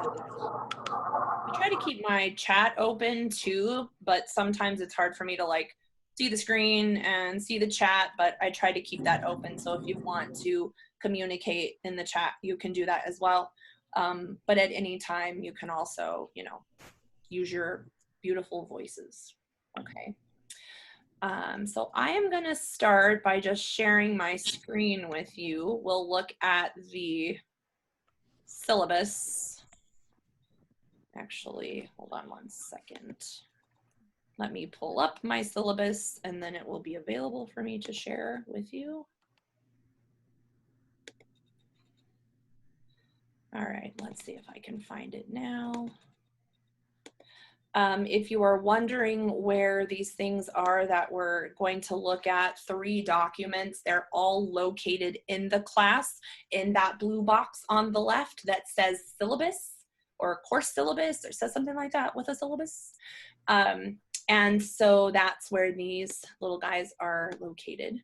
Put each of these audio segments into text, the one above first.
I try to keep my chat open too, but sometimes it's hard for me to like see the screen and see the chat, but I try to keep that open. So if you want to communicate in the chat, you can do that as well. But at any time, you can also, you know, use your beautiful voices. Okay. So I am going to start by just sharing my screen with you. We'll look at the syllabus. Actually, hold on one second. Let me pull up my syllabus and then it will be available for me to share with you. All right, let's see if I can find it now. If you are wondering where these things are that we're going to look at, 3 documents, they're all located in the class in that blue box on the left that says syllabus or course syllabus or says something like that with a syllabus. And so that's where these little guys are located.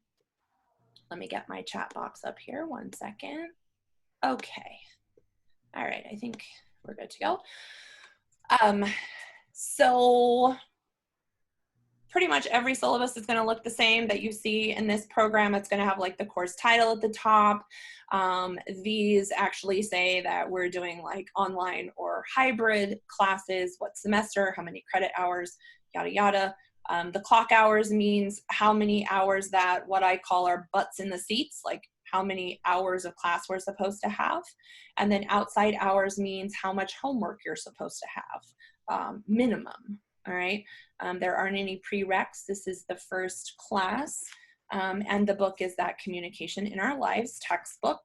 Let me get my chat box up here, one second. Okay. All right, I think we're good to go. So pretty much every syllabus is going to look the same that you see in this program. It's going to have like the course title at the top. These actually say that we're doing like online or hybrid classes, what semester, how many credit hours, yada, yada. The clock hours means how many hours that what I call are butts in the seats, like how many hours of class we're supposed to have. And then outside hours means how much homework you're supposed to have, minimum, all right? There aren't any prereqs. This is the first class. And the book is that Communication in Our Lives textbook.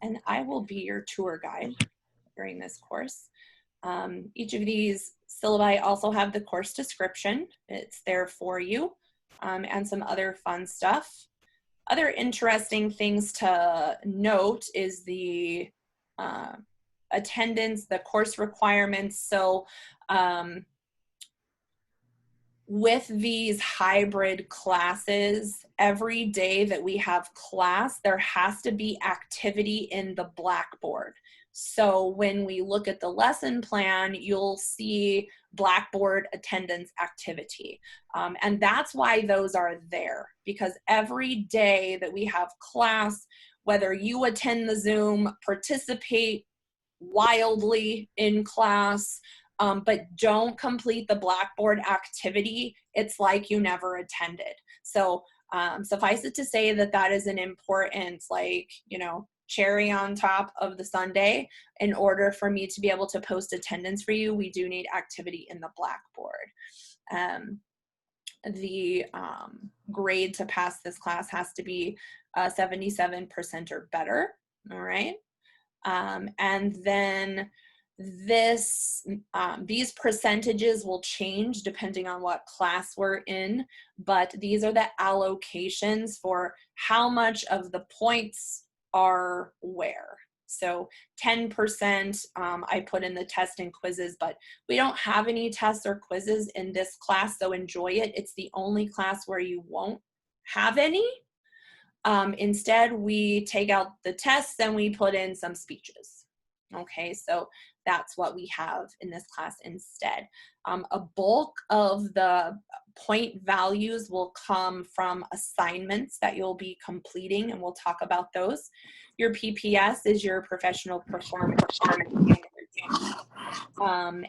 And I will be your tour guide during this course. Each of these syllabi also have the course description. It's there for you, and some other fun stuff. Other interesting things to note is the attendance, the course requirements. So with these hybrid classes, every day that we have class, there has to be activity in the Blackboard. So when we look at the lesson plan, you'll see Blackboard attendance activity. And that's why those are there, because every day that we have class, whether you attend the Zoom, participate wildly in class, but don't complete the Blackboard activity, it's like you never attended. So suffice it to say that that is an important, like, you know, cherry on top of the sundae. In order for me to be able to post attendance for you, we do need activity in the Blackboard. The grade to pass this class has to be 77% or better, all right? And then these percentages will change depending on what class we're in, but these are the allocations for how much of the points are where. So 10% I put in the test and quizzes, but we don't have any tests or quizzes in this class, so enjoy it. It's the only class where you won't have any. Instead, we take out the tests and we put in some speeches. Okay, so that's what we have in this class instead. A bulk of the point values will come from assignments that you'll be completing, and we'll talk about those. Your PPS is your professional performance.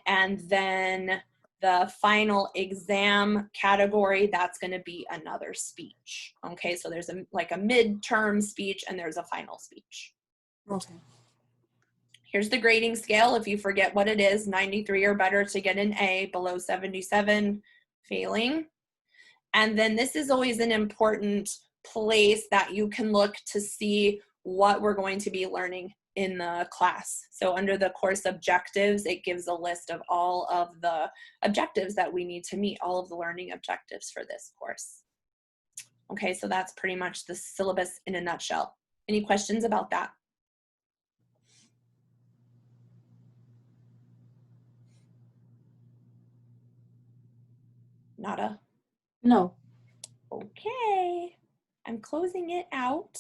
And then the final exam category, that's going to be another speech. Okay, so there's like a midterm speech and there's a final speech. Okay. Here's the grading scale. If you forget what it is, 93 or better to get an A, below 77, failing. And then this is always an important place that you can look to see what we're going to be learning in the class. So under the course objectives, it gives a list of all of the objectives that we need to meet, all of the learning objectives for this course. Okay, so that's pretty much the syllabus in a nutshell. Any questions about that? Nada? No. Okay, I'm closing it out.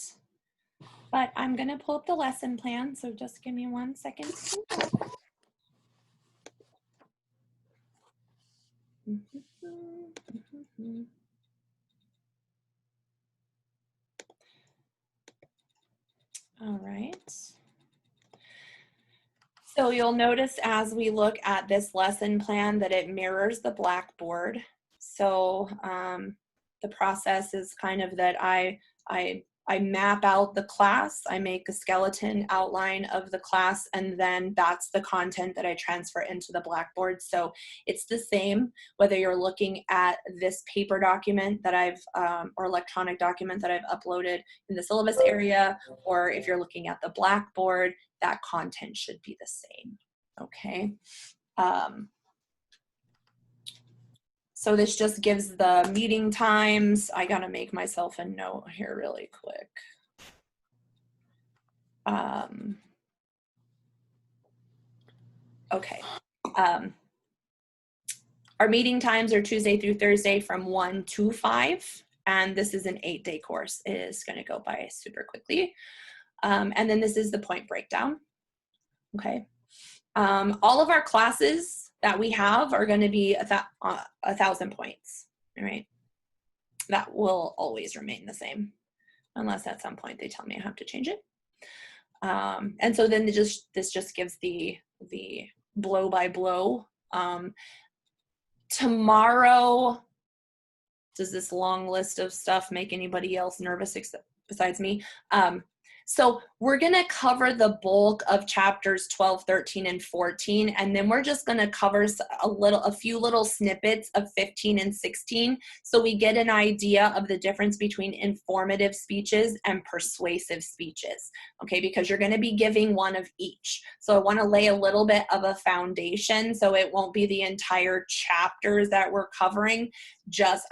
But I'm gonna pull up the lesson plan, so just give me 1 second. All right. So you'll notice as we look at this lesson plan that it mirrors the Blackboard. So the process is kind of that I map out the class, I make a skeleton outline of the class, and then that's the content that I transfer into the Blackboard. So it's the same whether you're looking at this paper document that I've, or electronic document that I've uploaded in the syllabus area, or if you're looking at the Blackboard, that content should be the same, okay? So this just gives the meeting times. I gotta make myself a note here really quick. Okay. Our meeting times are Tuesday through Thursday from 1 to 5, and this is an 8-day course. It is gonna go by super quickly. And then this is the point breakdown, okay? All of our classes that we have are gonna be 1,000 points, all right? That will always remain the same, unless at some point they tell me I have to change it. And so then this just gives the blow by blow. Tomorrow, does this long list of stuff make anybody else nervous besides me? So we're gonna cover the bulk of chapters 12, 13, and 14, and then we're just gonna cover a few little snippets of 15 and 16, so we get an idea of the difference between informative speeches and persuasive speeches, okay, because you're gonna be giving one of each. So I wanna lay a little bit of a foundation, so it won't be the entire chapters that we're covering.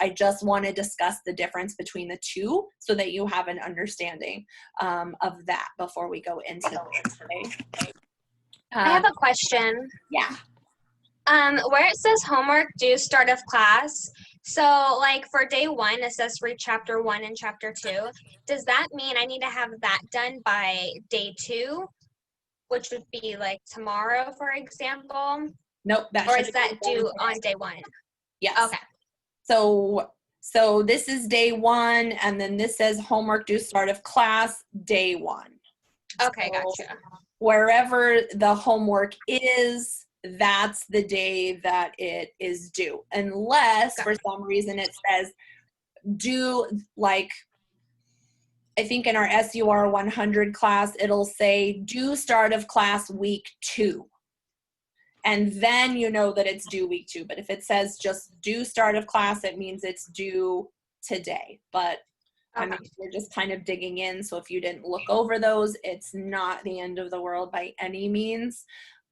I just wanna discuss the difference between the two so that you have an understanding of that before we go into this, okay? I have a question. Yeah. Where it says homework due start of class, so like for day 1, it says read chapter 1 and chapter 2. Does that mean I need to have that done by day 2, which would be like tomorrow, for example? Nope, that Or should is that due on day 1? Yes. Okay. So this is day 1, and then this says homework due start of class, day 1. Okay, So gotcha. wherever the homework is, that's the day that it is due. Unless for some reason it says due, like I think in our SUR 100 class, it'll say due start of class week 2. And then you know that it's due week 2. But if it says just due start of class, it means it's due today. But I mean, we're just kind of digging in. So if you didn't look over those, it's not the end of the world by any means.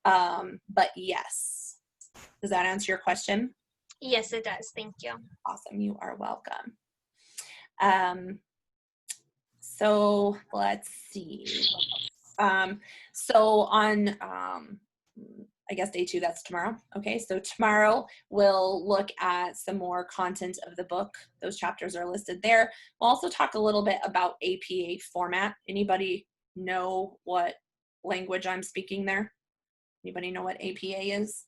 But yes. Does that answer your question? Yes, it does. Thank you. Awesome. You are welcome. So let's see. So on, I guess day 2, that's tomorrow. Okay, so tomorrow we'll look at some more content of the book. Those chapters are listed there. We'll also talk a little bit about APA format. Anybody know what language I'm speaking there? Anybody know what APA is?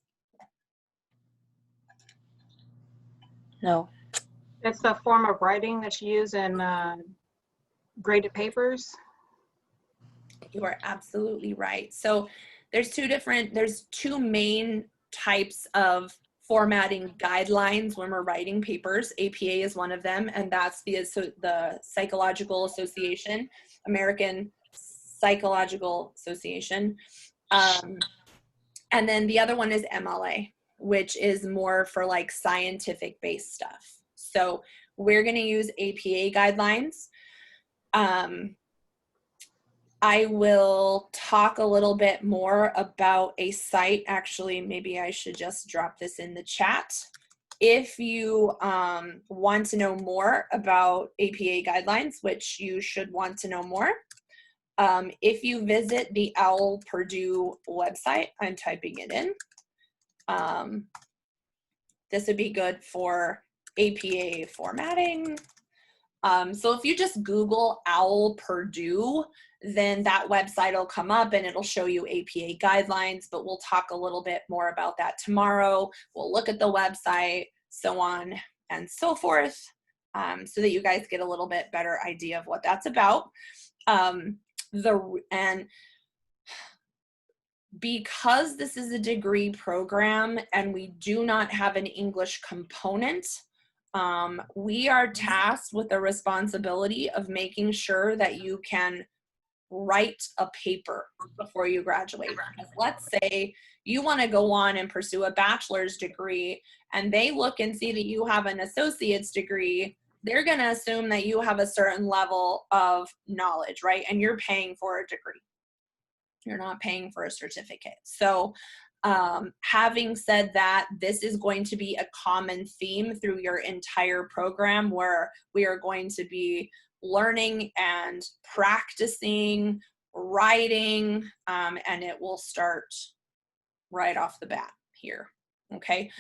No. It's a form of writing that's used in graded papers. You are absolutely right. So there's two main types of formatting guidelines when we're writing papers. APA is one of them, and that's the Psychological Association, American Psychological Association. And then the other one is MLA, which is more for like scientific based stuff. So we're going to use APA guidelines. I will talk a little bit more about a site. Actually, maybe I should just drop this in the chat. If you want to know more about APA guidelines, which you should want to know more, if you visit the OWL Purdue website, I'm typing it in. This would be good for APA formatting. So if you just Google OWL Purdue, then that website will come up and it'll show you APA guidelines, but we'll talk a little bit more about that tomorrow. We'll look at the website, so on and so forth, so that you guys get a little bit better idea of what that's about. And because this is a degree program and we do not have an English component, we are tasked with the responsibility of making sure that you can write a paper before you graduate. Because let's say you want to go on and pursue a bachelor's degree and they look and see that you have an associate's degree, they're going to assume that you have a certain level of knowledge, right? And you're paying for a degree. You're not paying for a certificate. So having said that, this is going to be a common theme through your entire program, where we are going to be learning and practicing writing, and it will start right off the bat here. Okay.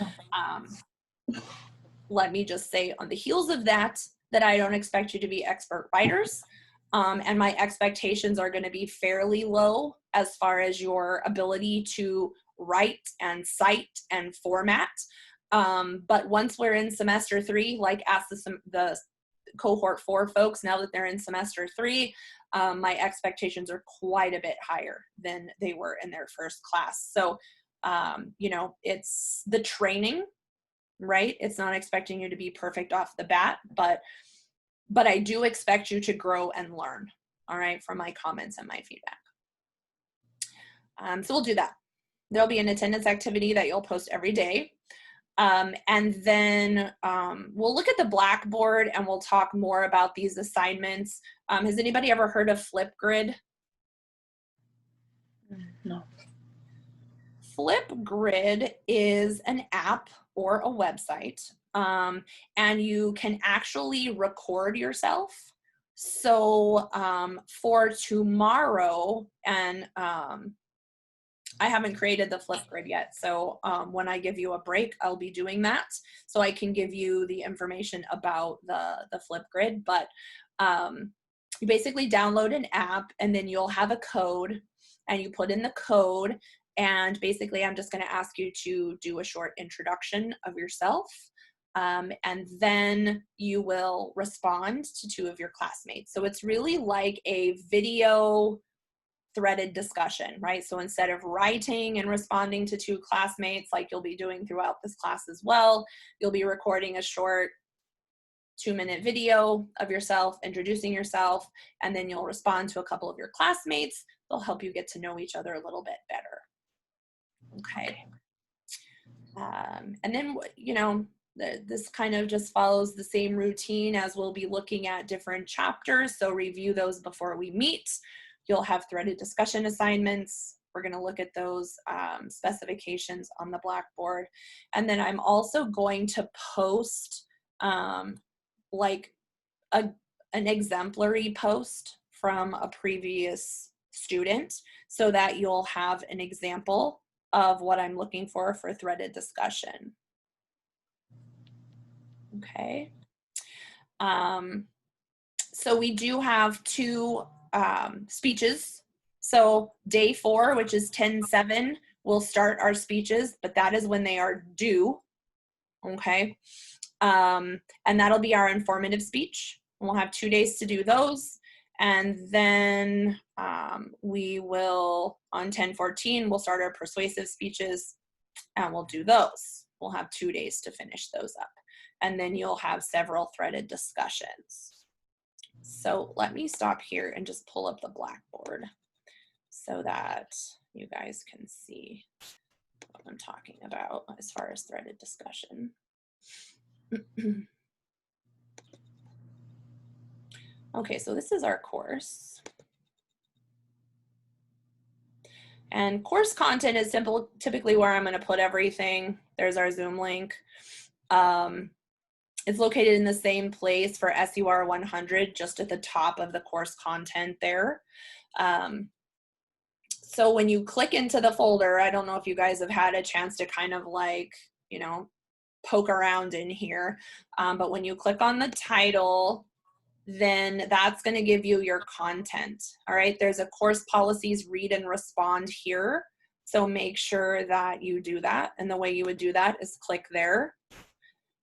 Let me just say on the heels of that, that I don't expect you to be expert writers. And my expectations are going to be fairly low as far as your ability to write and cite and format. But once we're in semester 3, like ask the cohort 4 folks, now that they're in semester 3, my expectations are quite a bit higher than they were in their first class. So, you know, it's the training, right? It's not expecting you to be perfect off the bat, but I do expect you to grow and learn, all right, from my comments and my feedback. So we'll do that. There'll be an attendance activity that you'll post every day. And then we'll look at the Blackboard and we'll talk more about these assignments. Has anybody ever heard of Flipgrid? No. Flipgrid is an app or a website, and you can actually record yourself. So for tomorrow, and I haven't created the Flipgrid yet, so when I give you a break, I'll be doing that, so I can give you the information about the Flipgrid. But you basically download an app, and then you'll have a code, and you put in the code, and basically I'm just going to ask you to do a short introduction of yourself, and then you will respond to 2 of your classmates. So it's really like a video threaded discussion, right? So instead of writing and responding to 2 classmates like you'll be doing throughout this class as well, you'll be recording a short 2-minute video of yourself, introducing yourself, and then you'll respond to a couple of your classmates. They'll help you get to know each other a little bit better. Okay. And then, you know, this kind of just follows the same routine as we'll be looking at different chapters. So review those before we meet. You'll have threaded discussion assignments. We're going to look at those specifications on the Blackboard. And then I'm also going to post like an exemplary post from a previous student, so that you'll have an example of what I'm looking for threaded discussion. Okay. So we do have 2 speeches. So day 4, which is 10/7, we'll start our speeches, but that is when they are due. Okay. And that'll be our informative speech. We'll have 2 days to do those. And then we will, on 10/14, we'll start our persuasive speeches, and we'll do those. We'll have 2 days to finish those up. And then you'll have several threaded discussions. So let me stop here and just pull up the Blackboard so that you guys can see what I'm talking about as far as threaded discussion. Okay, so this is our course. And course content is typically where I'm going to put everything. There's our Zoom link. It's located in the same place for SUR100, just at the top of the course content there. So when you click into the folder, I don't know if you guys have had a chance to kind of like, you know, poke around in here, but when you click on the title, then that's going to give you your content. All right, there's a course policies read and respond here. So make sure that you do that. And the way you would do that is click there.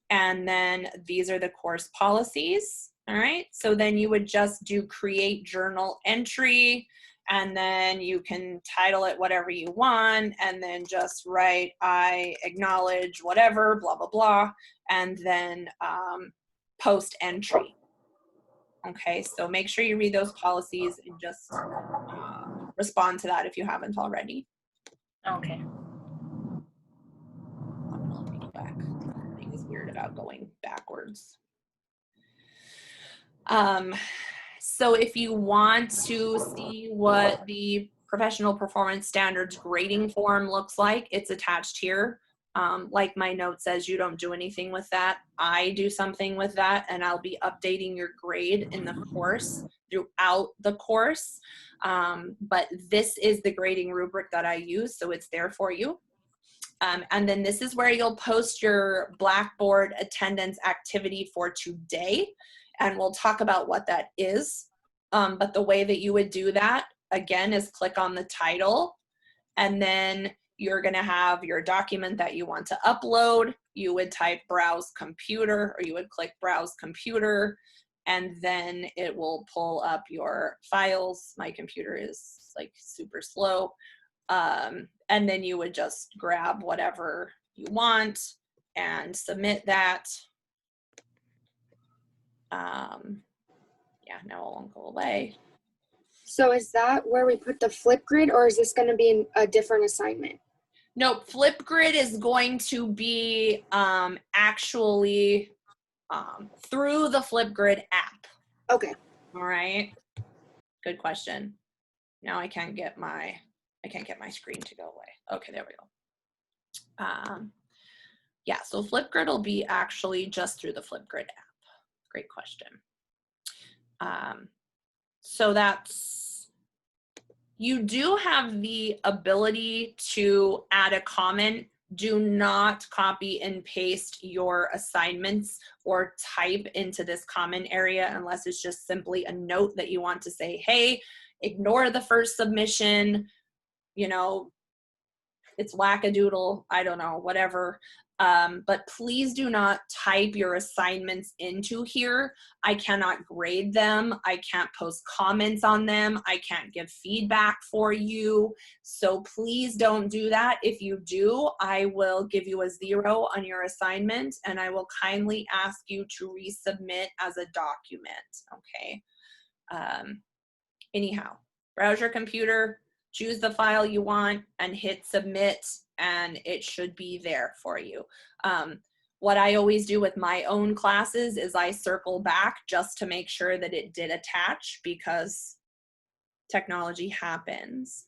And then these are the course policies. All right, so then you would just do create journal entry, and then you can title it whatever you want, and then just write, I acknowledge whatever, blah, blah, blah, and then post entry. Okay, so make sure you read those policies and just respond to that if you haven't already. Okay. Let me go back. Something is weird about going backwards. So if you want to see what the professional performance standards grading form looks like, it's attached here. Like my note says, you don't do anything with that. I do something with that, and I'll be updating your grade in the course throughout the course. But this is the grading rubric that I use, so it's there for you. And then this is where you'll post your Blackboard attendance activity for today. And we'll talk about what that is. But the way that you would do that, again, is click on the title, and then you're going to have your document that you want to upload. You would type browse computer, or you would click browse computer, and then it will pull up your files. My computer is like super slow. And then you would just grab whatever you want and submit that. Yeah, now it won't go away. So is that where we put the Flipgrid, or is this going to be a different assignment? Nope, Flipgrid is going to be actually through the Flipgrid app. Okay. All right. Good question. Now I can't get my screen to go away. Okay, there we go. Yeah, so Flipgrid will be actually just through the Flipgrid app. Great question. So you do have the ability to add a comment. Do not copy and paste your assignments or type into this comment area unless it's just simply a note that you want to say, hey, ignore the first submission, you know, it's wackadoodle, I don't know, whatever. But please do not type your assignments into here. I cannot grade them. I can't post comments on them. I can't give feedback for you. So please don't do that. If you do, I will give you a 0 on your assignment, and I will kindly ask you to resubmit as a document, okay? Anyhow, browse your computer, choose the file you want, and hit submit, and it should be there for you. What I always do with my own classes is I circle back just to make sure that it did attach, because technology happens.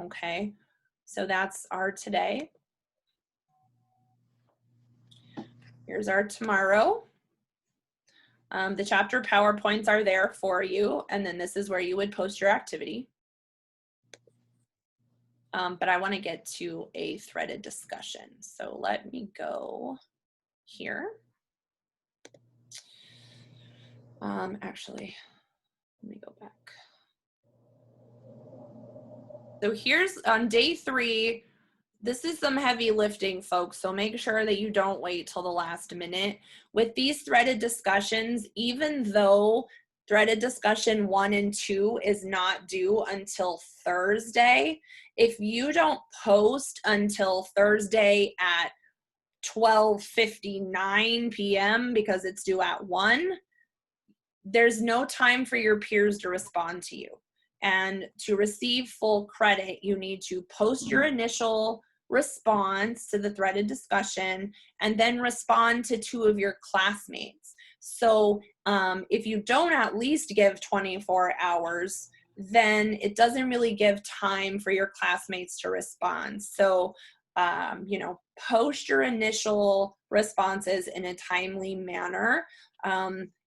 Okay, so that's our today. Here's our tomorrow. The chapter PowerPoints are there for you, and then this is where you would post your activity. But I want to get to a threaded discussion. So let me go here. Actually, let me go back. So here's on day 3. This is some heavy lifting, folks, so make sure that you don't wait till the last minute. With these threaded discussions, even though threaded discussion 1 and 2 is not due until Thursday, if you don't post until Thursday at 12:59 p.m. because it's due at 1, there's no time for your peers to respond to you. And to receive full credit, you need to post your initial response to the threaded discussion and then respond to 2 of your classmates. So if you don't at least give 24 hours, then it doesn't really give time for your classmates to respond. So, you know, post your initial responses in a timely manner.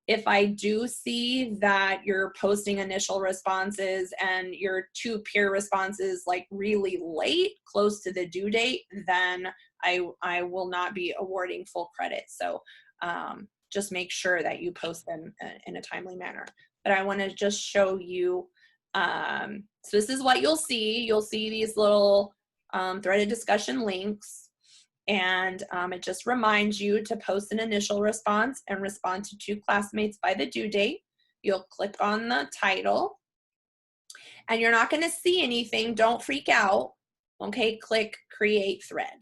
If I do see that you're posting initial responses and your 2 peer responses like really late, close to the due date, then I will not be awarding full credit. So just make sure that you post them in a timely manner. But I want to just show you, so this is what you'll see. You'll see these little threaded discussion links, and it just reminds you to post an initial response and respond to 2 classmates by the due date. You'll click on the title, and you're not going to see anything. Don't freak out. Okay, click create thread.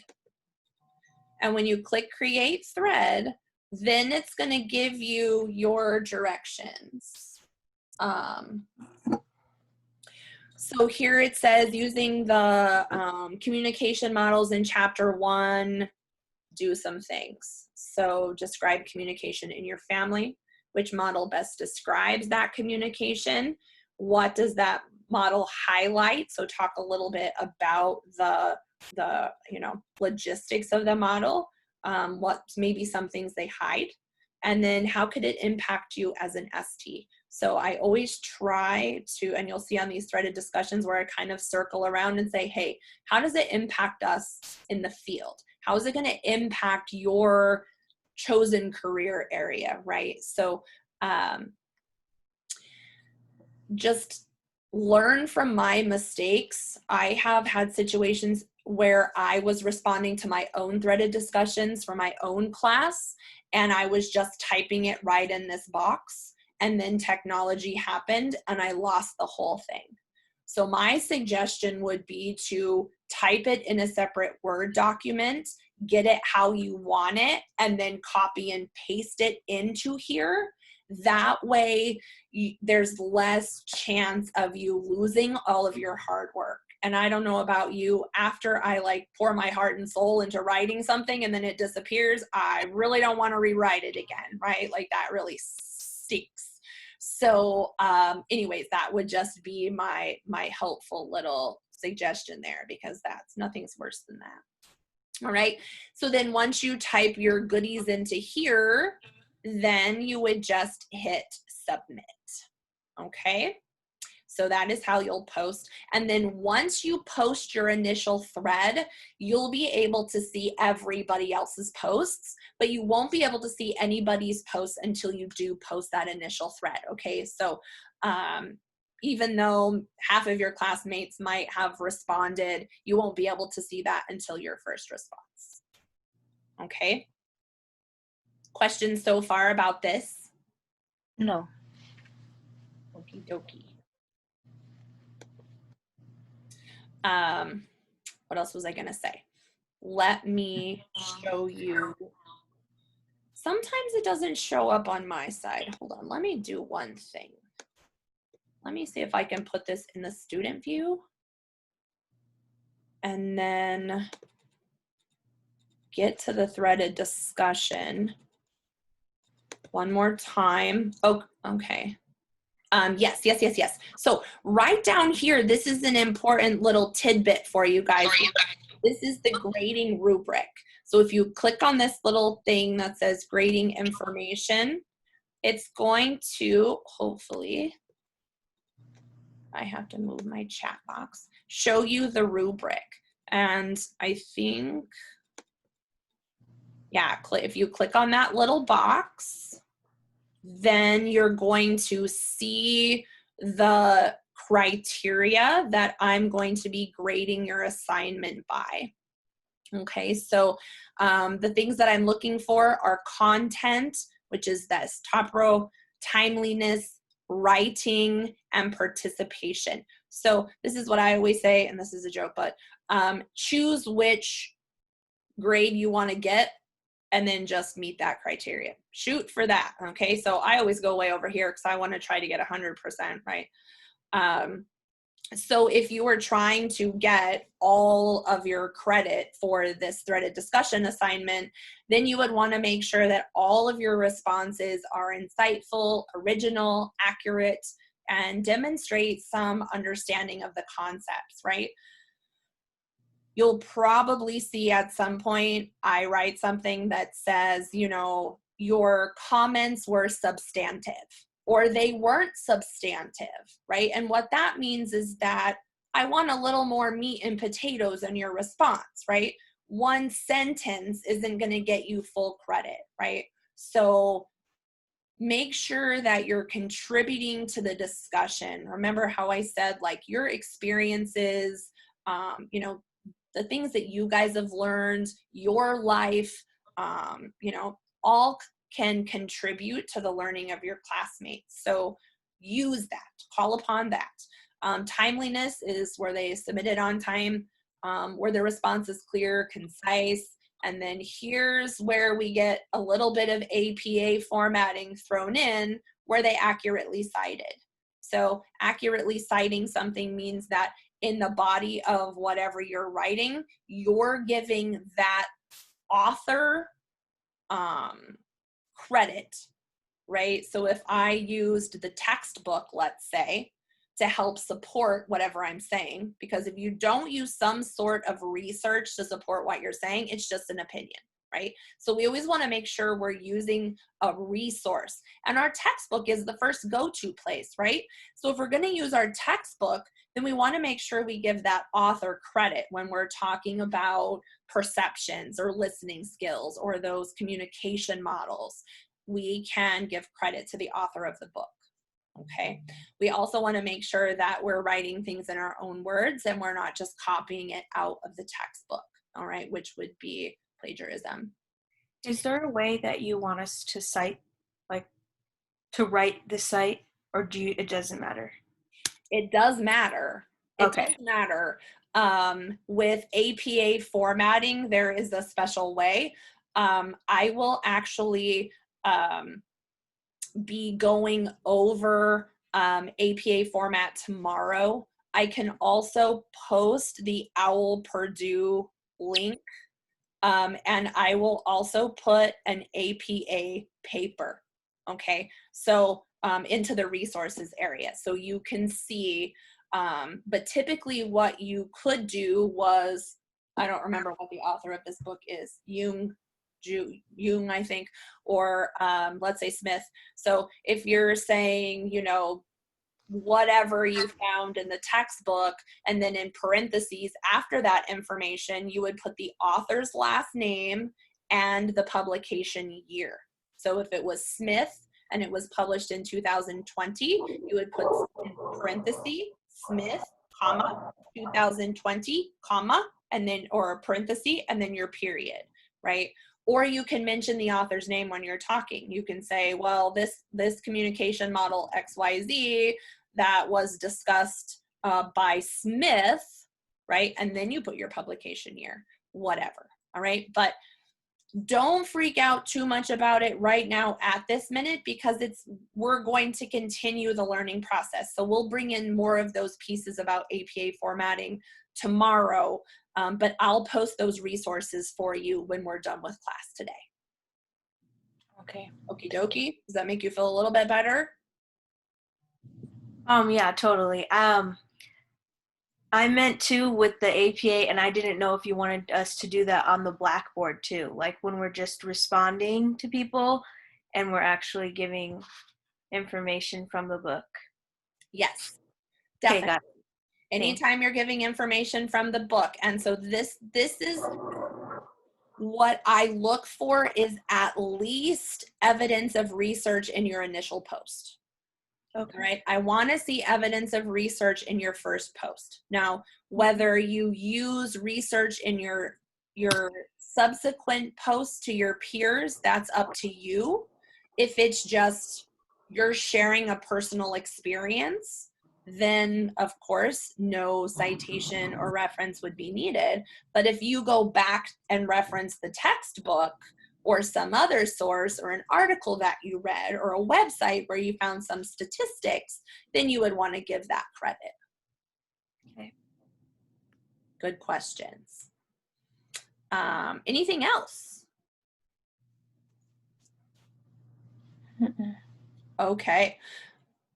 And when you click create thread, then it's going to give you your directions. So here it says using the communication models in chapter 1, do some things. So describe communication in your family. Which model best describes that communication? What does that model highlight? So talk a little bit about the logistics of the model. What maybe some things they hide, and then how could it impact you as an ST? So I always try to, and you'll see on these threaded discussions where I kind of circle around and say, hey, how does it impact us in the field? How is it going to impact your chosen career area, right? So just learn from my mistakes. I have had situations where I was responding to my own threaded discussions for my own class, and I was just typing it right in this box, and then technology happened and I lost the whole thing. So my suggestion would be to type it in a separate Word document, get it how you want it, and then copy and paste it into here. That way there's less chance of you losing all of your hard work. And I don't know about you, after I like pour my heart and soul into writing something and then it disappears, I really don't want to rewrite it again, right? Like that really stinks. So anyways, that would just be my helpful little suggestion there, because nothing's worse than that. All right, so then once you type your goodies into here, then you would just hit submit. Okay, so that is how you'll post. And then once you post your initial thread, you'll be able to see everybody else's posts, but you won't be able to see anybody's posts until you do post that initial thread. Okay, so even though half of your classmates might have responded, you won't be able to see that until your first response. Okay. Questions so far about this? No. Okie dokie. What else was I gonna say? Let me show you. Sometimes it doesn't show up on my side. Hold on, let me do one thing. Let me see if I can put this in the student view. And then get to the threaded discussion one more time. Oh, okay. Yes. So right down here, this is an important little tidbit for you guys. This is the grading rubric. So if you click on this little thing that says grading information, it's going to, hopefully, I have to move my chat box, show you the rubric. And I think, yeah, if you click on that little box, then you're going to see the criteria that I'm going to be grading your assignment by. Okay, so the things that I'm looking for are content, which is this top row, timeliness, writing, and participation. So this is what I always say, and this is a joke, but choose which grade you want to get and then just meet that criteria. Shoot for that, okay? So I always go way over here because I want to try to get 100%, right? So if you were trying to get all of your credit for this threaded discussion assignment, then you would want to make sure that all of your responses are insightful, original, accurate, and demonstrate some understanding of the concepts, right? You'll probably see at some point I write something that says, you know, your comments were substantive or they weren't substantive, right? And what that means is that I want a little more meat and potatoes in your response, right? 1 sentence isn't going to get you full credit, right? So make sure that you're contributing to the discussion. Remember how I said, like, your experiences, you know, the things that you guys have learned, your life, you know, all can contribute to the learning of your classmates. So use that, call upon that. Timeliness is where they submit it on time, where the response is clear, concise. And then here's where we get a little bit of APA formatting thrown in, where they accurately cited. So accurately citing something means that in the body of whatever you're writing, you're giving that author credit, right? So if I used the textbook, let's say, to help support whatever I'm saying, because if you don't use some sort of research to support what you're saying, it's just an opinion, right? So we always want to make sure we're using a resource, and our textbook is the first go-to place, right? So if we're going to use our textbook, then we want to make sure we give that author credit when we're talking about perceptions or listening skills or those communication models. We can give credit to the author of the book. Okay. We also want to make sure that we're writing things in our own words and we're not just copying it out of the textbook. All right, which would be plagiarism. Is there a way that you want us to cite, like to write the cite, or it doesn't matter? It does matter. It Okay. does matter. With APA formatting, there is a special way. I will actually be going over APA format tomorrow. I can also post the OWL Purdue link, and I will also put an APA paper, okay? So into the resources area, so you can see, but typically what you could do was, I don't remember what the author of this book is, Jung, I think, or let's say Smith. So if you're saying, you know, whatever you found in the textbook, and then in parentheses after that information, you would put the author's last name and the publication year. So if it was Smith and it was published in 2020, you would put in parentheses Smith, comma, 2020, comma, and then, or a parenthesis, and then your period, right? Or you can mention the author's name when you're talking. You can say, well, this communication model XYZ that was discussed by Smith, right? And then you put your publication year, whatever, all right? But don't freak out too much about it right now at this minute, because we're going to continue the learning process. So we'll bring in more of those pieces about APA formatting tomorrow, but I'll post those resources for you when we're done with class today. Okay. Okie dokie. Does that make you feel a little bit better? Yeah, totally. I meant too with the APA, and I didn't know if you wanted us to do that on the blackboard too, like when we're just responding to people and we're actually giving information from the book. Yes, Okay, definitely. got it. Anytime you're giving information from the book. And so this is what I look for, is at least evidence of research in your initial post. Okay. Right? I want to see evidence of research in your first post. Now, whether you use research in your subsequent posts to your peers, that's up to you. If it's just you're sharing a personal experience, then of course no citation or reference would be needed. But if you go back and reference the textbook or some other source or an article that you read or a website where you found some statistics, then you would want to give that credit. Okay. Good questions. Anything else? Mm-mm. Okay.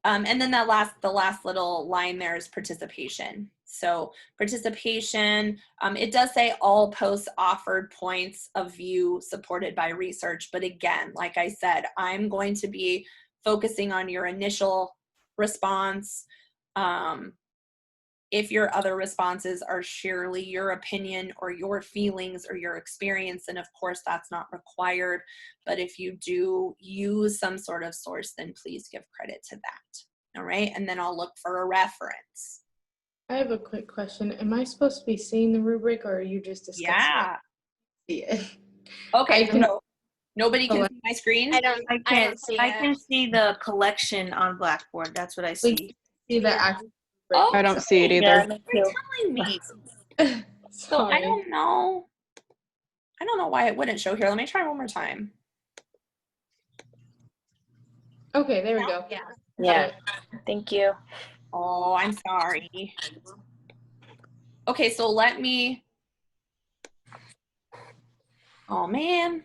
And then the last little line there is participation. So participation, it does say all posts offered points of view supported by research. But again, like I said, I'm going to be focusing on your initial response. if your other responses are surely your opinion or your feelings or your experience, then of course that's not required. But if you do use some sort of source, then please give credit to that. All right, and then I'll look for a reference. I have a quick question. Am I supposed to be seeing the rubric, or are you just discussing Yeah. it? See it. Okay, I can- so nobody can Oh, see my screen? I don't see I it. can see the collection on Blackboard. That's what I see. See the Yeah. actual Oh, rubric. I don't see it Yeah, either. me you're too. telling me. So I Sorry. don't know. I don't know why it wouldn't show here. Let me try one more time. Okay, there we go. Yeah. Got Yeah. it. Thank you. Oh, I'm sorry. Okay, so let me. Oh, man.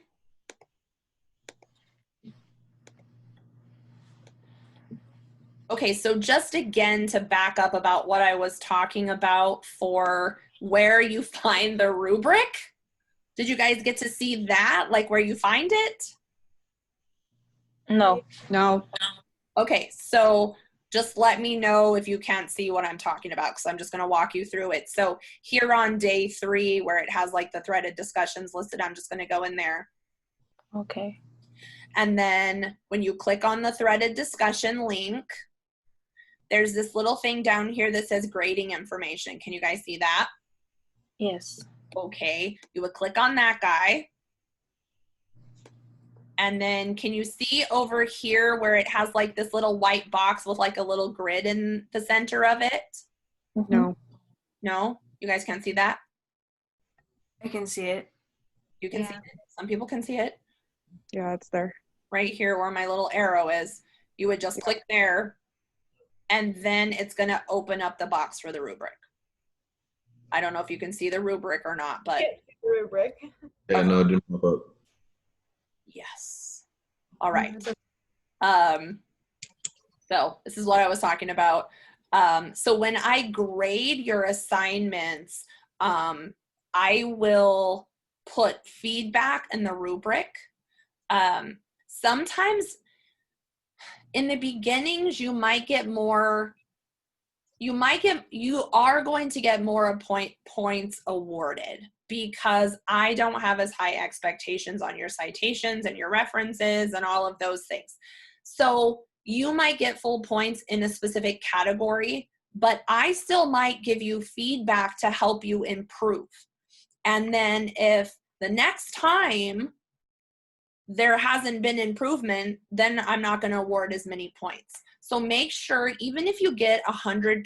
Okay, so just again to back up about what I was talking about for where you find the rubric. Did you guys get to see that, like where you find it? No. No. Okay, so just let me know if you can't see what I'm talking about, because I'm just going to walk you through it. So here on day 3, where it has like the threaded discussions listed, I'm just going to go in there. Okay. And then when you click on the threaded discussion link, there's this little thing down here that says grading information. Can you guys see that? Yes. Okay, you would click on that guy. And then can you see over here where it has like this little white box with like a little grid in the center of it? No. No? You guys can't see that? I can see it. You can see Yeah. it. Some people can see it. Yeah, it's there. Right here where my little arrow is. You would just click there, and then it's going to open up the box for the rubric. I don't know if you can see the rubric or not, but Rubric. Yeah, Okay. no, it didn't pop up. yes. All right. So this is what I was talking about. So when I grade your assignments, I will put feedback in the rubric. Sometimes in the beginnings, you are going to get more points awarded, because I don't have as high expectations on your citations and your references and all of those things. So you might get full points in a specific category, but I still might give you feedback to help you improve. And then if the next time there hasn't been improvement, then I'm not going to award as many points. So make sure, even if you get 100%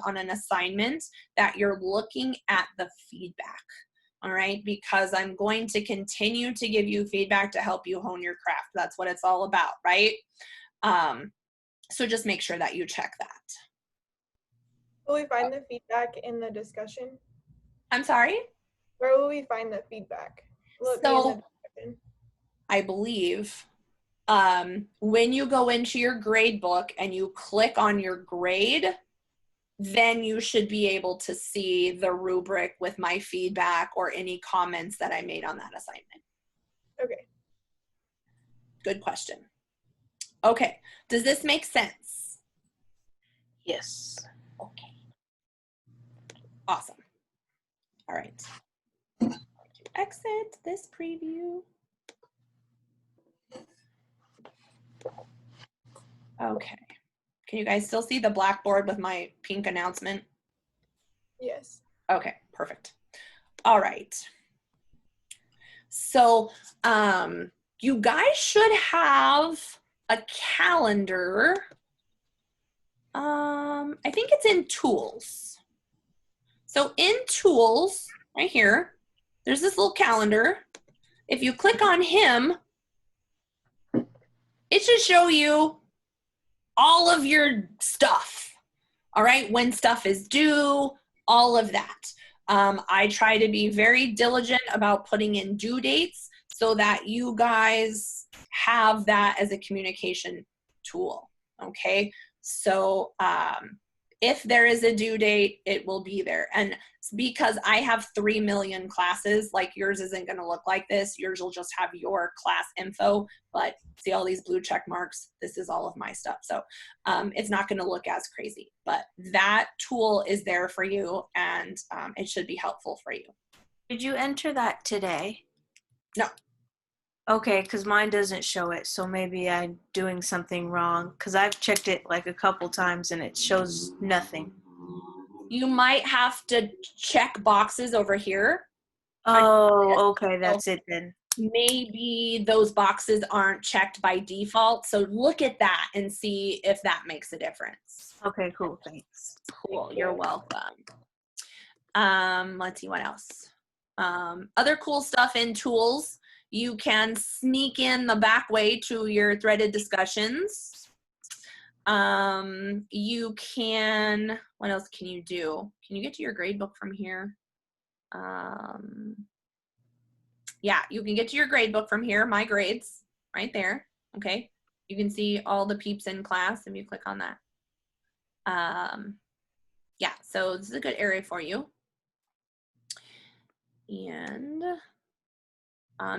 on an assignment, that you're looking at the feedback. All right, because I'm going to continue to give you feedback to help you hone your craft. That's what it's all about, right? So just make sure that you check that. Will we find the feedback in the discussion? I'm sorry? Where will we find the feedback? Will it be in So the discussion? I believe when you go into your grade book and you click on your grade, then you should be able to see the rubric with my feedback or any comments that I made on that assignment. Okay. Good question. Okay, does this make sense? Yes. Okay. Awesome. All right. Exit this preview. Okay. Can you guys still see the Blackboard with my pink announcement? Yes. Okay, perfect. All right. So you guys should have a calendar. I think it's in Tools. So in Tools, right here, there's this little calendar. If you click on him, it should show you all of your stuff. All right, when stuff is due, all of that. I try to be very diligent about putting in due dates so that you guys have that as a communication tool. Okay, so if there is a due date, it will be there. And because I have 3 million classes, like yours isn't going to look like this. Yours will just have your class info, but see all these blue check marks? This is all of my stuff. So it's not going to look as crazy, but that tool is there for you, and it should be helpful for you. Did you enter that today? No. Okay, because mine doesn't show it, so maybe I'm doing something wrong, because I've checked it like a couple times and it shows nothing. You might have to check boxes over here. Oh, okay, that's it then. Maybe those boxes aren't checked by default, so look at that and see if that makes a difference. Okay, cool, thanks. Cool, you're welcome. Let's see what else. Other cool stuff in tools. You can sneak in the back way to your threaded discussions. You can, what else can you do? Can you get to your gradebook from here? Yeah, you can get to your gradebook from here, my grades, right there, okay? You can see all the peeps in class if you click on that. Yeah, so this is a good area for you. And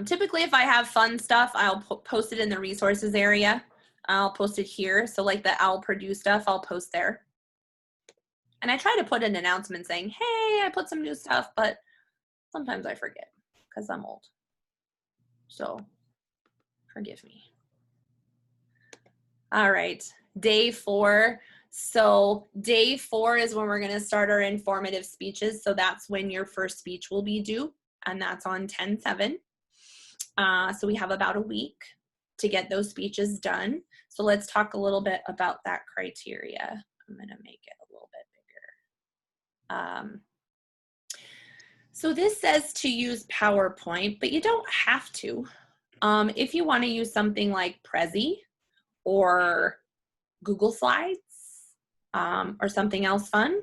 typically if I have fun stuff, I'll post it in the resources area. I'll post it here. So like the Owl Purdue stuff, I'll post there. And I try to put an announcement saying, hey, I put some new stuff, but sometimes I forget because I'm old. So forgive me. All right, day 4. So day 4 is when we're going to start our informative speeches. So that's when your first speech will be due, and that's on 10/7. So we have about a week to get those speeches done. So let's talk a little bit about that criteria. I'm going to make it a little bit bigger. So this says to use PowerPoint, but you don't have to. If you want to use something like Prezi or Google Slides or something else fun,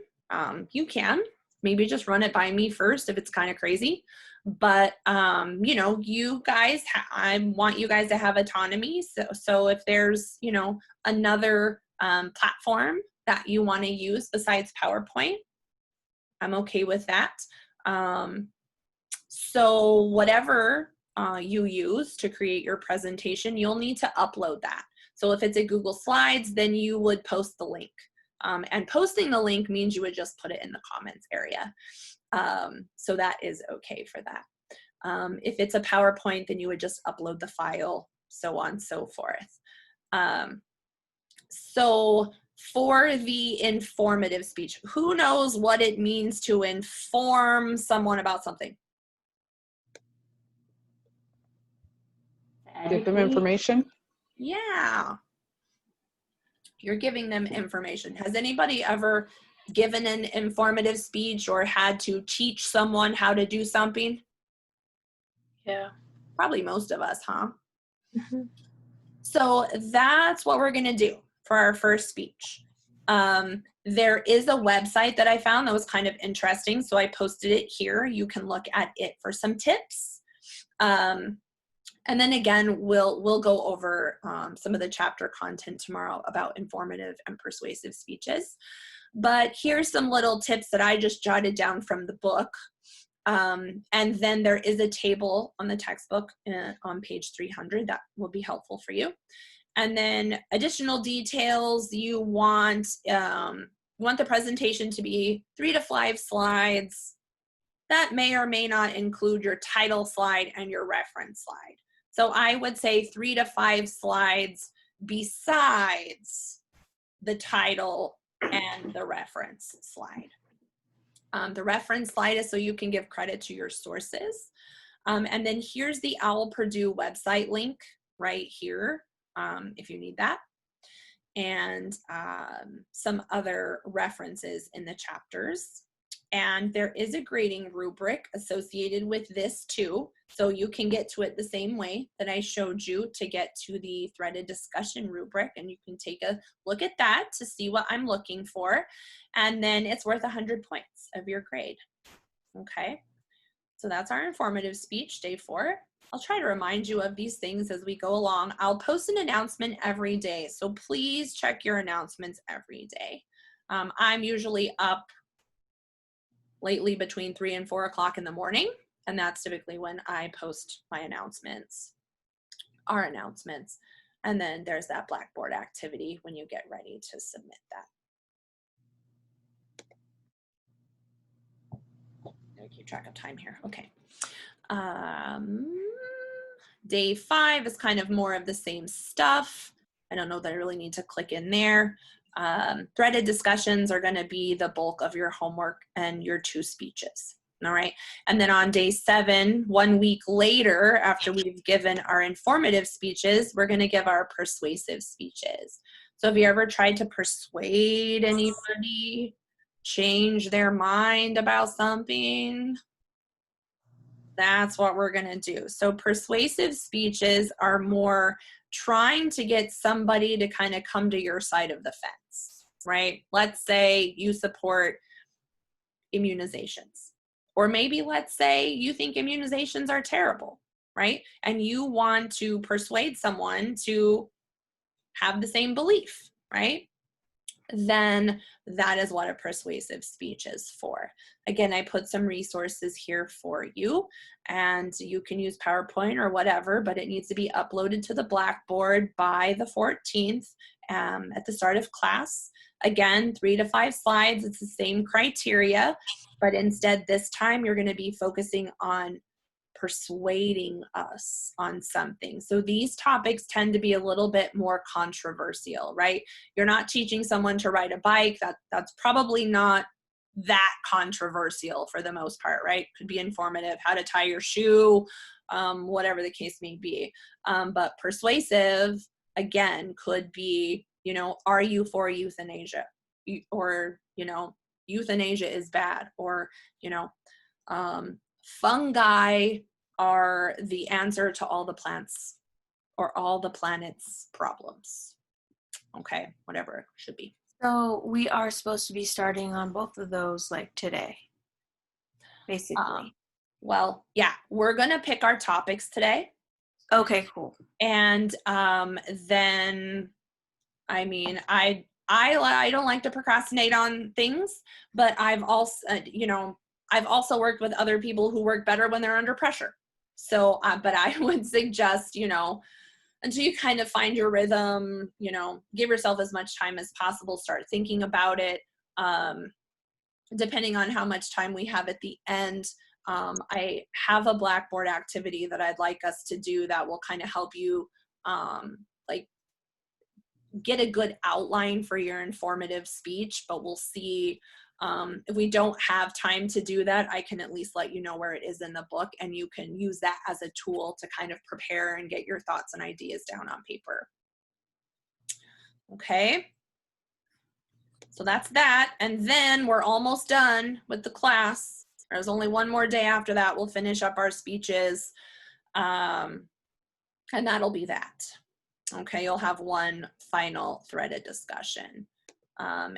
you can. Maybe just run it by me first if it's kind of crazy. But, you know, you guys, I want you guys to have autonomy. So if there's, you know, another platform that you want to use besides PowerPoint, I'm okay with that. So whatever you use to create your presentation, you'll need to upload that. So if it's a Google Slides, then you would post the link. And posting the link means you would just put it in the comments area. So that is okay for that. If it's a PowerPoint, then you would just upload the file, so on and so forth. So for the informative speech, who knows what it means to inform someone about something? Give them information. Yeah. You're giving them information. Has anybody ever given an informative speech or had to teach someone how to do something? Yeah. Probably most of us, huh? Mhm. So that's what we're going to do for our first speech. There is a website that I found that was kind of interesting, so I posted it here. You can look at it for some tips. And then again, we'll go over some of the chapter content tomorrow about informative and persuasive speeches. But here's some little tips that I just jotted down from the book. And then there is a table on the textbook on page 300 that will be helpful for you. And then additional details, you want the presentation to be 3 to 5 slides. That may or may not include your title slide and your reference slide. So I would say 3 to 5 slides besides the title and the reference slide. The reference slide is so you can give credit to your sources. And then here's the Owl Purdue website link right here, if you need that. And some other references in the chapters. And there is a grading rubric associated with this too. So you can get to it the same way that I showed you to get to the threaded discussion rubric. And you can take a look at that to see what I'm looking for. And then it's worth 100 points of your grade. Okay. So that's our informative speech, day 4. I'll try to remind you of these things as we go along. I'll post an announcement every day. So please check your announcements every day. I'm usually up lately between 3 and 4 o'clock in the morning, and that's typically when I post my announcements, our announcements. And then there's that Blackboard activity when you get ready to submit that. I keep track of time here. Okay. Day 5 is kind of more of the same stuff. I don't know that I really need to click in there. Threaded discussions are going to be the bulk of your homework and your 2 speeches. All right. And then on day 7, 1 week later, after we've given our informative speeches, we're going to give our persuasive speeches. So have you ever tried to persuade anybody, change their mind about something? That's what we're going to do. So persuasive speeches are more trying to get somebody to kind of come to your side of the fence, right? Let's say you support immunizations, or maybe let's say you think immunizations are terrible, right? And you want to persuade someone to have the same belief, right? Then that is what a persuasive speech is for. Again, I put some resources here for you, and you can use PowerPoint or whatever, but it needs to be uploaded to the Blackboard by the 14th at the start of class. Again, 3 to 5 slides. It's the same criteria, but instead this time you're going to be focusing on persuading us on something. So these topics tend to be a little bit more controversial, right? You're not teaching someone to ride a bike. That's probably not that controversial for the most part, right? Could be informative, how to tie your shoe, whatever the case may be. But persuasive, again, could be, you know, are you for euthanasia? Or, you know, euthanasia is bad, or, you know, fungi are the answer to all the plants or all the planet's problems. Okay, whatever it should be. So we are supposed to be starting on both of those like today, basically. Well, yeah, we're gonna pick our topics today. Okay, cool. And then, I mean, I don't like to procrastinate on things, but I've also, you know, I've also worked with other people who work better when they're under pressure. So, but I would suggest, you know, until you kind of find your rhythm, you know, give yourself as much time as possible, start thinking about it. Depending on how much time we have at the end, I have a Blackboard activity that I'd like us to do that will kind of help you like get a good outline for your informative speech, but we'll see. If we don't have time to do that, I can at least let you know where it is in the book, and you can use that as a tool to kind of prepare and get your thoughts and ideas down on paper. Okay, so that's that, and then we're almost done with the class. There's only 1 more day after that. We'll finish up our speeches, and that'll be that. Okay, you'll have 1 final threaded discussion.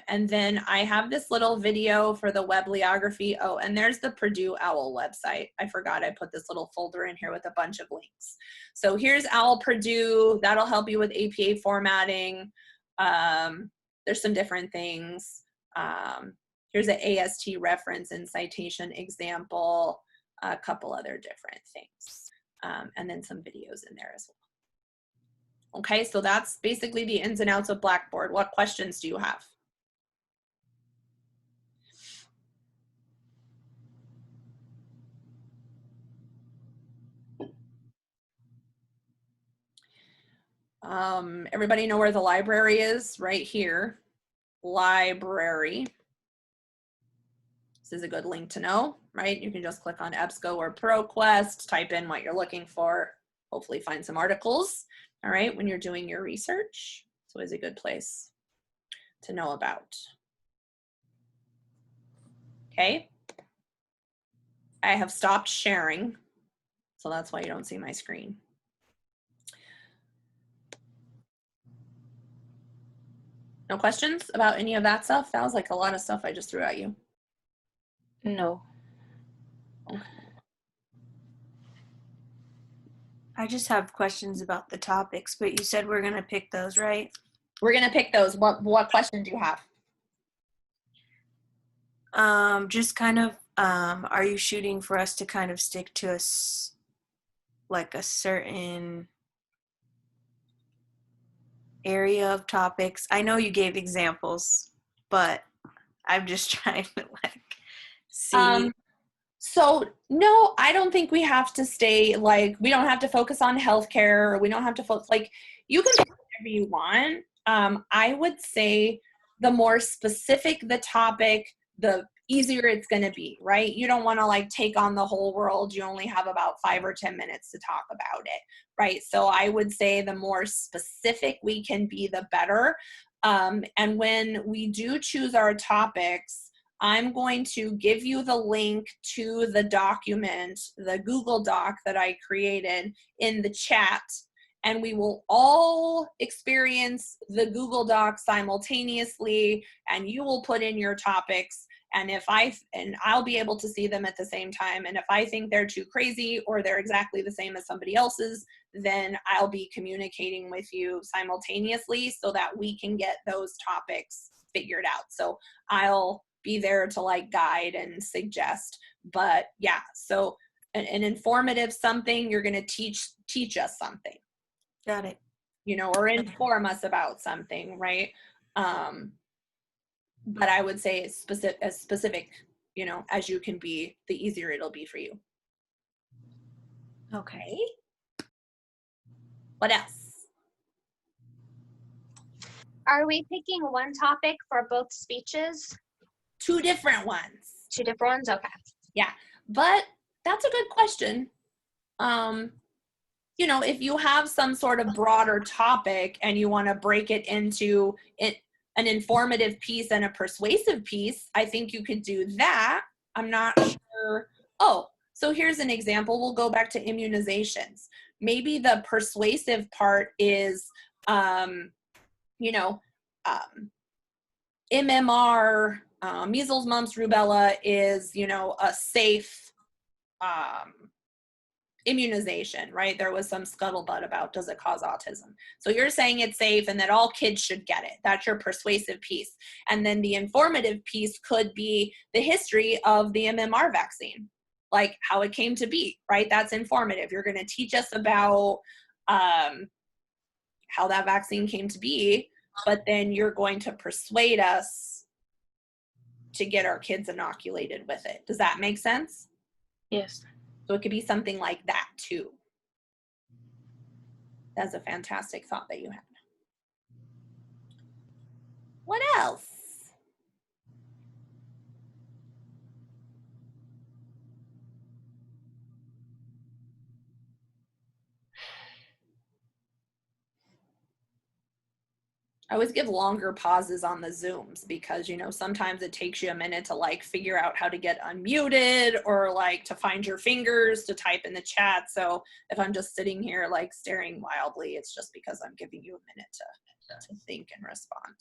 And then I have this little video for the webliography. Oh, and there's the Purdue OWL website. I forgot I put this little folder in here with a bunch of links. So here's OWL Purdue. That'll help you with APA formatting. There's some different things. Here's an AST reference and citation example, a couple other different things. And then some videos in there as well. Okay, so that's basically the ins and outs of Blackboard. What questions do you have? Everybody know where the library is? Right here. Library. This is a good link to know, right? You can just click on EBSCO or ProQuest, type in what you're looking for, hopefully find some articles, all right, when you're doing your research. So it's a good place to know about. Okay. I have stopped sharing, so that's why you don't see my screen. No questions about any of that stuff? That was like a lot of stuff I just threw at you. No. Okay. I just have questions about the topics, but you said we're going to pick those, right? We're going to pick those. What questions do you have? Just kind of, are you shooting for us to kind of stick to like a certain area of topics? I know you gave examples, but I'm just trying to like see. So no, I don't think we have to stay like we don't have to focus on healthcare. Or we don't have to focus like you can do whatever you want. I would say the more specific the topic, the easier it's going to be, right? You don't want to like take on the whole world. You only have about 5 or 10 minutes to talk about it, right? So I would say the more specific we can be, the better. And when we do choose our topics, I'm going to give you the link to the document, the Google Doc that I created in the chat, and we will all experience the Google Doc simultaneously, and you will put in your topics. And I'll be able to see them at the same time. And if I think they're too crazy or they're exactly the same as somebody else's, then I'll be communicating with you simultaneously so that we can get those topics figured out. So I'll be there to like guide and suggest. But yeah, so an informative something, you're going to teach us something. Got it. Or inform us about something, right? But I would say as specific, as you can be, the easier it'll be for you. Okay. What else? Are we picking one topic for both speeches? 2 different ones. 2 different ones? Okay. Yeah, but that's a good question. If you have some sort of broader topic and you want to break it into an informative piece and a persuasive piece, I think you could do that. I'm not sure. Oh, so here's an example. We'll go back to immunizations. Maybe the persuasive part is, MMR, measles, mumps, rubella is, a safe immunization, right? There was some scuttlebutt about does it cause autism. So you're saying it's safe and that all kids should get it. That's your persuasive piece. And then the informative piece could be the history of the MMR vaccine, like how it came to be, right? That's informative. You're going to teach us about how that vaccine came to be, but then you're going to persuade us to get our kids inoculated with it. Does that make sense? Yes. So it could be something like that too. That's a fantastic thought that you had. What else? I always give longer pauses on the Zooms because, sometimes it takes you a minute to like figure out how to get unmuted or like to find your fingers to type in the chat. So if I'm just sitting here like staring wildly, it's just because I'm giving you a minute to think and respond.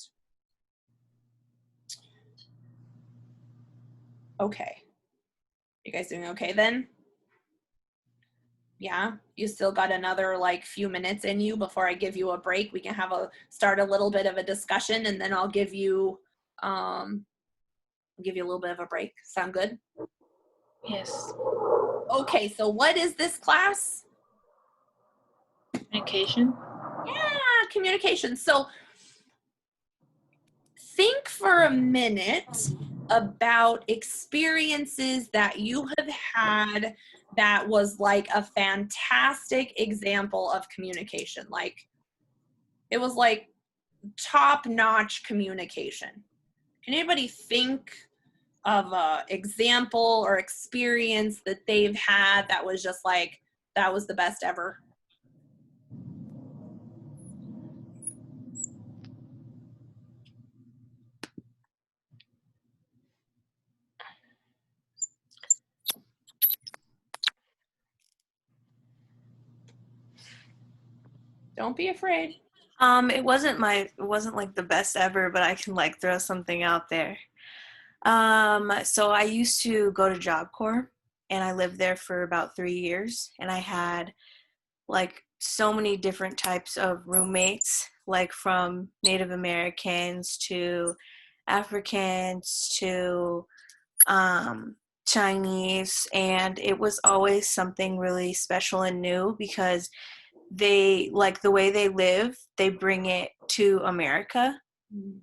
Okay. You guys doing okay then? Yeah, you still got another like few minutes in you before I give you a break. We can start a little bit of a discussion and then I'll give you a little bit of a break. Sound good? Yes. Okay, so what is this class? Communication. Yeah, communication. So think for a minute about experiences that you have had that was like a fantastic example of communication. Like it was like top-notch communication. Can anybody think of a example or experience that they've had that was just like that was the best ever? Don't be afraid. It wasn't like the best ever, but I can like throw something out there. So I used to go to Job Corps and I lived there for about 3 years and I had like so many different types of roommates, like from Native Americans to Africans to Chinese, and it was always something really special and new because they like the way they live, they bring it to America.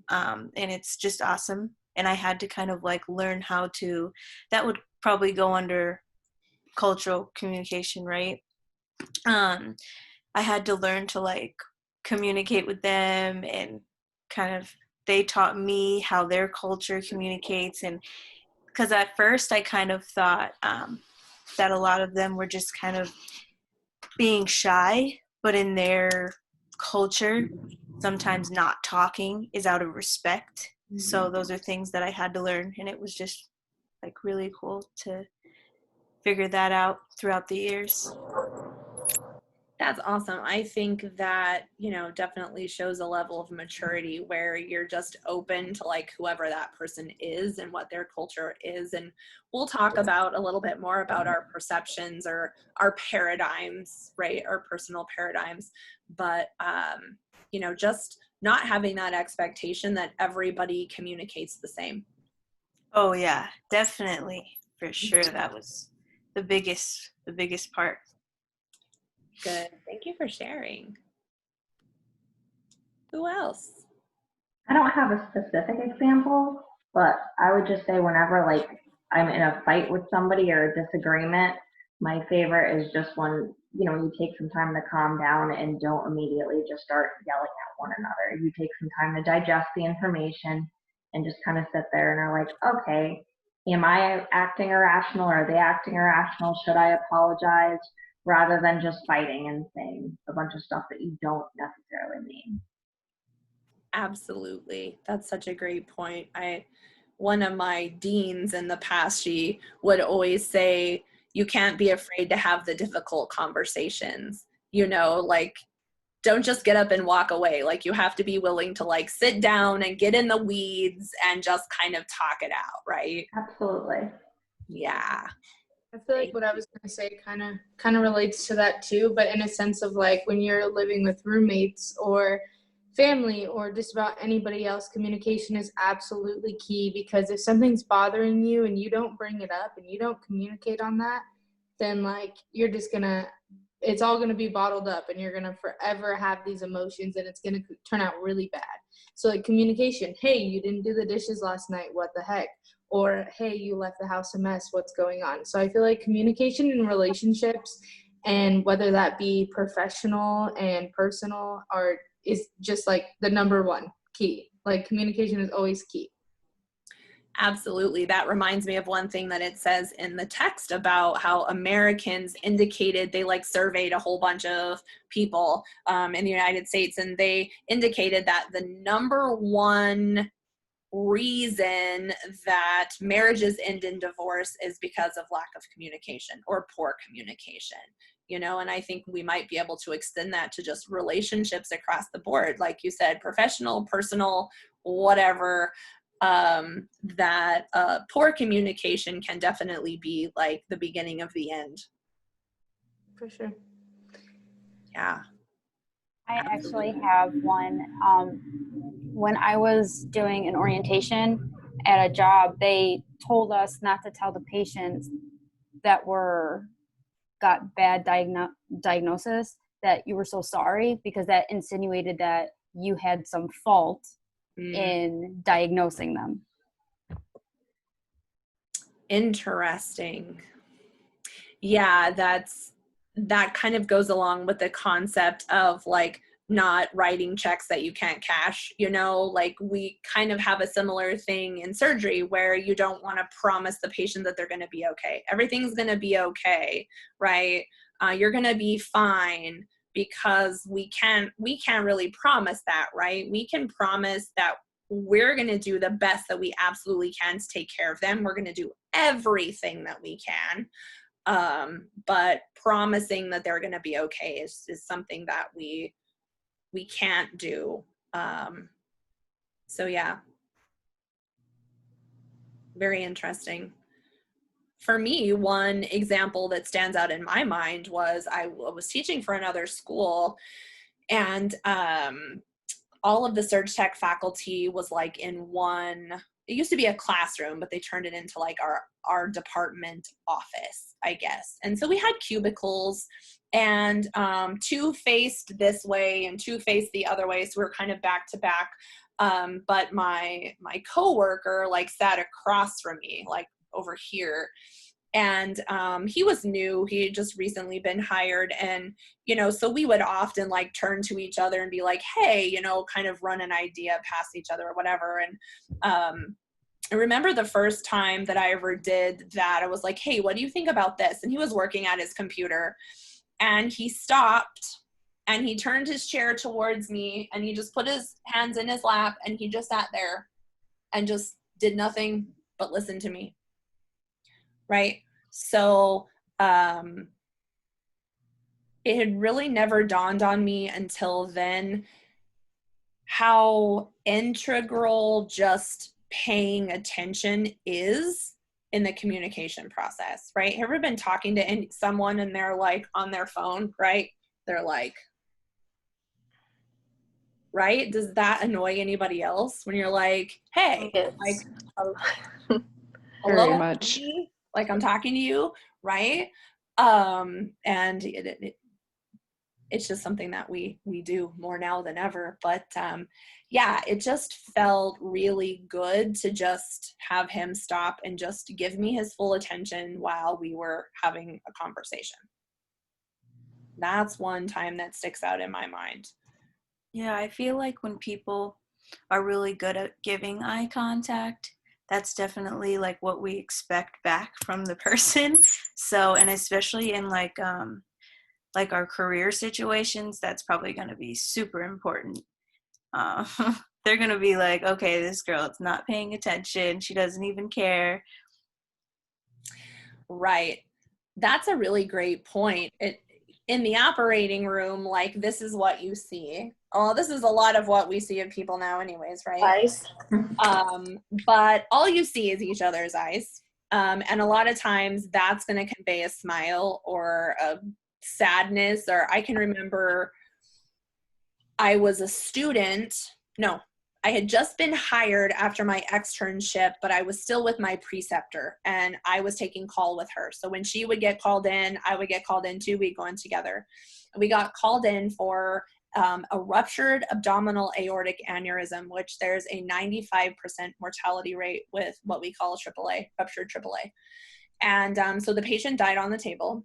And it's just awesome. And I had to kind of like learn how to, that would probably go under cultural communication, right? I had to learn to like communicate with them, and kind of they taught me how their culture communicates. And because at first I kind of thought that a lot of them were just kind of being shy, but in their culture, sometimes not talking is out of respect. So those are things that I had to learn, and it was just like really cool to figure that out throughout the years. That's awesome. I think that, definitely shows a level of maturity where you're just open to like whoever that person is and what their culture is. And we'll talk about a little bit more about our perceptions or our paradigms, right? Our personal paradigms. But, just not having that expectation that everybody communicates the same. Oh yeah, definitely, for sure. That was the biggest part. Good. Thank you for sharing. Who else? I don't have a specific example, but I would just say whenever like I'm in a fight with somebody or a disagreement, my favorite is just when, you take some time to calm down and don't immediately just start yelling at one another. You take some time to digest the information and just kind of sit there and are like, okay, am I acting irrational? Are they acting irrational? Should I apologize? Rather than just fighting and saying a bunch of stuff that you don't necessarily mean. Absolutely. That's such a great point. One of my deans in the past, she would always say, you can't be afraid to have the difficult conversations, like don't just get up and walk away. Like you have to be willing to like sit down and get in the weeds and just kind of talk it out, right? Absolutely. Yeah. I feel like what I was going to say kind of relates to that too, but in a sense of like when you're living with roommates or family or just about anybody else, communication is absolutely key, because if something's bothering you and you don't bring it up and you don't communicate on that, then like you're just going to, it's all going to be bottled up and you're going to forever have these emotions and it's going to turn out really bad. So like communication, hey, you didn't do the dishes last night, what the heck? Or hey, you left the house a mess, what's going on? So I feel like communication in relationships, and whether that be professional and personal, is just like the number one key. Like communication is always key. Absolutely. That reminds me of one thing that it says in the text about how Americans indicated they like surveyed a whole bunch of people in the United States, and they indicated that the number one reason that marriages end in divorce is because of lack of communication or poor communication. And I think we might be able to extend that to just relationships across the board, like you said, professional, personal, whatever. That poor communication can definitely be like the beginning of the end. For sure. Yeah. I actually have one. When I was doing an orientation at a job, they told us not to tell the patients that got bad diagnosis that you were so sorry, because that insinuated that you had some fault in diagnosing them. Interesting. Yeah, that kind of goes along with the concept of like not writing checks that you can't cash. Like we kind of have a similar thing in surgery where you don't want to promise the patient that they're going to be okay. Everything's going to be okay, right? You're going to be fine, because we can't really promise that, right? We can promise that we're going to do the best that we absolutely can to take care of them. We're going to do everything that we can. But promising that they're going to be okay is something that we can't do. So yeah, very interesting. For me, one example that stands out in my mind was I was teaching for another school, and all of the surg tech faculty was like in one it used to be a classroom, but they turned it into like our department office, I guess. And so we had cubicles, and 2 faced this way and 2 faced the other way. So we were kind of back to back. But my coworker like sat across from me, like over here. And he was new. He had just recently been hired. And, you know, so we would often like turn to each other and be like, hey, you know, kind of run an idea past each other or whatever. And I remember the first time that I ever did that, I was like, hey, what do you think about this? And he was working at his computer, and he stopped and he turned his chair towards me, and he just put his hands in his lap, and he just sat there and just did nothing but listen to me. Right? So it had really never dawned on me until then how integral just paying attention is in the communication process, right? Have you ever been talking to someone and they're like on their phone, right? They're like, right? Does that annoy anybody else when you're like, hey, Yes. like, Very hello, much. me? Like I'm talking to you, right? And it's just something that we do more now than ever. But yeah, it just felt really good to just have him stop and just give me his full attention while we were having a conversation. That's one time that sticks out in my mind. Yeah, I feel like when people are really good at giving eye contact, that's definitely like what we expect back from the person. So, and especially in like our career situations, that's probably going to be super important. They're going to be like, okay, this girl is not paying attention. She doesn't even care. Right. That's a really great point. In the operating room, like this is what you see. Oh, this is a lot of what we see of people now anyways, right? Eyes. But all you see is each other's eyes. And a lot of times that's going to convey a smile or a sadness. Or I can remember I was a student. No, I had just been hired after my externship, but I was still with my preceptor and I was taking call with her. So when she would get called in, I would get called in too. We'd go in together. And we got called in for a ruptured abdominal aortic aneurysm, which there's a 95% mortality rate with what we call AAA, ruptured AAA. And so the patient died on the table.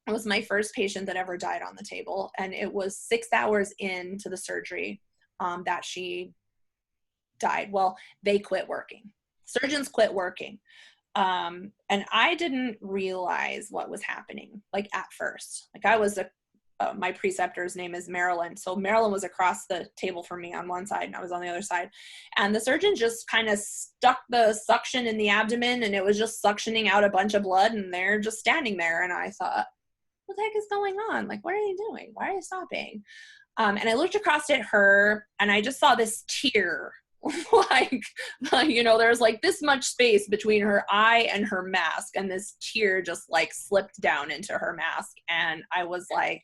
It was my first patient that ever died on the table. And it was 6 hours into the surgery that she died. Well, they quit working. Surgeons quit working. And I didn't realize what was happening, like at first. Like I was my preceptor's name is Marilyn. So Marilyn was across the table from me on one side and I was on the other side. And the surgeon just kind of stuck the suction in the abdomen and it was just suctioning out a bunch of blood and they're just standing there. And I thought, what the heck is going on? Like, what are they doing? Why are they stopping? And I looked across at her and I just saw this tear. Like, you know, there's like this much space between her eye and her mask. And this tear just like slipped down into her mask. And I was like,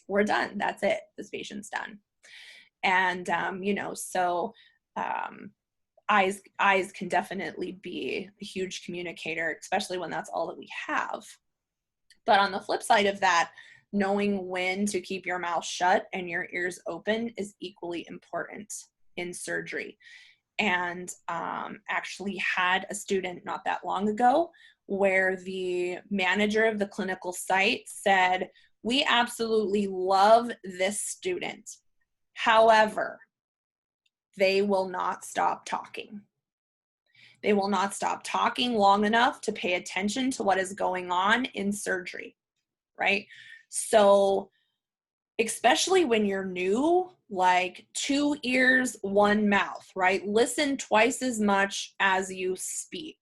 we're done. That's it. This patient's done. And, you know, so eyes can definitely be a huge communicator, especially when that's all that we have. But on the flip side of that, knowing when to keep your mouth shut and your ears open is equally important in surgery. And actually had a student not that long ago where the manager of the clinical site said, we absolutely love this student. However, they will not stop talking. They will not stop talking long enough to pay attention to what is going on in surgery, right? So especially when you're new, like 2 ears, 1 mouth, right? Listen twice as much as you speak,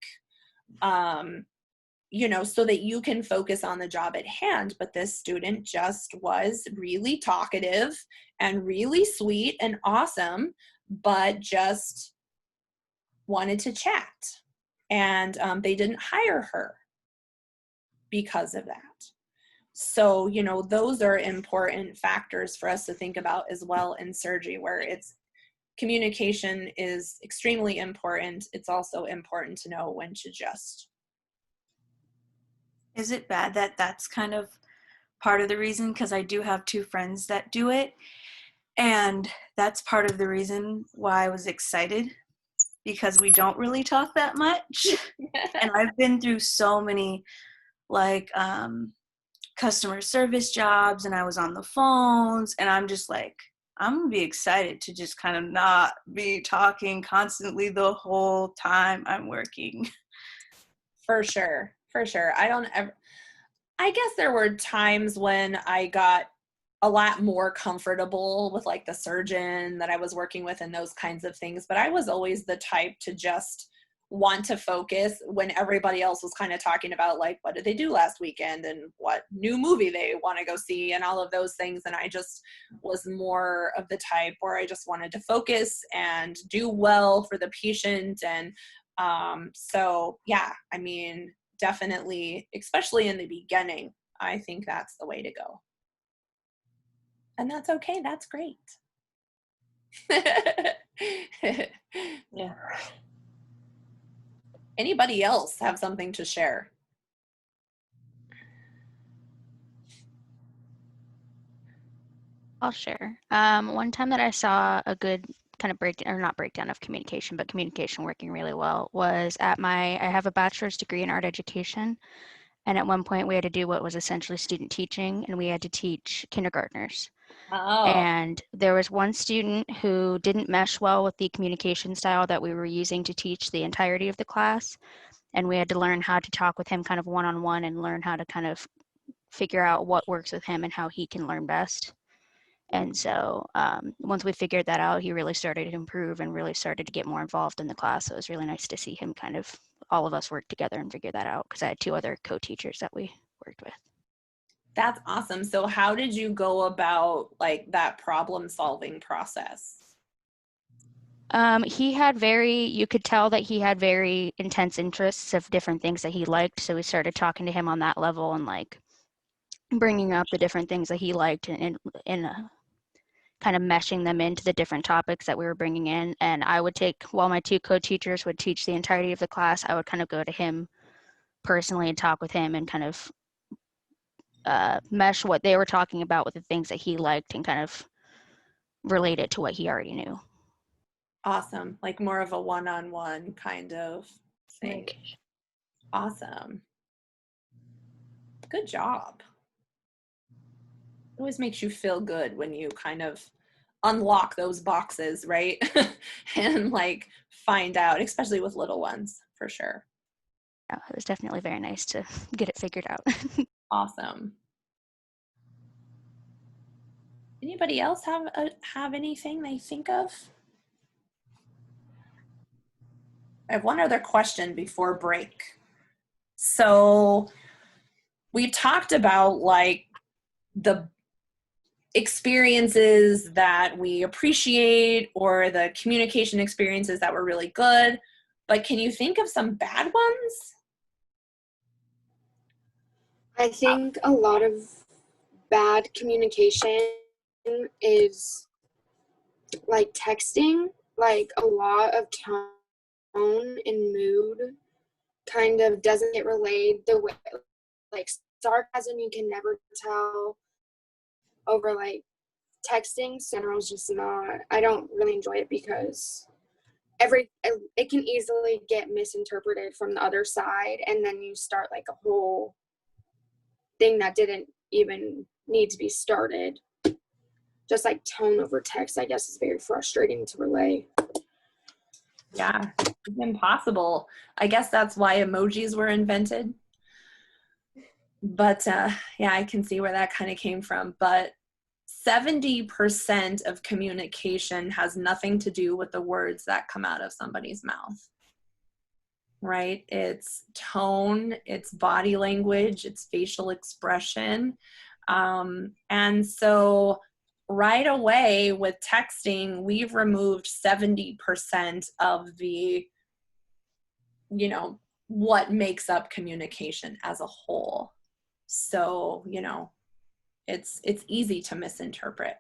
you know, so that you can focus on the job at hand. But this student just was really talkative and really sweet and awesome, but just wanted to chat. And they didn't hire her because of that. So, you know, those are important factors for us to think about as well in surgery, where it's communication is extremely important. It's also important to know when to just. Is it bad that that's kind of part of the reason? Because I do have two friends that do it, and that's part of the reason why I was excited, because we don't really talk that much. And I've been through so many like customer service jobs, and I was on the phones, and I'm just like, I'm gonna be excited to just kind of not be talking constantly the whole time I'm working. For sure. For sure. I guess there were times when I got a lot more comfortable with like the surgeon that I was working with and those kinds of things. But I was always the type to just want to focus when everybody else was kind of talking about like, what did they do last weekend and what new movie they want to go see and all of those things. And I just was more of the type where I just wanted to focus and do well for the patient. And so, yeah, I mean, definitely, especially in the beginning, I think that's the way to go. And that's okay. That's great. Yeah. Anybody else have something to share? I'll share. One time that I saw a good kind of breakdown, or not breakdown of communication, but communication working really well was I have a bachelor's degree in art education. And at one point we had to do what was essentially student teaching, and we had to teach kindergartners. Oh, And there was one student who didn't mesh well with the communication style that we were using to teach the entirety of the class. And we had to learn how to talk with him kind of one-on-one and learn how to kind of figure out what works with him and how he can learn best. And so once we figured that out, he really started to improve and really started to get more involved in the class. So it was really nice to see him kind of, all of us work together and figure that out, because I had two other co-teachers that we worked with. that's awesome. So how did you go about like that problem solving process? You could tell that he had very intense interests of different things that he liked. So we started talking to him on that level and like bringing up the different things that he liked and kind of meshing them into the different topics that we were bringing in. And I would take, while my two co-teachers would teach the entirety of the class, I would kind of go to him personally and talk with him and kind of mesh what they were talking about with the things that he liked and kind of relate it to what he already knew. Awesome. Like more of a one-on-one kind of thing. Awesome. Good job. It always makes you feel good when you kind of unlock those boxes, right? And like find out, especially with little ones, for sure. Yeah, it was definitely very nice to get it figured out. Awesome. Anybody else have anything they think of? I have one other question before break. So we talked about like the experiences that we appreciate or the communication experiences that were really good, but can you think of some bad ones? I think a lot of bad communication is like texting, like a lot of tone and mood kind of doesn't get relayed the way, like sarcasm you can never tell over like texting. General is just not, I don't really enjoy it because it can easily get misinterpreted from the other side, and then you start like a whole thing that didn't even need to be started. Just like tone over text, I guess, is very frustrating to relay. Yeah, it's impossible. I guess that's why emojis were invented. But yeah, I can see where that kind of came from. But 70% of communication has nothing to do with the words that come out of somebody's mouth, right? It's tone, it's body language, it's facial expression. And so right away with texting, we've removed 70% of the, what makes up communication as a whole. So, it's easy to misinterpret.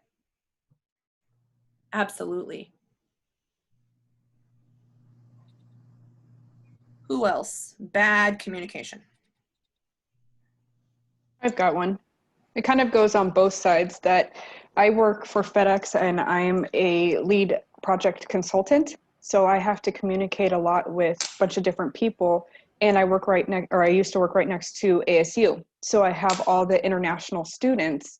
Absolutely. Who else? Bad communication. I've got one. It kind of goes on both sides. That I work for FedEx and I'm a lead project consultant. So I have to communicate a lot with a bunch of different people. And I work right next, or I used to work right next to ASU. So I have all the international students,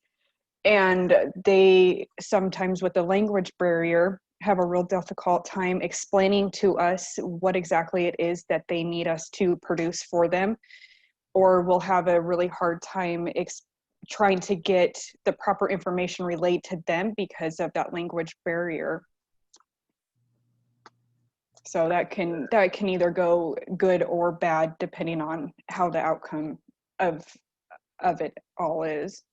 and they sometimes, with the language barrier, have a real difficult time explaining to us what exactly it is that they need us to produce for them, or will have a really hard time trying to get the proper information relayed to them because of that language barrier. So that can either go good or bad depending on how the outcome of it all is.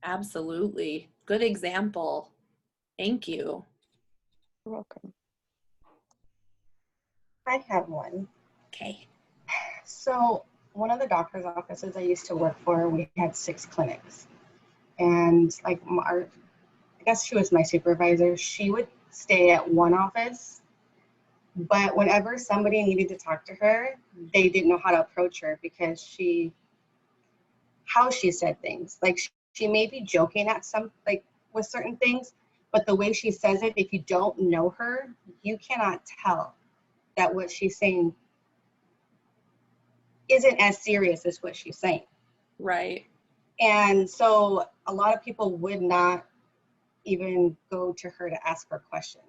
Absolutely. Good example. Thank you. You're welcome. I have one. Okay. So one of the doctor's offices I used to work for, we had 6 clinics. And like I guess she was my supervisor. She would stay at one office, but whenever somebody needed to talk to her, they didn't know how to approach her because how she said things. Like she may be joking at some, like with certain things, but the way she says it, if you don't know her, you cannot tell that what she's saying isn't as serious as what she's saying. Right. And so a lot of people would not even go to her to ask her a question.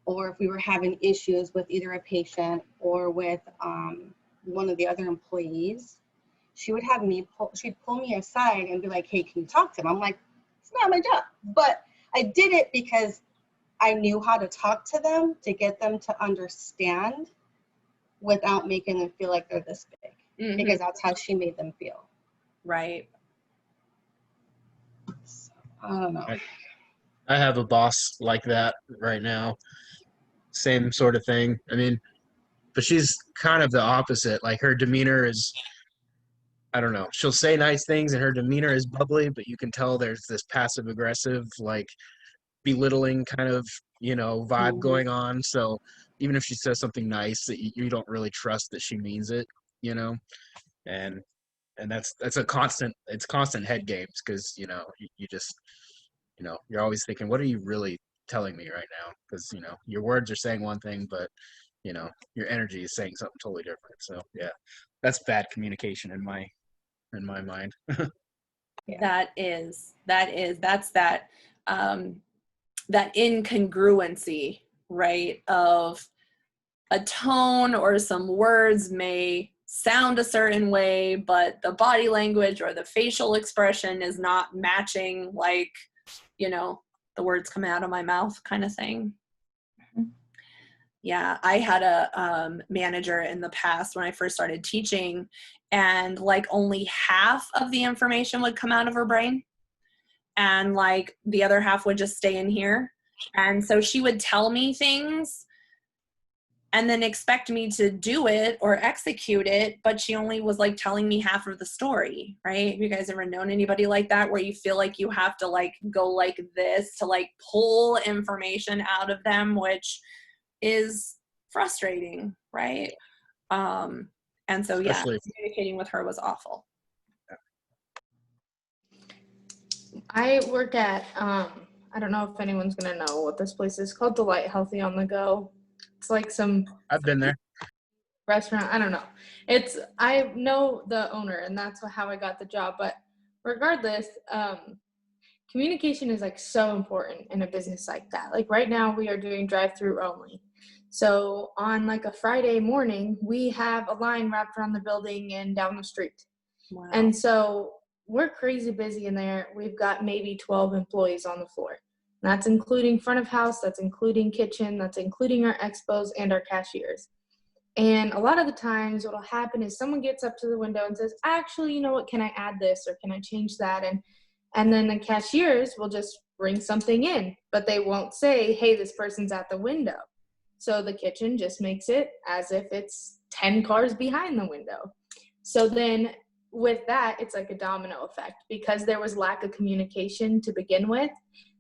Or if we were having issues with either a patient or with one of the other employees, she would have she'd pull me aside and be like, hey, can you talk to him? I'm like, it's not my job. But I did it because I knew how to talk to them to get them to understand without making them feel like they're this big. Mm-hmm. Because that's how she made them feel. Right. So, I don't know. I have a boss like that right now. Same sort of thing. I mean, but she's kind of the opposite. Like her demeanor is, I don't know. She'll say nice things and her demeanor is bubbly, but you can tell there's this passive aggressive, like belittling kind of, vibe going on. So even if she says something nice, that you don't really trust that she means it, and that's a constant. It's constant head games because you just you're always thinking, what are you really telling me right now? Because your words are saying one thing, but your energy is saying something totally different. So yeah, that's bad communication in my mind. Yeah. That's that incongruency, right? Of a tone or some words may sound a certain way, but the body language or the facial expression is not matching, like, the words coming out of my mouth kind of thing. Mm-hmm. Yeah, I had a manager in the past when I first started teaching, and like only half of the information would come out of her brain, and like the other half would just stay in here. And so she would tell me things and then expect me to do it or execute it, but she only was like telling me half of the story, right? Have you guys ever known anybody like that, where you feel like you have to like go like this to like pull information out of them, which is frustrating, right? And so yeah, communicating with her was awful. I work at I don't know if anyone's gonna know what this place is called, Delight Healthy on the Go. It's like some I've been there. Restaurant. I don't know. I know the owner, and that's how I got the job. But regardless, communication is like so important in a business like that. Like right now, we are doing drive-through only. So on like a Friday morning, we have a line wrapped around the building and down the street. Wow. And so we're crazy busy in there. We've got maybe 12 employees on the floor. That's including front of house, that's including kitchen, that's including our expos and our cashiers. And a lot of the times what'll happen is someone gets up to the window and says, actually, you know what, can I add this or can I change that? And then the cashiers will just bring something in, but they won't say, hey, this person's at the window. So the kitchen just makes it as if it's 10 cars behind the window. So then with that, it's like a domino effect, because there was lack of communication to begin with.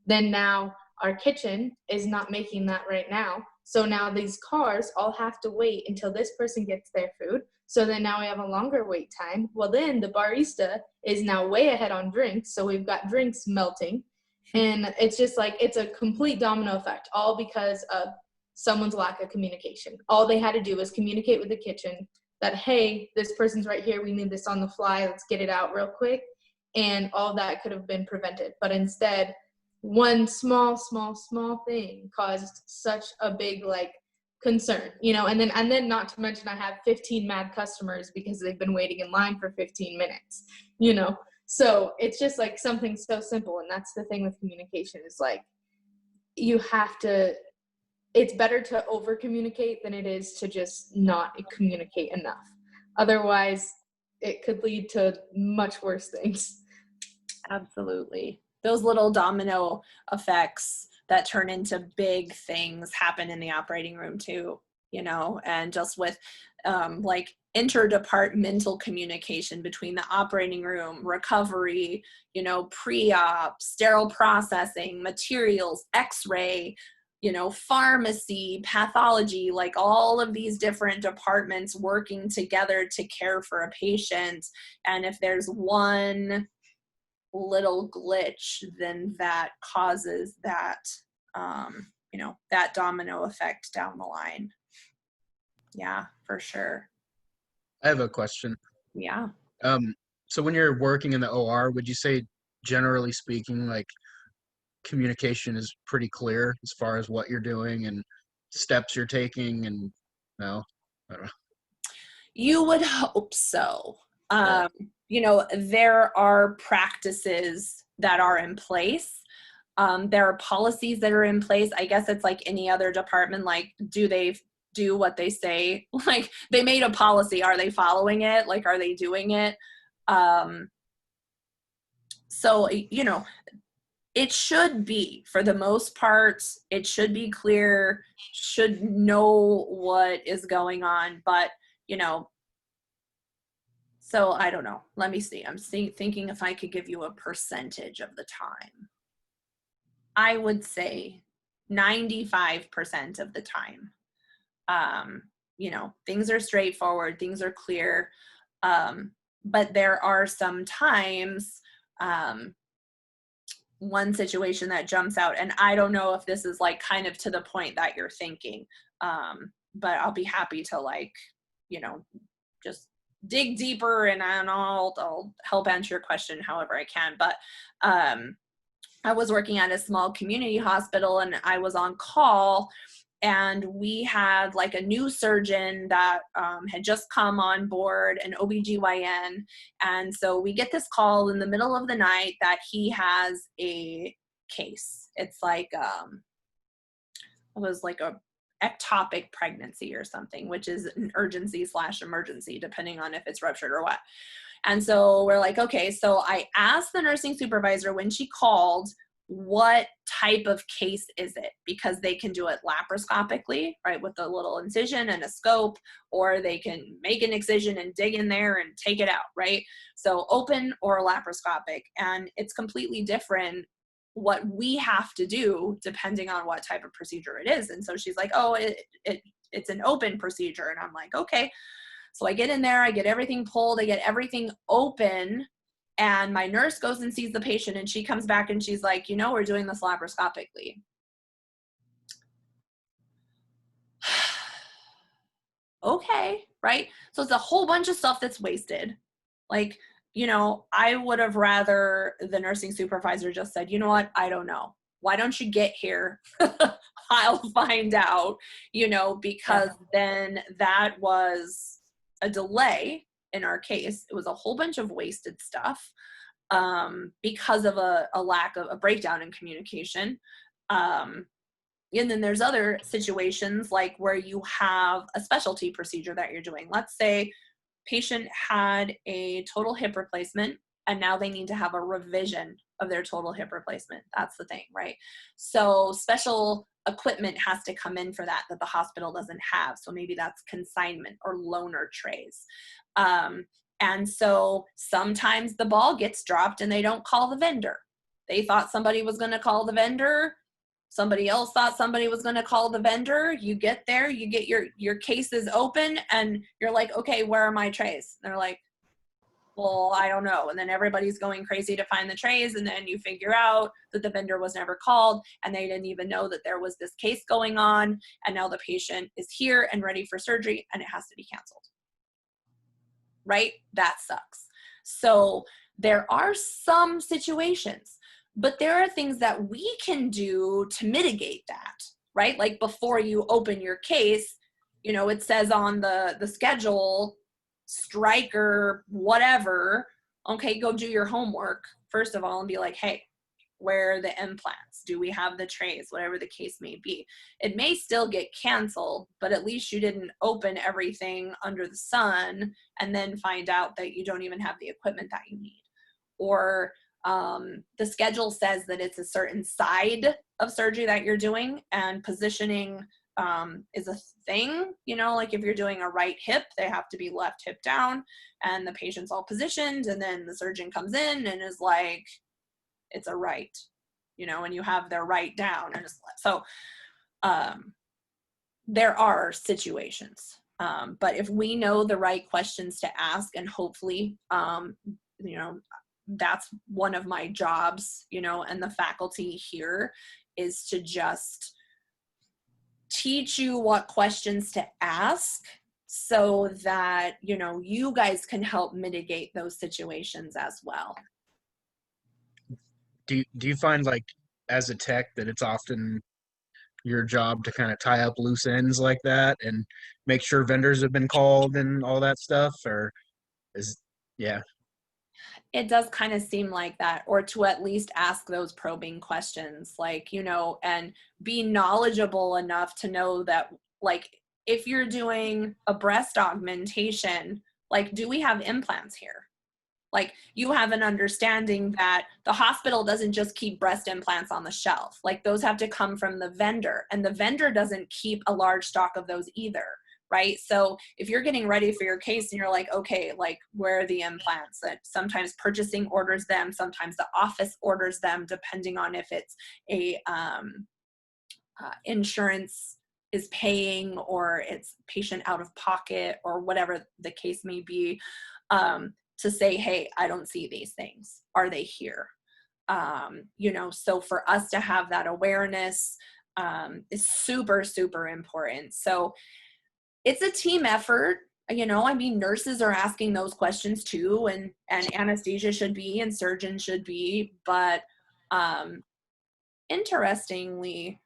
Then now our kitchen is not making that right now. So now these cars all have to wait until this person gets their food. So then now we have a longer wait time. Well, then the barista is now way ahead on drinks. So we've got drinks melting. And it's just like, it's a complete domino effect, all because of someone's lack of communication. All they had to do was communicate with the kitchen that, hey, this person's right here. We need this on the fly. Let's get it out real quick. And all that could have been prevented. But instead, one small thing caused such a big like concern, you know, and then not to mention I have 15 mad customers because they've been waiting in line for 15 minutes, you know. So it's just like something so simple. And that's the thing with communication is like, you have to, it's better to over communicate than it is to just not communicate enough. Otherwise it could lead to much worse things. Absolutely. Those little domino effects that turn into big things happen in the operating room too, you know, and just with like interdepartmental communication between the operating room, recovery, you know, pre-op, sterile processing, materials, x-ray, you know, pharmacy, pathology, like all of these different departments working together to care for a patient. And if there's one little glitch, then that causes that, you know, that domino effect down the line. Yeah, for sure. I have a question. Yeah. So when you're working in the OR, would you say, generally speaking, like communication is pretty clear as far as what you're doing and steps you're taking? And no, I don't know. You would hope so. You know, there are practices that are in place. There are policies that are in place. I guess it's like any other department. Like, do they do what they say? Like, they made a policy. Are they following it? Like, are they doing it? So, you know, it should be, for the most part, it should be clear, should know what is going on. But, you know, so I don't know. Let me see. I'm thinking if I could give you a percentage of the time. I would say 95% of the time. You know, things are straightforward, things are clear. But there are some times, one situation that jumps out, and I don't know if this is like kind of to the point that you're thinking, but I'll be happy to, like, you know, just dig deeper, and I'll help answer your question however I can. But I was working at a small community hospital, and I was on call, and we had like a new surgeon that had just come on board, an OBGYN. And so we get this call in the middle of the night that he has a case. It's like, it was like a ectopic pregnancy or something, which is an urgency/emergency, depending on if it's ruptured or what. And so we're like, okay. So I asked the nursing supervisor when she called, what type of case is it? Because they can do it laparoscopically, right, with a little incision and a scope, or they can make an excision and dig in there and take it out, right? So open or laparoscopic, and it's completely different what we have to do depending on what type of procedure it is. And so she's like, oh, it's an open procedure. And I'm like, okay. So I get in there, I get everything pulled, I get everything open, and my nurse goes and sees the patient, and she comes back and she's like, you know, we're doing this laparoscopically. Okay, right? So it's a whole bunch of stuff that's wasted. Like, you know, I would have rather the nursing supervisor just said, you know what, I don't know. Why don't you get here? I'll find out, you know, because then that was a delay in our case. It was a whole bunch of wasted stuff because of a lack of a breakdown in communication. And then there's other situations like where you have a specialty procedure that you're doing. Let's say patient had a total hip replacement, and now they need to have a revision of their total hip replacement. That's the thing, right? So special equipment has to come in for that the hospital doesn't have. So maybe that's consignment or loaner trays. And so sometimes the ball gets dropped and they don't call the vendor. They thought somebody was going to call the vendor. Somebody else thought somebody was going to call the vendor. You get there, you get your cases open, and you're like, okay, where are my trays? And they're like, well, I don't know. And then everybody's going crazy to find the trays, and then you figure out that the vendor was never called and they didn't even know that there was this case going on, and now the patient is here and ready for surgery and it has to be canceled. Right? That sucks. So there are some situations, but there are things that we can do to mitigate that, right? Like before you open your case, you know, it says on the schedule, strike or whatever, okay, go do your homework, first of all, and be like, hey, where are the implants? Do we have the trays? Whatever the case may be. It may still get canceled, but at least you didn't open everything under the sun and then find out that you don't even have the equipment that you need. Or the schedule says that it's a certain side of surgery that you're doing, and positioning is a thing, you know, like if you're doing a right hip, they have to be left hip down and the patient's all positioned, and then the surgeon comes in and is like, it's a right, you know, and you have their right down. And so there are situations, but if we know the right questions to ask, and hopefully, you know, that's one of my jobs, you know, and the faculty here is to just teach you what questions to ask so that, you know, you guys can help mitigate those situations as well. Do you find, like, as a tech, that it's often your job to kind of tie up loose ends like that and make sure vendors have been called and all that stuff? Or is, yeah. It does kind of seem like that, or to at least ask those probing questions, like, you know, and be knowledgeable enough to know that, like, if you're doing a breast augmentation, like, do we have implants here? Like, you have an understanding that the hospital doesn't just keep breast implants on the shelf. Like, those have to come from the vendor, and the vendor doesn't keep a large stock of those either, right? So if you're getting ready for your case and you're like, okay, like, where are the implants? That sometimes purchasing orders them, sometimes the office orders them, depending on if it's a insurance is paying or it's patient out of pocket or whatever the case may be. To say, hey, I don't see these things. Are they here? You know, so for us to have that awareness is super, super important. So it's a team effort. You know, I mean, nurses are asking those questions too, and anesthesia should be, and surgeons should be. But interestingly,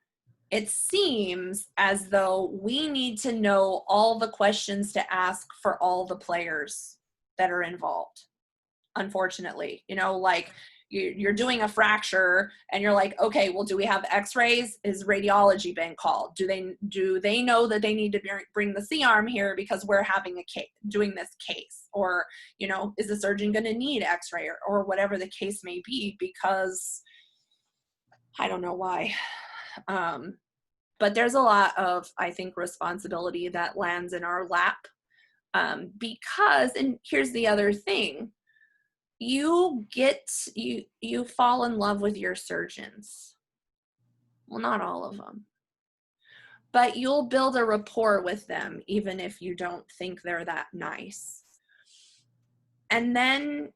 it seems as though we need to know all the questions to ask for all the players that are involved. Unfortunately, you know, like you're doing a fracture and you're like, okay, well, do we have x-rays? Is radiology been called? Do they know that they need to bring the C-arm here because we're having a case, doing this case? Or, you know, is the surgeon going to need x-ray or whatever the case may be? Because I don't know why. But there's a lot of, I think, responsibility that lands in our lap because, and here's the other thing, you fall in love with your surgeons. Well, not all of them, but you'll build a rapport with them even if you don't think they're that nice. And then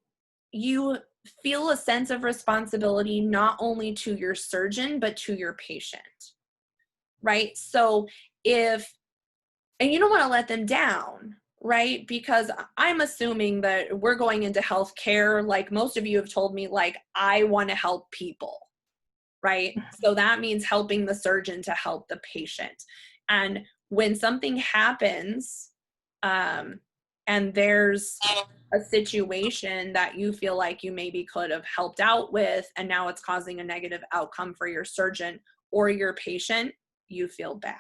you feel a sense of responsibility not only to your surgeon but to your patient, right? So and you don't want to let them down, right? Because I'm assuming that we're going into healthcare, like most of you have told me, like, I want to help people, right? So that means helping the surgeon to help the patient. And when something happens, and there's a situation that you feel like you maybe could have helped out with, and now it's causing a negative outcome for your surgeon or your patient, you feel bad,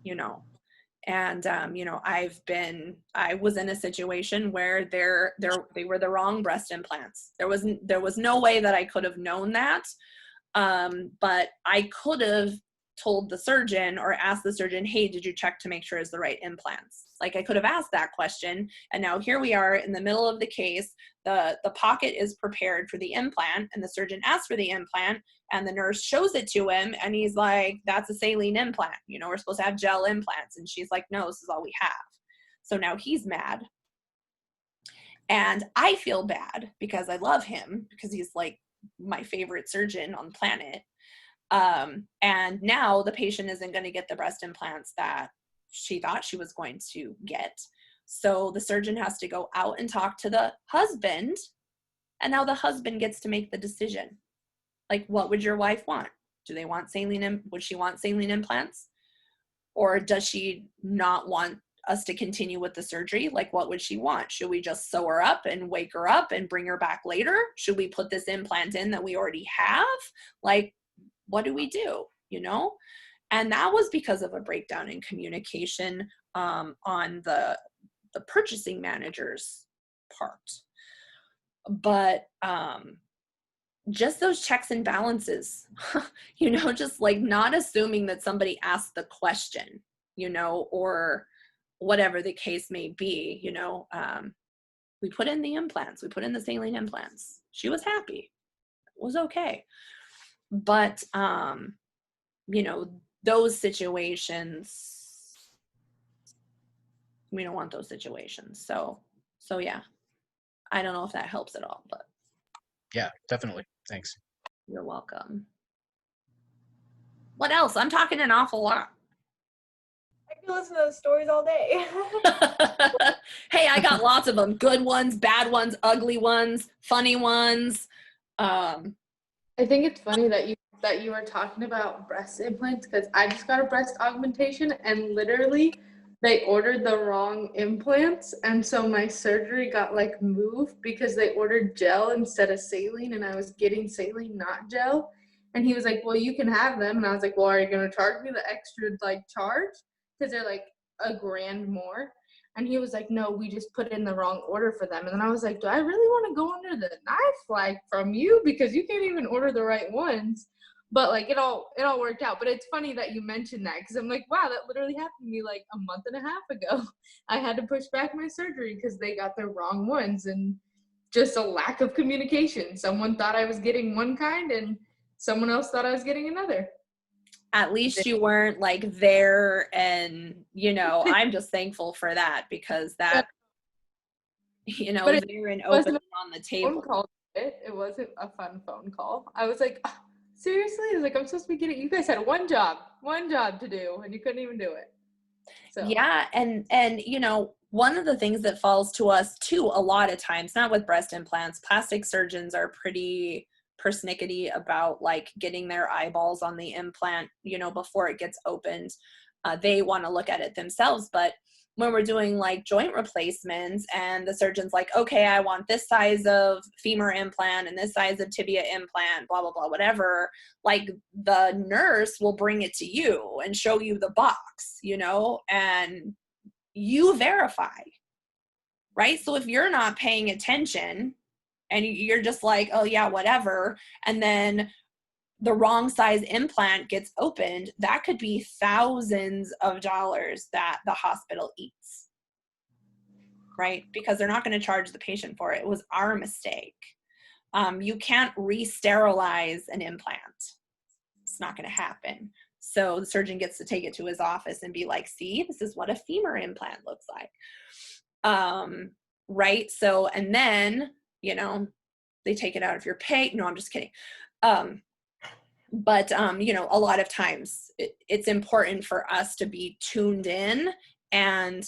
you know. And you know, I was in a situation where they were the wrong breast implants. There was no way that I could have known that, but I could have told the surgeon or asked the surgeon, hey, did you check to make sure it's the right implants? Like, I could have asked that question, and now here we are in the middle of the case. The pocket is prepared for the implant, and the surgeon asks for the implant, and the nurse shows it to him, and he's like, that's a saline implant. You know, we're supposed to have gel implants. And she's like, no, this is all we have. So now he's mad. And I feel bad because I love him, because he's like my favorite surgeon on the planet. And now the patient isn't going to get the breast implants that she thought she was going to get. So the surgeon has to go out and talk to the husband. And now the husband gets to make the decision. Like, what would your wife want? Do they want saline? Would she want saline implants? Or does she not want us to continue with the surgery? Like, what would she want? Should we just sew her up and wake her up and bring her back later? Should we put this implant in that we already have? Like, what do we do, you know? And that was because of a breakdown in communication on the purchasing manager's part. But just those checks and balances, you know, just like not assuming that somebody asked the question, you know, or whatever the case may be, you know. We put in the implants, we put in the saline implants. She was happy. It was okay. But, you know, those situations, we don't want those situations. So yeah, I don't know if that helps at all, but. Yeah, definitely. Thanks. You're welcome. What else? I'm talking an awful lot. I could listen to those stories all day. Hey, I got lots of them. Good ones, bad ones, ugly ones, funny ones. I think it's funny that you were talking about breast implants, because I just got a breast augmentation and literally they ordered the wrong implants, and so my surgery got like moved because they ordered gel instead of saline, and I was getting saline, not gel. And he was like, well, you can have them. And I was like, well, are you going to charge me the extra like charge? Because they're like $1,000 more. And he was like, no, we just put in the wrong order for them. And then I was like, do I really want to go under the knife flag from you? Because you can't even order the right ones. But like it all worked out. But it's funny that you mentioned that, because I'm like, wow, that literally happened to me like a month and a half ago. I had to push back my surgery because they got the wrong ones, and just a lack of communication. Someone thought I was getting one kind and someone else thought I was getting another. At least you weren't like there, and you know, I'm just thankful for that, because that, you know, there and open on the table. Phone call. It wasn't a fun phone call. I was like, oh, seriously? I was like, I'm supposed to be getting, you guys had one job to do, and you couldn't even do it. So yeah, and you know, one of the things that falls to us too a lot of times, not with breast implants, plastic surgeons are pretty persnickety about like getting their eyeballs on the implant, you know, before it gets opened. They want to look at it themselves. But when we're doing like joint replacements and the surgeon's like, okay, I want this size of femur implant and this size of tibia implant, blah, blah, blah, whatever, like the nurse will bring it to you and show you the box, you know, and you verify, right? So if you're not paying attention and you're just like, oh yeah, whatever, and then the wrong size implant gets opened, that could be thousands of dollars that the hospital eats, right? Because they're not going to charge the patient for it. It was our mistake. You can't re-sterilize an implant. It's not going to happen. So the surgeon gets to take it to his office and be like, see, this is what a femur implant looks like. Right? So, and then, you know, they take it out of your pay. No, I'm just kidding. But, you know, a lot of times it's important for us to be tuned in and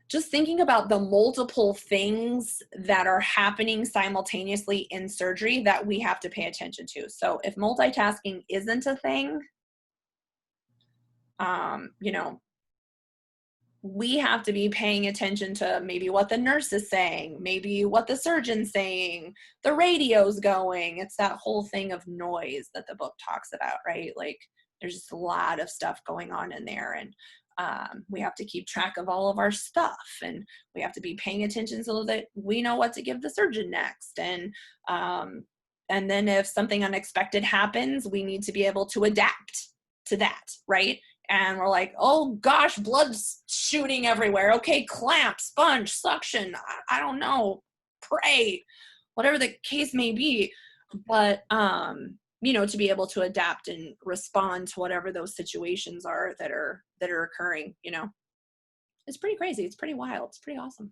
just thinking about the multiple things that are happening simultaneously in surgery that we have to pay attention to. So if multitasking isn't a thing, you know, we have to be paying attention to maybe what the nurse is saying, maybe what the surgeon's saying, the radio's going. It's that whole thing of noise that the book talks about, right? Like there's just a lot of stuff going on in there, and we have to keep track of all of our stuff, and we have to be paying attention so that we know what to give the surgeon next. And then if something unexpected happens, we need to be able to adapt to that, right? and we're like, oh gosh, blood's shooting everywhere. Okay, clamp, sponge, suction, I don't know, pray, whatever the case may be. But, you know, to be able to adapt and respond to whatever those situations are that are occurring, you know, it's pretty crazy. It's pretty wild. It's pretty awesome.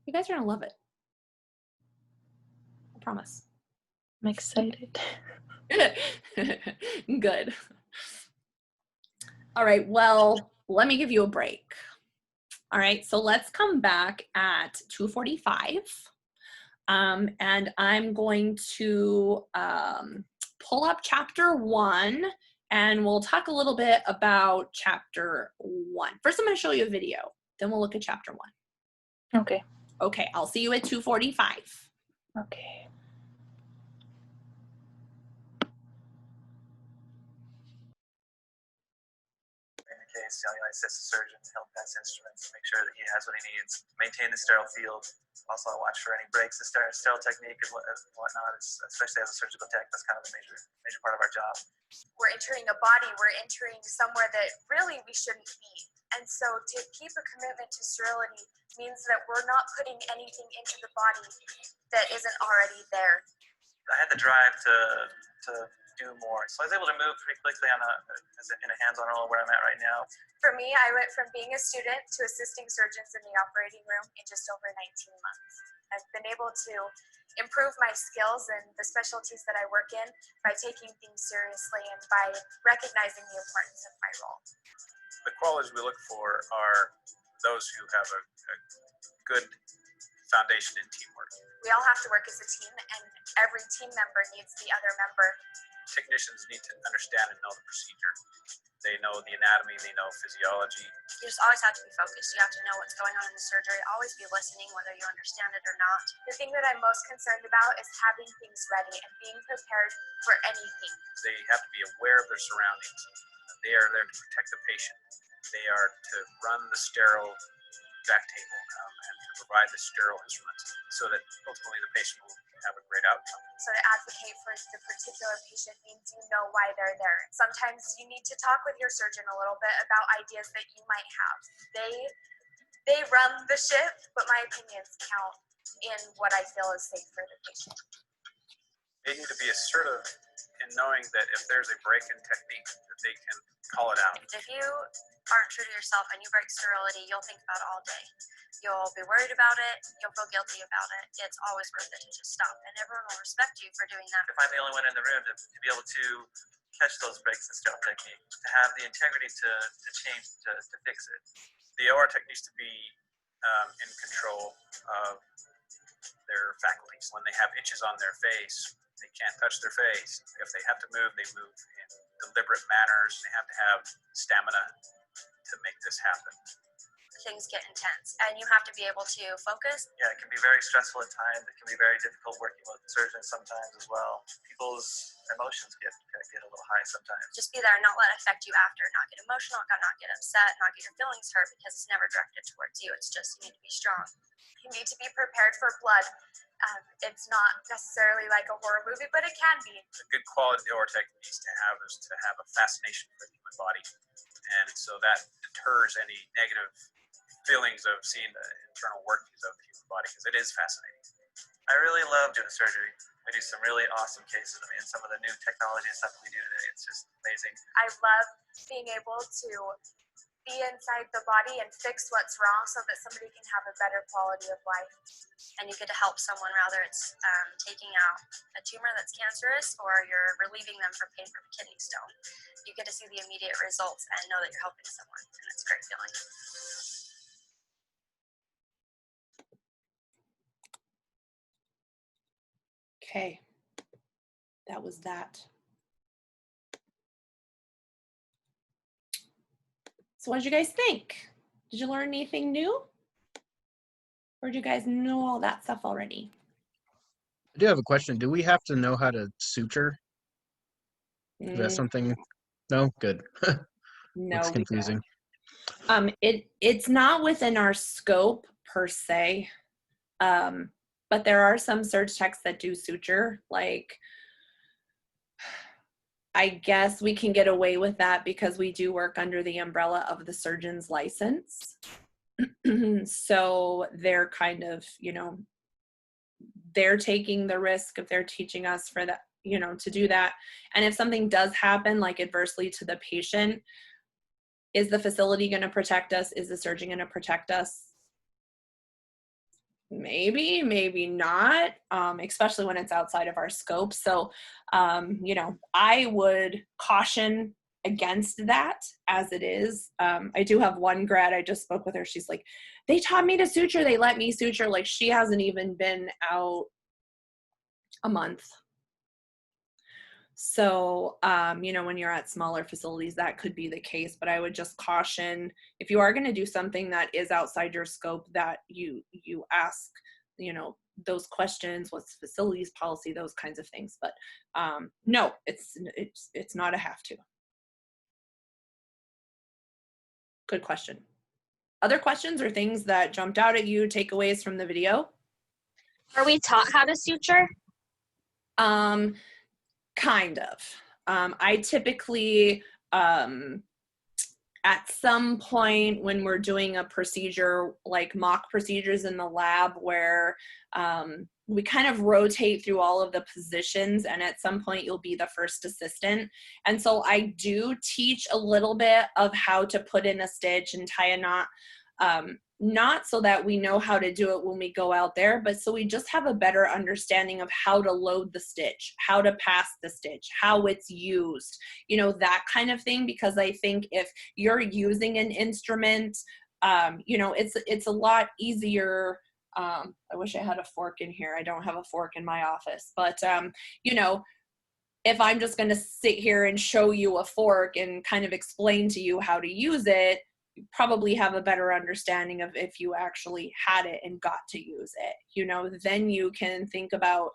You guys are gonna love it. I promise. I'm excited. Good. All right, well, let me give you a break. All right, so let's come back at 2:45. And I'm going to pull up chapter 1, and we'll talk a little bit about chapter 1. First, I'm going to show you a video. Then we'll look at chapter 1. Okay. Okay, I'll see you at 2:45. Okay. Case, you assist the surgeon, help pass instruments, make sure that he has what he needs, maintain the sterile field. Also, watch for any breaks in sterile technique and whatnot, especially as a surgical tech. That's kind of a major part of our job. We're entering a body, we're entering somewhere that really we shouldn't be. And so to keep a commitment to sterility means that we're not putting anything into the body that isn't already there. I had the drive to do more. So I was able to move pretty quickly in a hands-on role where I'm at right now. For me, I went from being a student to assisting surgeons in the operating room in just over 19 months. I've been able to improve my skills and the specialties that I work in by taking things seriously and by recognizing the importance of my role. The qualities we look for are those who have a good foundation in teamwork. We all have to work as a team, and every team member needs the other member. Technicians need to understand and know the procedure. They know the anatomy, they know physiology. You just always have to be focused. You have to know what's going on in the surgery, always be listening whether you understand it or not. The thing that I'm most concerned about is having things ready and being prepared for anything. They have to be aware of their surroundings. They are there to protect the patient. They are to run the sterile back table and to provide the sterile instruments so that ultimately the patient will have a great outcome. So to advocate for the particular patient means you know why they're there. Sometimes you need to talk with your surgeon a little bit about ideas that you might have. They run the ship, but my opinions count in what I feel is safe for the patient. They need to be assertive in knowing that if there's a break in technique, that they can call it out. If you aren't true to yourself and you break sterility, you'll think about it all day. You'll be worried about it. You'll feel guilty about it. It's always worth it to just stop, and everyone will respect you for doing that. If I'm the only one in the room to be able to catch those breaks in sterile technique, to have the integrity to change, to fix it. The OR tech needs to be in control of their faculties. When they have itches on their face, they can't touch their face. If they have to move, they move in deliberate manners. They have to have stamina to make this happen. Things get intense, and you have to be able to focus. Yeah, it can be very stressful at times. It can be very difficult working with surgeons sometimes as well. People's emotions get a little high sometimes. Just be there and not let it affect you after. Not get emotional, not get upset, not get your feelings hurt, because it's never directed towards you. It's just you need to be strong. You need to be prepared for blood. It's not necessarily like a horror movie, but it can be. A good quality OR tech needs to have is to have a fascination for the human body. And so that deters any negative feelings of seeing the internal workings of the human body, because it is fascinating. I really love doing surgery. We do some really awesome cases. I mean, some of the new technology and stuff we do today, it's just amazing. I love being able to be inside the body and fix what's wrong so that somebody can have a better quality of life. And you get to help someone, whether it's taking out a tumor that's cancerous or you're relieving them from pain from a kidney stone. You get to see the immediate results and know that you're helping someone, and it's a great feeling. Okay, that was that. So what did you guys think? Did you learn anything new? Or do you guys know all that stuff already? I do have a question. Do we have to know how to suture? Is that Mm, something? No? Good. no, Looks we confusing. don't. It's not within our scope per se, but there are some surge techs that do suture. Like I guess we can get away with that because we do work under the umbrella of the surgeon's license. So they're kind of, they're taking the risk if they're teaching us for that, to do that. And if something does happen, like adversely to the patient, is the facility going to protect us? Is the surgeon going to protect us? Maybe, maybe not, especially when it's outside of our scope. So, I would caution against that as it is. I do have one grad, I just spoke with her. She's like, they taught me to suture. They let me suture. Like, she hasn't even been out a month. So, when you're at smaller facilities, that could be the case, but I would just caution, if you are going to do something that is outside your scope, that you ask, those questions, what's the facilities policy, those kinds of things. But no, it's not a have to. Good question. Other questions or things that jumped out at you, takeaways from the video? Are we taught how to suture? Kind of. I typically, at some point when we're doing a procedure, like mock procedures in the lab, where we kind of rotate through all of the positions, and at some point you'll be the first assistant. And so I do teach a little bit of how to put in a stitch and tie a knot. Not so that we know how to do it when we go out there, but so we just have a better understanding of how to load the stitch, how to pass the stitch, how it's used, that kind of thing. Because I think if you're using an instrument, it's a lot easier. I wish I had a fork in here. I don't have a fork in my office, but if I'm just going to sit here and show you a fork and kind of explain to you how to use it, you probably have a better understanding of if you actually had it and got to use it. Then you can think about,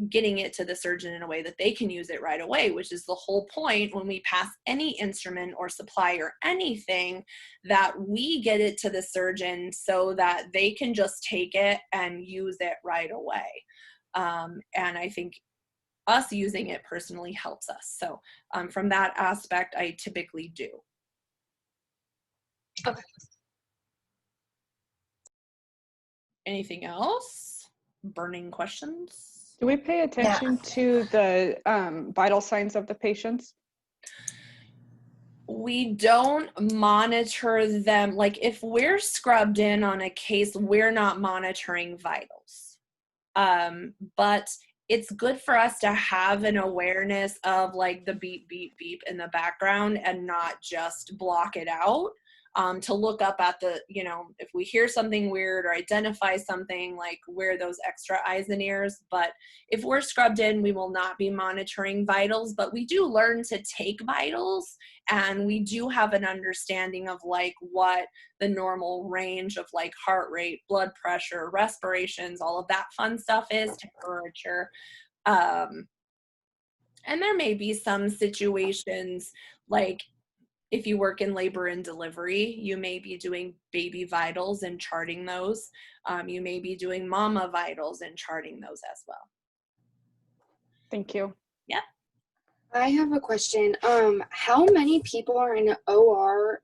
getting it to the surgeon in a way that they can use it right away, which is the whole point when we pass any instrument or supply or anything, that we get it to the surgeon so that they can just take it and use it right away. And I think us using it personally helps us. So from that aspect, I typically do. Okay. Anything else? Burning questions? Do we pay attention to the vital signs of the patients? We don't monitor them. Like, if we're scrubbed in on a case, we're not monitoring vitals. But it's good for us to have an awareness of like the beep, beep, beep in the background and not just block it out. To look up at the, if we hear something weird or identify something, like wear those extra eyes and ears. But if we're scrubbed in, we will not be monitoring vitals, but we do learn to take vitals, and we do have an understanding of like what the normal range of like heart rate, blood pressure, respirations, all of that fun stuff is, temperature. And there may be some situations, like if you work in labor and delivery, you may be doing baby vitals and charting those. You may be doing mama vitals and charting those as well. Thank you. Yep. I have a question. How many people are in an OR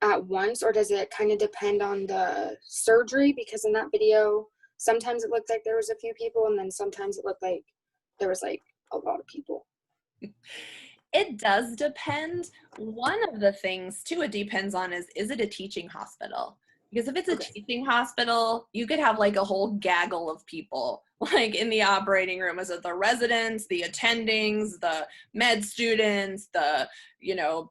at once, or does it kind of depend on the surgery? Because in that video, sometimes it looked like there was a few people, and then sometimes it looked like there was like a lot of people. It does depend. One of the things too, it depends on is it a teaching hospital? Because if it's a teaching hospital, you could have like a whole gaggle of people like in the operating room. Is it the residents, the attendings, the med students,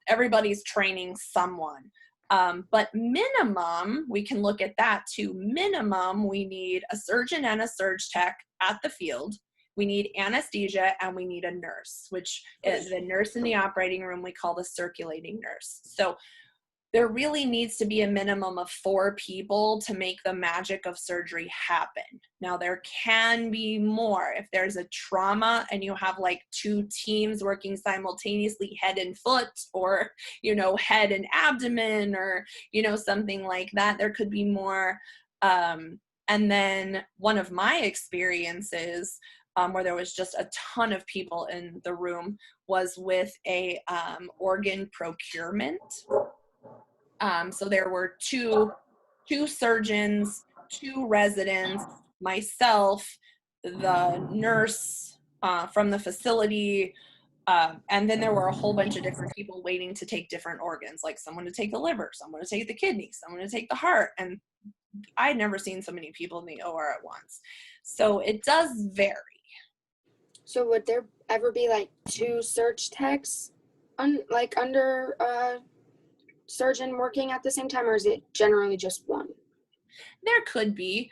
everybody's training someone. But minimum, we can look at that too. Minimum, we need a surgeon and a surge tech at the field. We need anesthesia, and we need a nurse, which is the nurse in the operating room we call the circulating nurse. So there really needs to be a minimum of 4 people to make the magic of surgery happen. Now, there can be more. If there's a trauma and you have like 2 teams working simultaneously, head and foot, or, head and abdomen, or, something like that, there could be more. And then one of my experiences, where there was just a ton of people in the room, was with a organ procurement. So there were two surgeons, 2 residents, myself, the nurse from the facility, and then there were a whole bunch of different people waiting to take different organs, like someone to take the liver, someone to take the kidney, someone to take the heart. And I'd never seen so many people in the OR at once. So it does vary. So would there ever be like 2 surge techs under a surgeon working at the same time, or is it generally just one? There could be,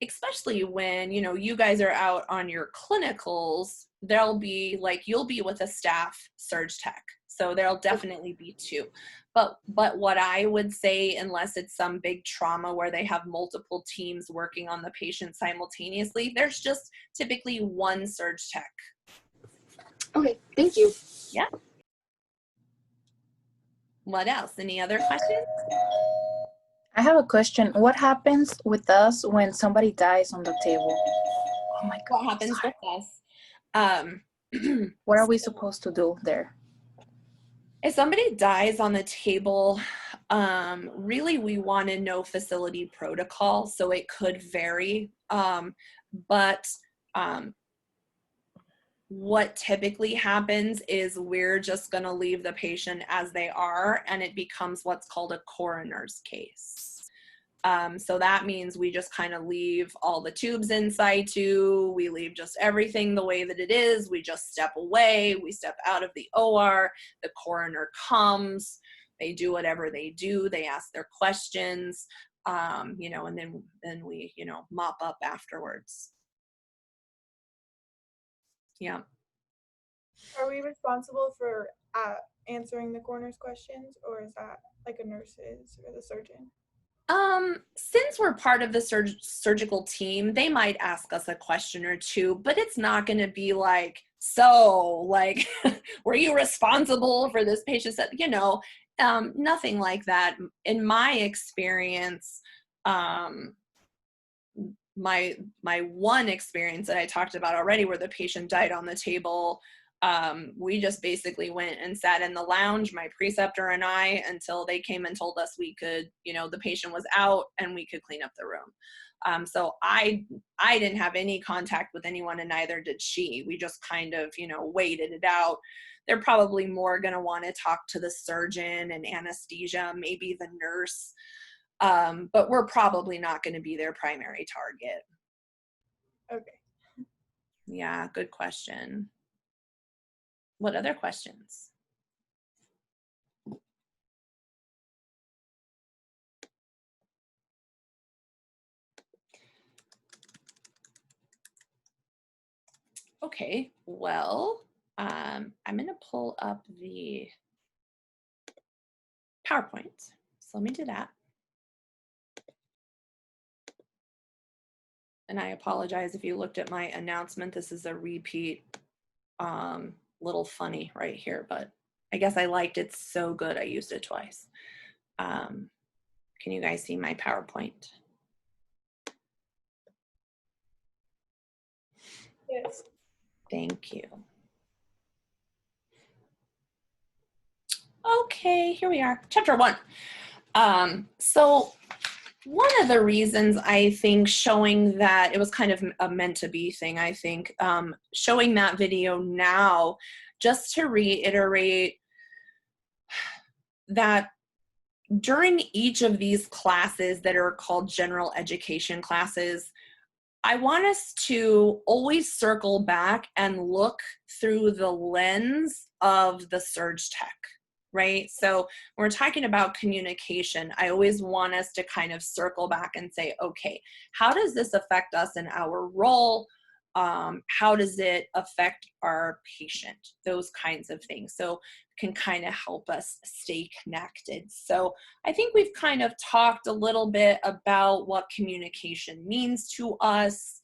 especially when, you know, you guys are out on your clinicals, there'll be like, you'll be with a staff surge tech. So there'll definitely be 2. But what I would say, unless it's some big trauma where they have multiple teams working on the patient simultaneously, there's just typically 1 surge tech. Okay, thank you. Yeah. What else? Any other questions? I have a question. What happens with us when somebody dies on the table? Oh my God. What happens with us? What are we supposed to do there? If somebody dies on the table, really we want to know facility protocol, so it could vary. But what typically happens is we're just going to leave the patient as they are, and it becomes what's called a coroner's case. So that means we just kind of leave all the tubes in situ. We leave just everything the way that it is. We just step away. We step out of the OR. The coroner comes. They do whatever they do. They ask their questions, you know, and then we, you know, mop up afterwards. Yeah. Are we responsible for answering the coroner's questions, or is that like a nurse's or the surgeon? Since we're part of the surgical team, they might ask us a question or 2, but it's not going to be like, so, like, were you responsible for this patient? You know, nothing like that. In my experience, my one experience that I talked about already, where the patient died on the table, we just basically went and sat in the lounge, my preceptor and I, until they came and told us we could, you know, the patient was out and we could clean up the room. So I didn't have any contact with anyone, and neither did she. We just kind of, you know, waited it out. They're probably more going to want to talk to the surgeon and anesthesia, maybe the nurse. But we're probably not going to be their primary target. Okay. Yeah, good question. What other questions? Okay, well, I'm going to pull up the PowerPoint. So let me do that. And I apologize if you looked at my announcement. This is a repeat, little funny right here, but I guess I liked it so good I used it twice. Can you guys see my PowerPoint? Yes. Thank you. Okay, here we are, chapter 1. So one of the reasons I think showing that, it was kind of a meant to be thing, I think, showing that video now, just to reiterate that during each of these classes that are called general education classes, I want us to always circle back and look through the lens of the surge tech, right? So when we're talking about communication, I always want us to kind of circle back and say, okay, how does this affect us in our role? How does it affect our patient? Those kinds of things. So can kind of help us stay connected. So I think we've kind of talked a little bit about what communication means to us.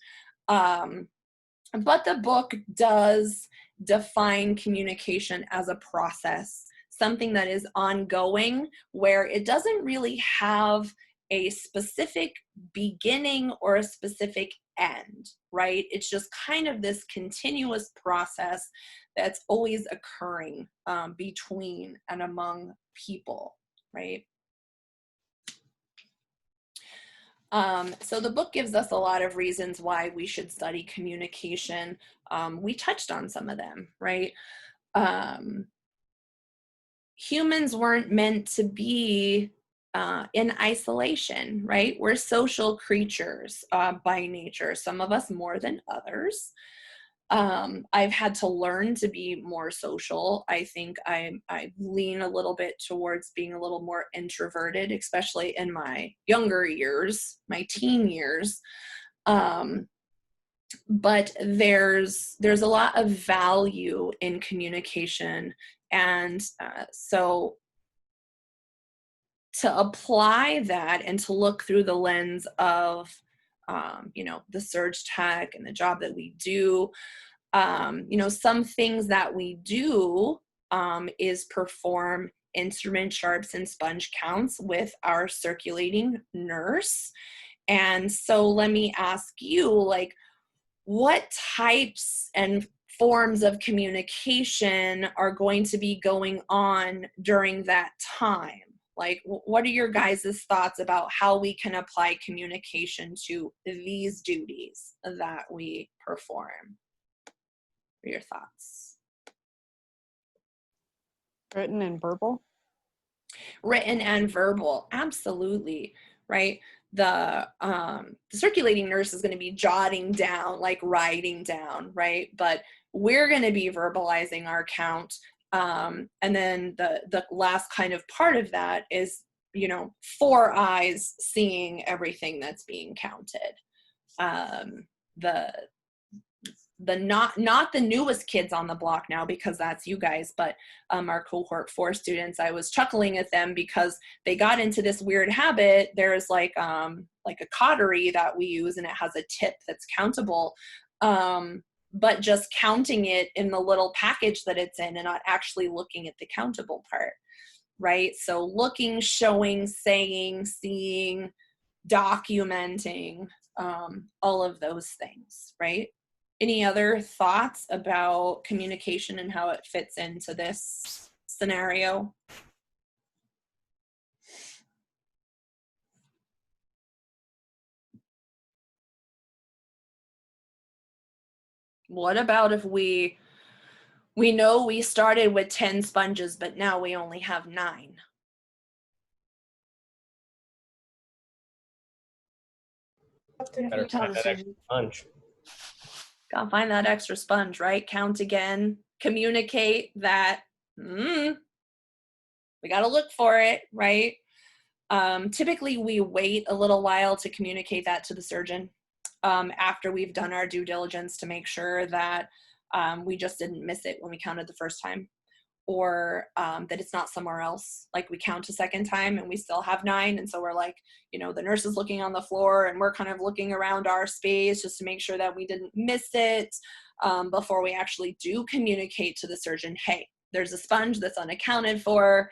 But the book does define communication as a process, something that is ongoing, where it doesn't really have a specific beginning or a specific end, right? It's just kind of this continuous process that's always occurring between and among people, right? So the book gives us a lot of reasons why we should study communication. We touched on some of them, right? Humans weren't meant to be in isolation, right? We're social creatures by nature, some of us more than others. I've had to learn to be more social. I think I lean a little bit towards being a little more introverted, especially in my younger years, my teen years. But there's a lot of value in communication, and so to apply that and to look through the lens of the surge tech and the job that we do, some things that we do is perform instrument sharps and sponge counts with our circulating nurse. And so let me ask you, like, what types and forms of communication are going to be going on during that time? Like, what are your guys' thoughts about how we can apply communication to these duties that we perform? What are your thoughts? Written and verbal? Written and verbal, absolutely, right? The circulating nurse is going to be jotting down, like writing down, right? But we're going to be verbalizing our count. And then the last kind of part of that is, four eyes seeing everything that's being counted. The not the newest kids on the block now, because that's you guys, but our cohort 4 students, I was chuckling at them because they got into this weird habit. There's like a cautery that we use, and it has a tip that's countable, but just counting it in the little package that it's in and not actually looking at the countable part, right? So looking, showing, saying, seeing, documenting, all of those things, right? Any other thoughts about communication and how it fits into this scenario? What about if we know we started with 10 sponges, but now we only have 9? Better find that extra sponge. Gotta find that extra sponge, right? Count again, communicate that, we gotta look for it, right? Typically, we wait a little while to communicate that to the surgeon after we've done our due diligence to make sure that we just didn't miss it when we counted the first time, or that it's not somewhere else. Like, we count a second time and we still have 9, and so we're like, the nurse is looking on the floor and we're kind of looking around our space just to make sure that we didn't miss it before we actually do communicate to the surgeon, hey, there's a sponge that's unaccounted for.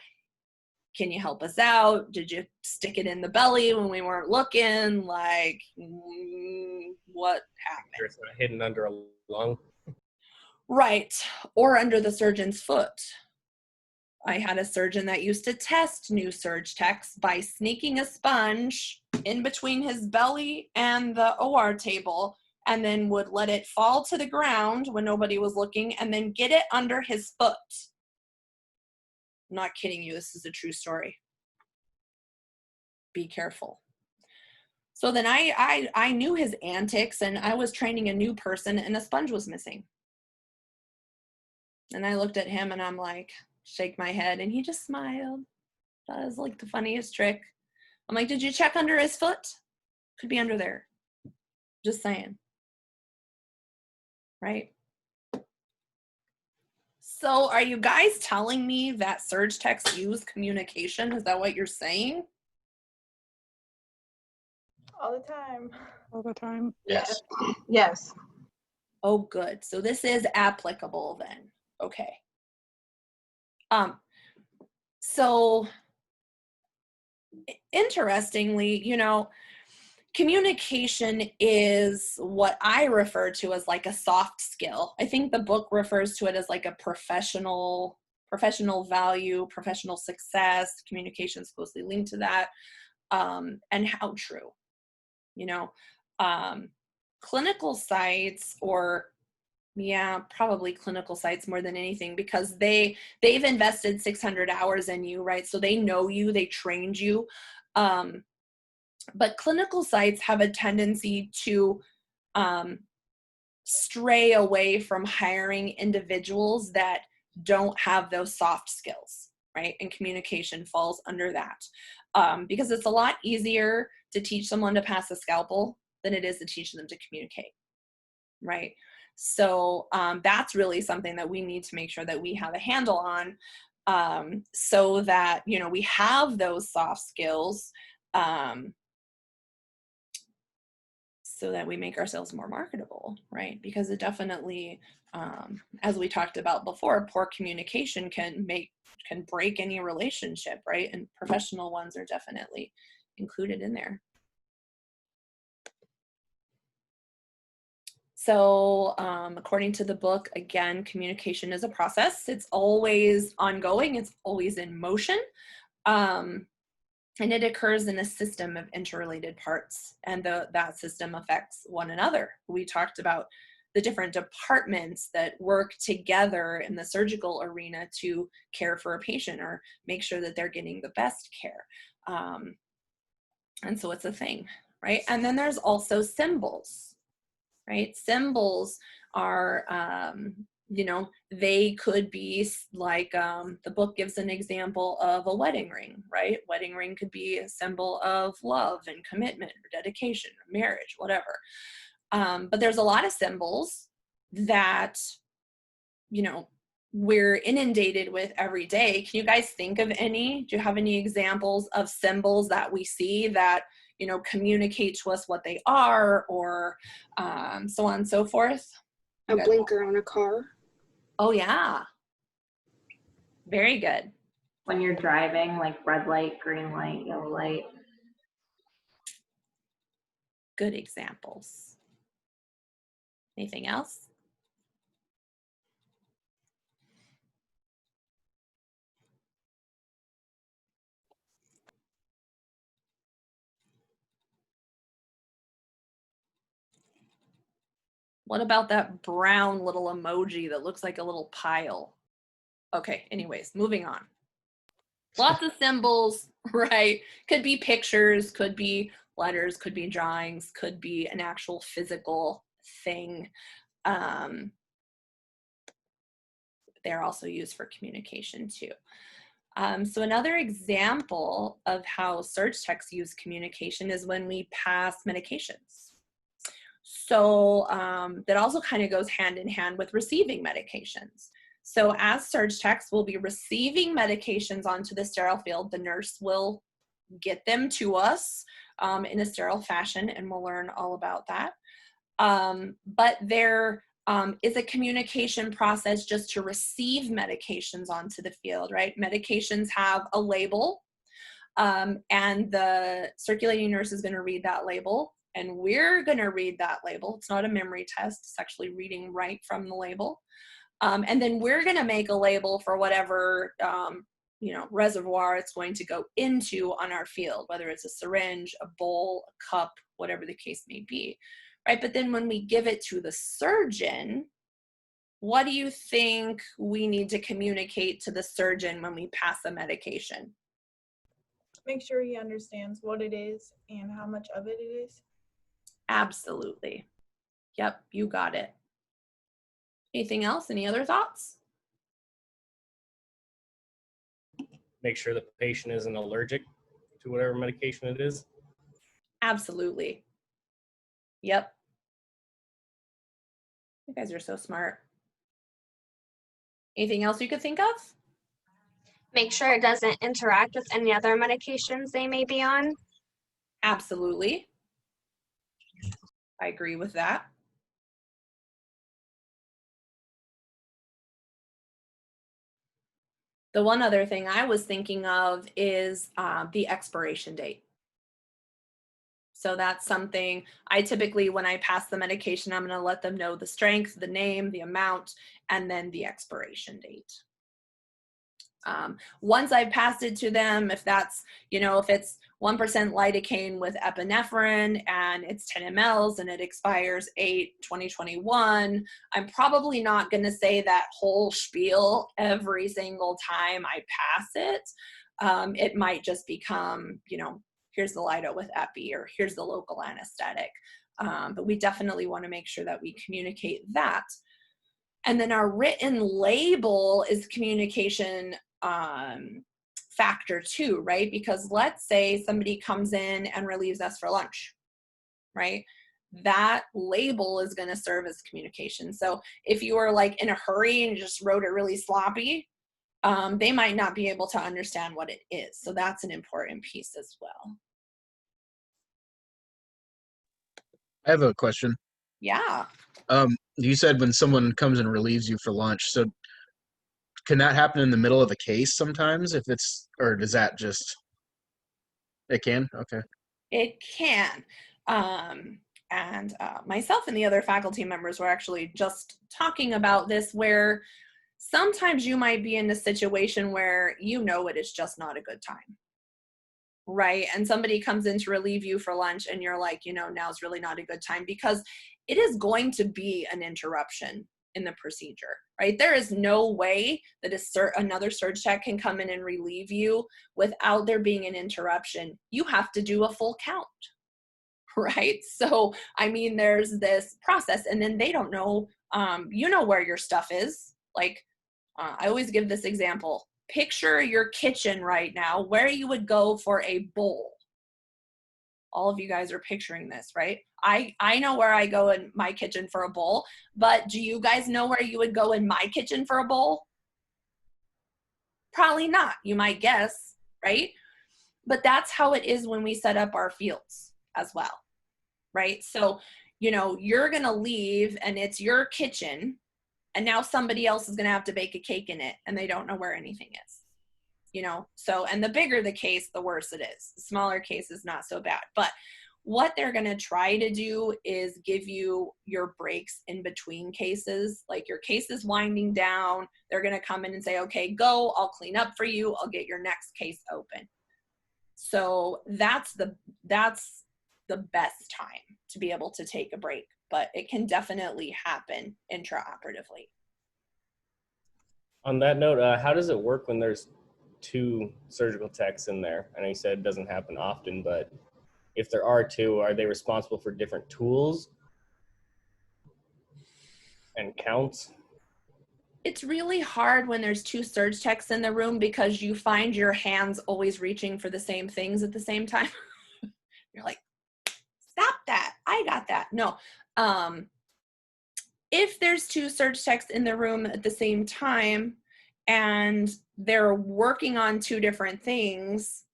Can you help us out? Did you stick it in the belly when we weren't looking? Like, what happened? It's not hidden under a lung. Right, or under the surgeon's foot. I had a surgeon that used to test new surge techs by sneaking a sponge in between his belly and the OR table, and then would let it fall to the ground when nobody was looking, and then get it under his foot. I'm not kidding you, this is a true story. Be careful. So then I knew his antics, and I was training a new person, and a sponge was missing. And I looked at him and I'm like, shake my head, and he just smiled. That was like the funniest trick. I'm like, did you check under his foot? Could be under there. Just saying. Right? So are you guys telling me that surge techs use communication? Is that what you're saying? All the time. All the time. Yes. Yes. Oh, good. So this is applicable then. Okay. So interestingly, you know, communication is what I refer to as like a soft skill. I think the book refers to it as like a professional value, professional success. Communication is closely linked to that. And how true, you know, clinical sites, or yeah, probably clinical sites more than anything, because they've invested 600 hours in you, right? So they know you, they trained you. But clinical sites have a tendency to stray away from hiring individuals that don't have those soft skills, right? And communication falls under that, because it's a lot easier to teach someone to pass a scalpel than it is to teach them to communicate, right? So that's really something that we need to make sure that we have a handle on, so that, you know, we have those soft skills, so that we make ourselves more marketable, right? Because it definitely, as we talked about before, poor communication can break any relationship, right? And professional ones are definitely included in there. So according to the book, again, communication is a process. It's always ongoing. It's always in motion. And it occurs in a system of interrelated parts, and that system affects one another. We talked about the different departments that work together in the surgical arena to care for a patient or make sure that they're getting the best care. And so it's a thing, right? And then there's also symbols, right? Symbols are, you know, they could be like, the book gives an example of a wedding ring, right? Wedding ring could be a symbol of love and commitment or dedication or marriage, whatever. But there's a lot of symbols that, you know, we're inundated with every day. Can you guys think of any? Do you have any examples of symbols that we see that, you know, communicate to us what they are, or so on and so forth? A blinker on a car. Oh yeah, very good. When you're driving, like red light, green light, yellow light. Good examples. Anything else? What about that brown little emoji that looks like a little pile? Okay, anyways, moving on. Lots of symbols, right? Could be pictures, could be letters, could be drawings, could be an actual physical thing. They're also used for communication too. So another example of how surg techs use communication is when we pass medications. So that also kind of goes hand in hand with receiving medications. So as surg techs, we'll be receiving medications onto the sterile field. The nurse will get them to us in a sterile fashion, and we'll learn all about that. But there is a communication process just to receive medications onto the field, right? Medications have a label, and the circulating nurse is going to read that label, and we're going to read that label. It's not a memory test. It's actually reading right from the label. And then we're going to make a label for whatever you know, reservoir it's going to go into on our field, whether it's a syringe, a bowl, a cup, whatever the case may be, right? But then when we give it to the surgeon, what do you think we need to communicate to the surgeon when we pass a medication? Make sure he understands what it is and how much of it is. Absolutely. Yep, you got it. Anything else? Any other thoughts? Make sure the patient isn't allergic to whatever medication it is. Absolutely. Yep. You guys are so smart. Anything else you could think of? Make sure it doesn't interact with any other medications they may be on. Absolutely. I agree with that. The one other thing I was thinking of is the expiration date. So that's something I typically, when I pass the medication, I'm going to let them know the strength, the name, the amount, and then the expiration date. Once I've passed it to them, if that's, if it's 1% lidocaine with epinephrine and it's 10 mLs and it expires 8/2021, I'm probably not going to say that whole spiel every single time I pass it. It might just become, here's the lido with epi, or here's the local anesthetic. But we definitely want to make sure that we communicate that. And then our written label is communication factor too, right? Because let's say somebody comes in and relieves us for lunch, right? That label is going to serve as communication. So if you were like in a hurry and just wrote it really sloppy, they might not be able to understand what it is. So that's an important piece as well. I have a question. Yeah. You said when someone comes and relieves you for lunch, so can that happen in the middle of a case sometimes if it's, or does that just, it can? Okay. It can. And myself and the other faculty members were actually just talking about this, where sometimes you might be in a situation where it is just not a good time, right? And somebody comes in to relieve you for lunch and you're like, now's really not a good time, because it is going to be an interruption in the procedure, right? There is no way that another surge tech can come in and relieve you without there being an interruption. You have to do a full count, right? So, I mean, there's this process, and then they don't know, where your stuff is. Like, I always give this example. Picture your kitchen right now, where you would go for a bowl. All of you guys are picturing this, right? I know where I go in my kitchen for a bowl, but do you guys know where you would go in my kitchen for a bowl? Probably not. You might guess, right? But that's how it is when we set up our fields as well, right? So, you're going to leave and it's your kitchen, and now somebody else is going to have to bake a cake in it and they don't know where anything is. So, and the bigger the case, the worse it is. The smaller case is not so bad. But what they're going to try to do is give you your breaks in between cases. Like, your case is winding down, they're going to come in and say, okay, go, I'll clean up for you, I'll get your next case open. So that's the best time to be able to take a break, but it can definitely happen intraoperatively. On that note, how does it work when there's 2 surgical techs in there? I know you said it doesn't happen often, but if there are 2, are they responsible for different tools and counts? It's really hard when there's 2 surge techs in the room, because you find your hands always reaching for the same things at the same time. You're like, stop that, I got that. No. If there's 2 surge techs in the room at the same time and they're working on 2 different things,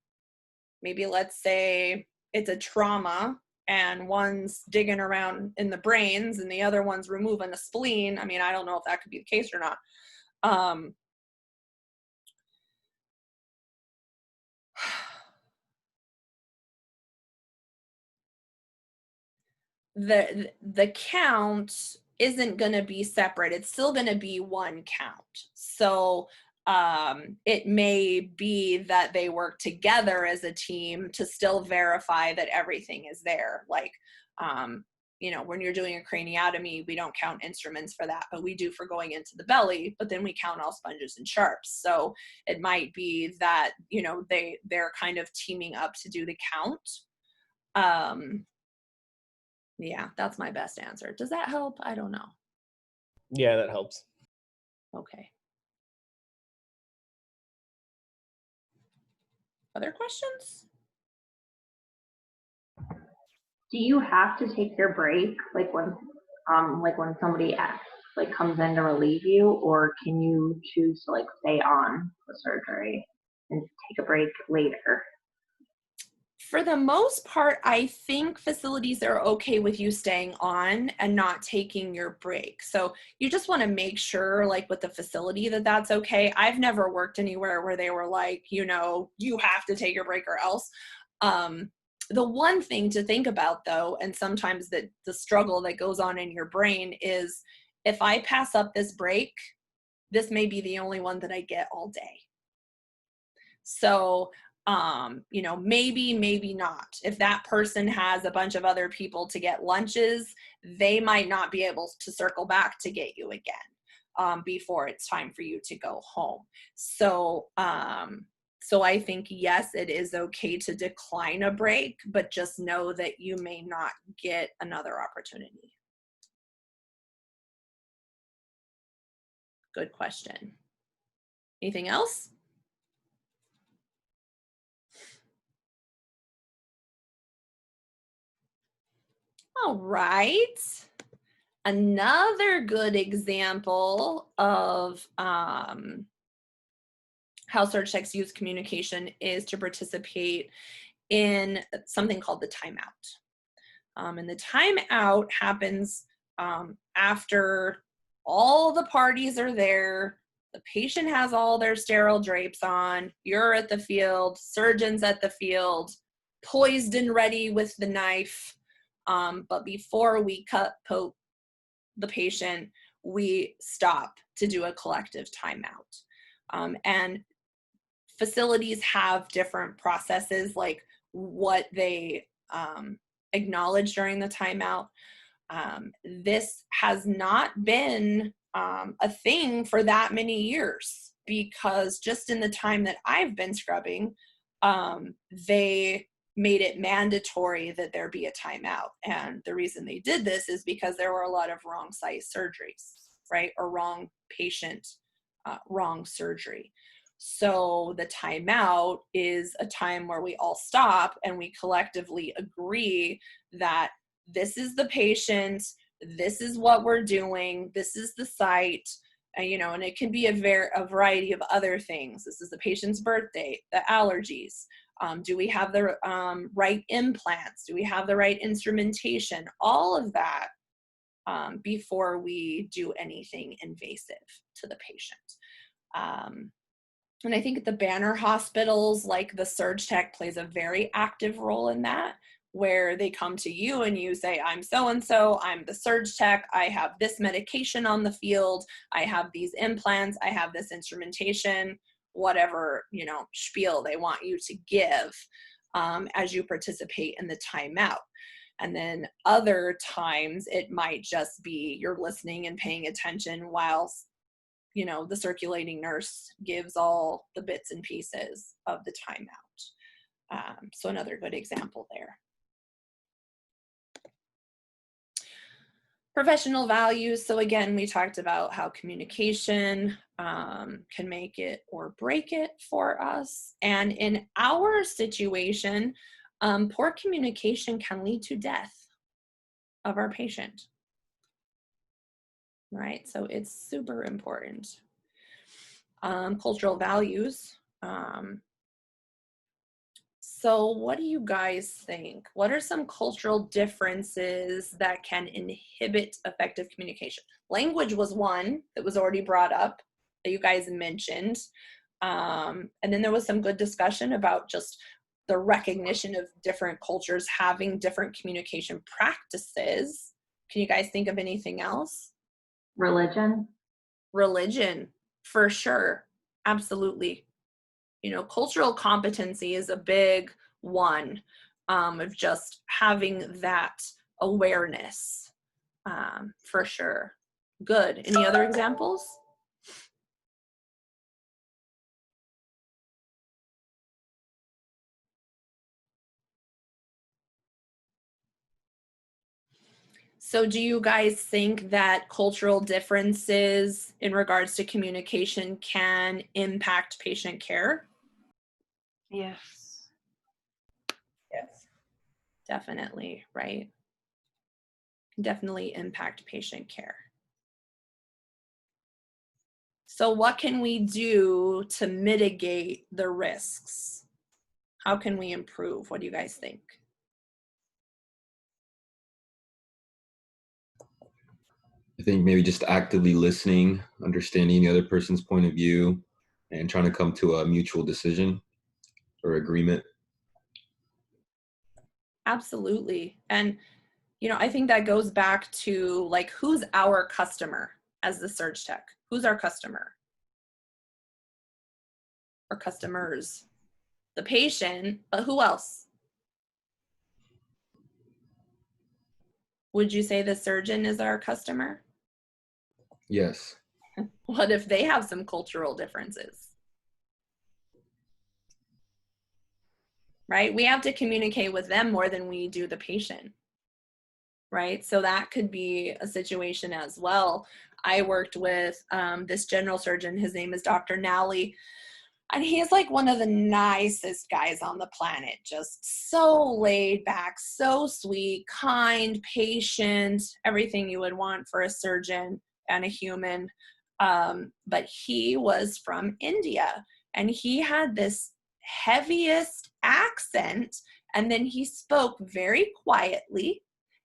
maybe let's say it's a trauma and one's digging around in the brains and the other one's removing a spleen. I mean, I don't know if that could be the case or not. The count isn't going to be separate. It's still going to be one count. So it may be that they work together as a team to still verify that everything is there. Like, when you're doing a craniotomy, we don't count instruments for that, but we do for going into the belly, but then we count all sponges and sharps. So it might be that, they're kind of teaming up to do the count. Yeah, that's my best answer. Does that help? I don't know. Yeah, that helps. Okay. Other questions? Do you have to take your break, like when somebody comes in to relieve you, or can you choose to stay on the surgery and take a break later? For the most part, I think facilities are okay with you staying on and not taking your break. So you just want to make sure, like with the facility, that that's okay. I've never worked anywhere where they were like, you know, you have to take your break or else. The one thing to think about though, and sometimes the struggle that goes on in your brain is, if I pass up this break, this may be the only one that I get all day. So, you know, maybe not. If that person has a bunch of other people to get lunches, they might not be able to circle back to get you again before it's time for you to go home. So, so I think, yes, it is okay to decline a break, but just know that you may not get another opportunity. Good question. Anything else? All right. Another good example of how surge techs use communication is to participate in something called the timeout. And the timeout happens after all the parties are there, the patient has all their sterile drapes on, you're at the field, surgeon's at the field, poised and ready with the knife. But before we cut poke the patient, we stop to do a collective timeout. And facilities have different processes, like what they acknowledge during the timeout. This has not been a thing for that many years, because just in the time that I've been scrubbing, they made it mandatory that there be a timeout. And the reason they did this is because there were a lot of wrong site surgeries, right? Or wrong patient, wrong surgery. So the timeout is a time where we all stop and we collectively agree that this is the patient, this is what we're doing, this is the site, you know, and it can be a variety of other things. This is the patient's birthday, the allergies. Do we have the right implants? Do we have the right instrumentation? All of that before we do anything invasive to the patient. And I think at the banner hospitals, like the surge tech plays a very active role in that, where they come to you and you say, I'm so-and-so, I'm the surge tech, I have this medication on the field, I have these implants, I have this instrumentation, whatever, you know, spiel they want you to give as you participate in the timeout. And then other times it might just be you're listening and paying attention whilst, you know, the circulating nurse gives all the bits and pieces of the timeout. So another good example there. Professional values. So again, we talked about how communication can make it or break it for us. And in our situation, poor communication can lead to death of our patient. Right? So it's super important. Cultural values. So what do you guys think? What are some cultural differences that can inhibit effective communication? Language was one that was already brought up that you guys mentioned. And then there was some good discussion about just the recognition of different cultures having different communication practices. Can you guys think of anything else? Religion. Religion, for sure. Absolutely. You know, cultural competency is a big one of just having that awareness, for sure. Good. Any other examples? So do you guys think that cultural differences in regards to communication can impact patient care? Yes. Yes. Definitely, right? Definitely impact patient care. So what can we do to mitigate the risks How can we improve? What do you guys think? I think maybe just actively listening, understanding the other person's point of view, and trying to come to a mutual decision or agreement. Absolutely. And, I think that goes back to like, who's our customer as the surge tech? Who's our customer? Or customers? The patient, but who else? Would you say the surgeon is our customer? Yes. What if they have some cultural differences? Right? We have to communicate with them more than we do the patient. Right? So that could be a situation as well. I worked with this general surgeon. His name is Dr. Nally. And he's like one of the nicest guys on the planet, just so laid back, so sweet, kind, patient, everything you would want for a surgeon and a human. But he was from India, and he had this heaviest accent, and then he spoke very quietly,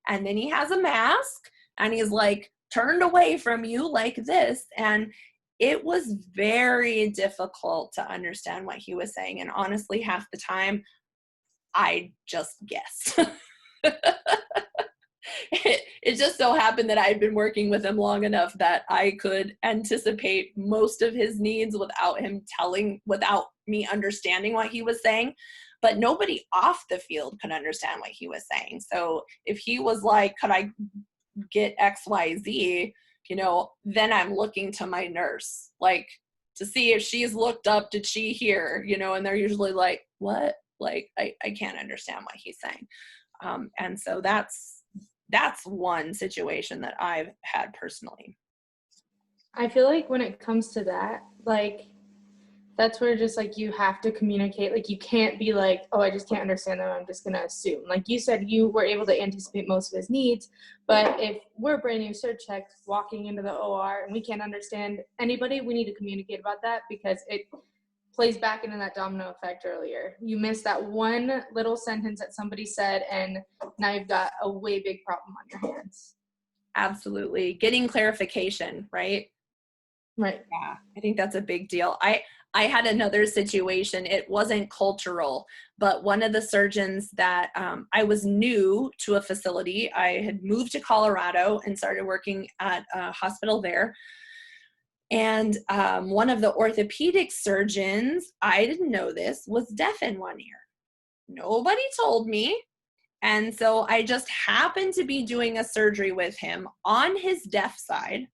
and then he has a mask, and he's like turned away from you like this, and it was very difficult to understand what he was saying. And honestly, half the time, I just guessed. It just so happened that I had been working with him long enough that I could anticipate most of his needs without me understanding what he was saying. But nobody off the field could understand what he was saying. So if he was like, could I get XYZ, then I'm looking to my nurse, like to see if she's looked up, did she hear, and they're usually like, what? Like, I can't understand what he's saying. And so that's one situation that I've had personally. I feel like when it comes to that, like, that's where just like you have to communicate. Like, you can't be like, oh, I just can't understand them, I'm just going to assume. Like you said, you were able to anticipate most of his needs, but if we're brand new surge techs walking into the OR and we can't understand anybody, we need to communicate about that, because it plays back into that domino effect earlier. You missed that one little sentence that somebody said, and now you've got a way big problem on your hands. Absolutely. Getting clarification, right? Right. Yeah, I think that's a big deal. I had another situation. It wasn't cultural, but one of the surgeons that I was new to a facility. I had moved to Colorado and started working at a hospital there. And one of the orthopedic surgeons, I didn't know this, was deaf in one ear. Nobody told me. And so I just happened to be doing a surgery with him on his deaf side.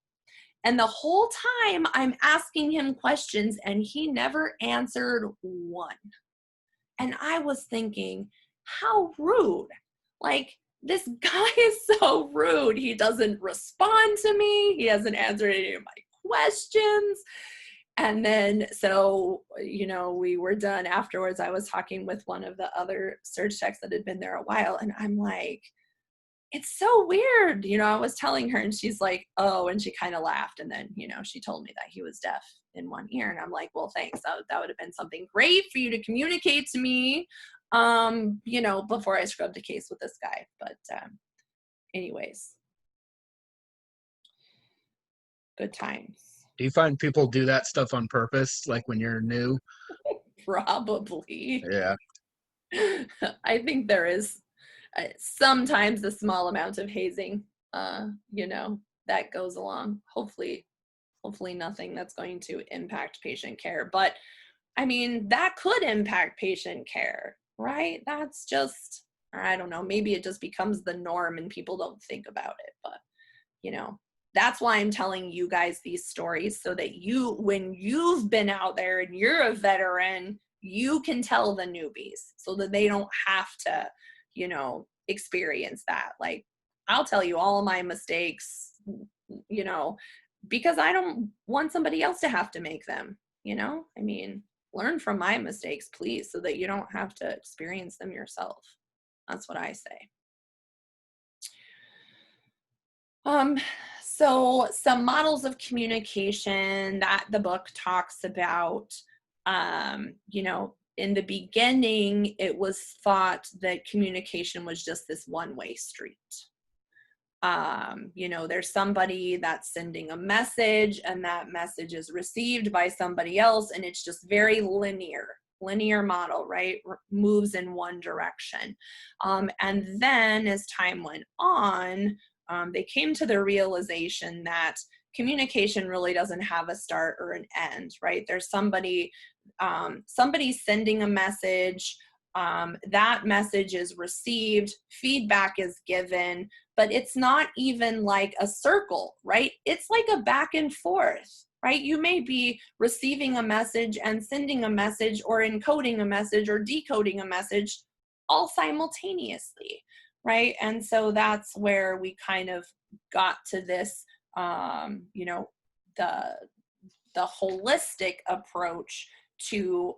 And the whole time I'm asking him questions and he never answered one. And I was thinking, how rude. Like, this guy is so rude. He doesn't respond to me. He hasn't answered any of my questions. And then, so, we were done afterwards. I was talking with one of the other surge techs that had been there a while. And I'm like, it's so weird. I was telling her and she's like, oh, and she kind of laughed. And then, she told me that he was deaf in one ear. And I'm like, well, thanks. That would have been something great for you to communicate to me, before I scrubbed a case with this guy. But anyways, good times. Do you find people do that stuff on purpose, like when you're new? Probably. Yeah. I think there is sometimes a small amount of hazing, that goes along. Hopefully nothing that's going to impact patient care. But I mean, that could impact patient care, right? That's just, I don't know, maybe it just becomes the norm and people don't think about it. But, that's why I'm telling you guys these stories, so that when you've been out there and you're a veteran, you can tell the newbies so that they don't have to, experience that. Like, I'll tell you all of my mistakes, because I don't want somebody else to have to make them, I mean, learn from my mistakes, please, so that you don't have to experience them yourself. That's what I say. So some models of communication that the book talks about, in the beginning, it was thought that communication was just this one-way street. You know, there's somebody that's sending a message and that message is received by somebody else, and it's just very linear model, right? Moves in one direction. And then as time went on, they came to the realization that communication really doesn't have a start or an end, right? There's somebody sending a message, that message is received, feedback is given, but it's not even like a circle, right? It's like a back and forth, right? You may be receiving a message and sending a message or encoding a message or decoding a message all simultaneously, right? And so that's where we kind of got to this, you know, the holistic approach to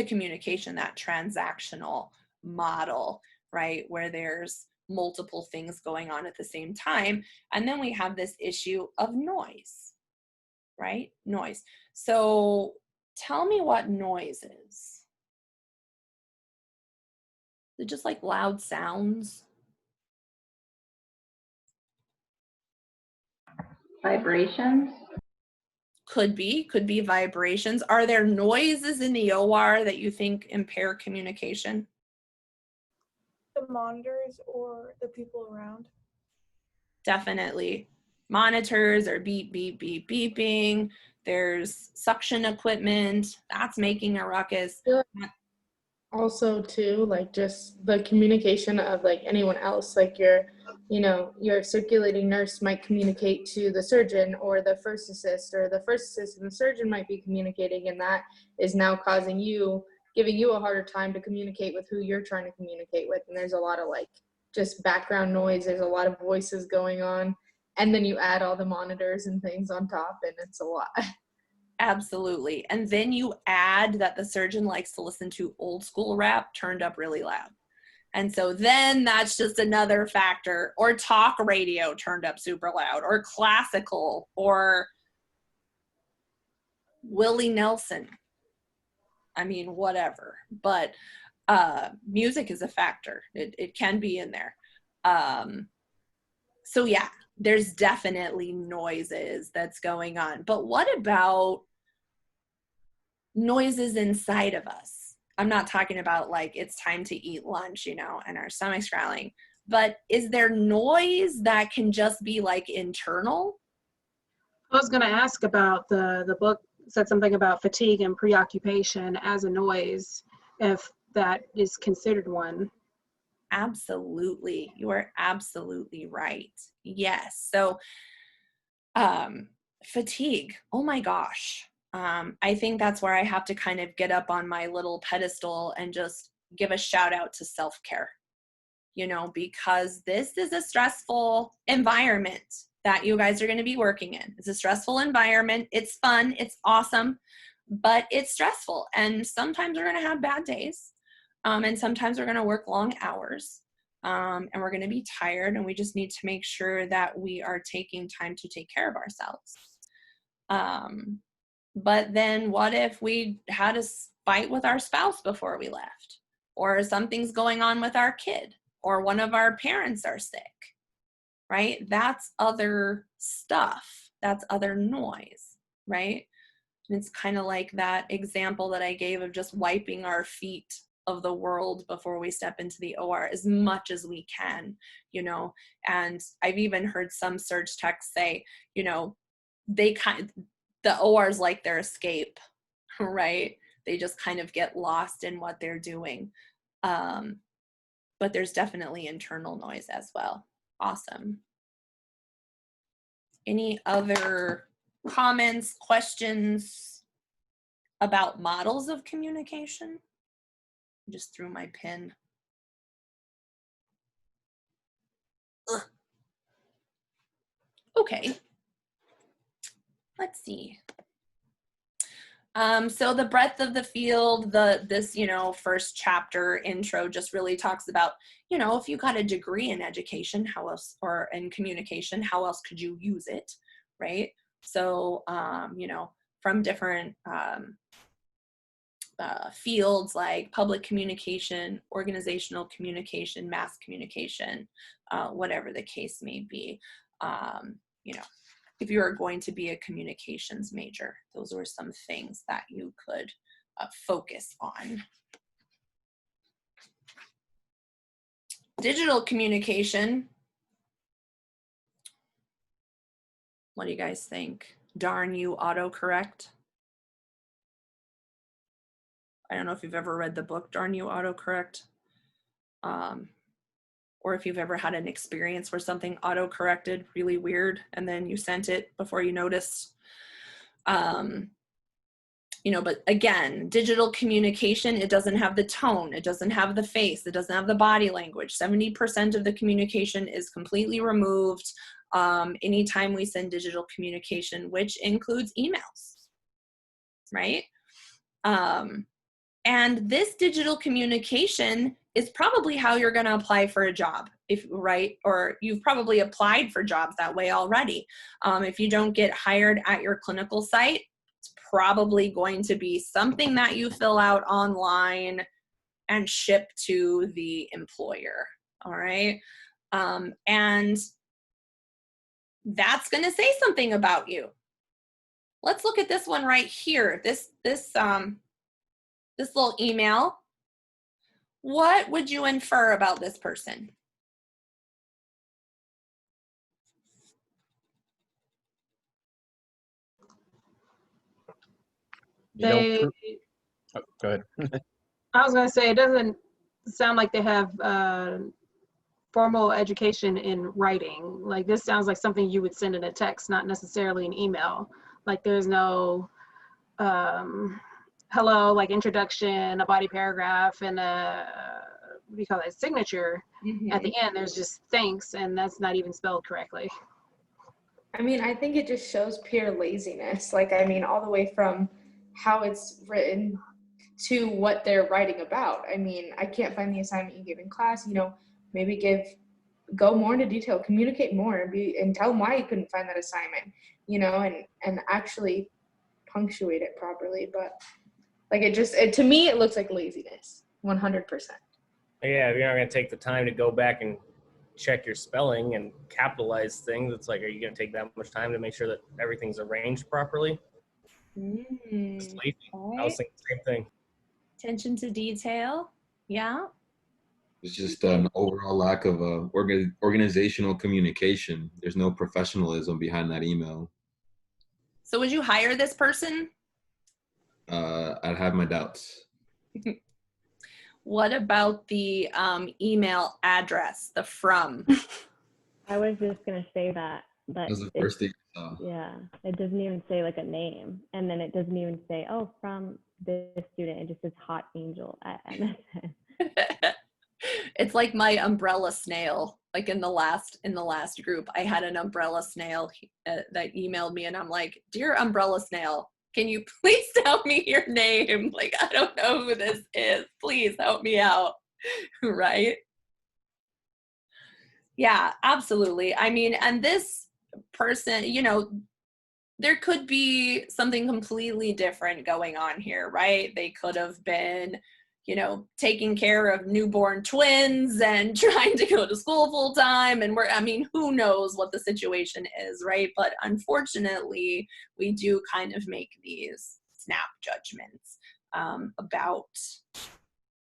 communication, that transactional model, right, where there's multiple things going on at the same time. And then we have this issue of noise, right? Noise. So tell me what noise is. Is it just like loud sounds? Vibrations? Could be vibrations. Are there noises in the OR that you think impair communication? The monitors or the people around? Definitely. Monitors are beep, beep, beep, beeping. There's suction equipment that's making a ruckus. Also too, like just the communication of like anyone else, like your circulating nurse might communicate to the surgeon or the first assist, or the first assist and the surgeon might be communicating, and that is now giving you a harder time to communicate with who you're trying to communicate with. And there's a lot of like just background noise, there's a lot of voices going on, and then you add all the monitors and things on top, and it's a lot. Absolutely. And then you add that the surgeon likes to listen to old school rap turned up really loud. And so then that's just another factor. Or talk radio turned up super loud, or classical, or Willie Nelson. I mean, whatever. But music is a factor. It can be in there. So yeah, there's definitely noises that's going on. But what about noises inside of us? I'm not talking about like it's time to eat lunch, you know, and our stomach's growling. But is there noise that can just be like internal? I was going to ask about the book said something about fatigue and preoccupation as a noise, if that is considered one. Absolutely. You are absolutely right. Yes. So fatigue. Oh my gosh. I think that's where I have to kind of get up on my little pedestal and just give a shout out to self-care, you know, because this is a stressful environment that you guys are going to be working in. It's a stressful environment. It's fun. It's awesome, but it's stressful. And sometimes we're going to have bad days. And sometimes we're going to work long hours. And we're going to be tired, and we just need to make sure that we are taking time to take care of ourselves. But then what if we had a fight with our spouse before we left, or something's going on with our kid, or one of our parents are sick, right? That's other stuff. That's other noise, right? And it's kind of like that example that I gave of just wiping our feet of the world before we step into the OR as much as we can, you know. And I've even heard some surge techs say, you know, the OR is like their escape, right? They just kind of get lost in what they're doing. But there's definitely internal noise as well. Awesome. Any other comments, questions about models of communication? Just threw my pen. Ugh. Okay. Let's see. So the breadth of the field, this, you know, first chapter intro just really talks about, you know, if you got a degree in education, how else, or in communication, how else could you use it, right? So, you know, from different fields like public communication, organizational communication, mass communication, whatever the case may be. You know, if you are going to be a communications major, those are some things that you could focus on. Digital communication. What do you guys think? Darn you, autocorrect. I don't know if you've ever read the book, Darn You, Autocorrect. Or if you've ever had an experience where something auto-corrected really weird and then you sent it before you noticed. You know, but again, digital communication, it doesn't have the tone, it doesn't have the face, it doesn't have the body language. 70% of the communication is completely removed anytime we send digital communication, which includes emails, right? And this digital communication is probably how you're going to apply for a job, right? Or you've probably applied for jobs that way already. If you don't get hired at your clinical site, it's probably going to be something that you fill out online and ship to the employer, all right? And that's going to say something about you. Let's look at this one right here. This little email. What would you infer about this person? They, Oh, go ahead. I was gonna say, it doesn't sound like they have formal education in writing. Like, this sounds like something you would send in a text, not necessarily an email. Like, there's no hello, like introduction, a body paragraph, and a, what do you call it, signature at the end. There's just thanks, and that's not even spelled correctly. I mean, I think it just shows pure laziness. Like, I mean, all the way from how it's written to what they're writing about. I mean, I can't find the assignment you give in class, you know, maybe go more into detail, communicate more, and tell them why you couldn't find that assignment, you know, and actually punctuate it properly. But like, to me, it looks like laziness, 100%. Yeah, if you're not going to take the time to go back and check your spelling and capitalize things, it's like, are you going to take that much time to make sure that everything's arranged properly? It's lazy. I was thinking the same thing. Attention to detail. Yeah. It's just an overall lack of organizational communication. There's no professionalism behind that email. So would you hire this person? I'd have my doubts. What about the email address, the from? I was just going to say that. But That's the first thing I saw. Yeah, it doesn't even say like a name. And then it doesn't even say, oh, from this student. It just says Hot Angel at MSN. It's like my umbrella snail. Like in the last group, I had an umbrella snail that emailed me, and I'm like, "Dear umbrella snail, can you please tell me your name? Like, I don't know who this is. Please help me out." Right? Yeah, absolutely. I mean, and this person, you know, there could be something completely different going on here, right? They could have been, you know, taking care of newborn twins and trying to go to school full time. And I mean, who knows what the situation is, right? But unfortunately, we do kind of make these snap judgments about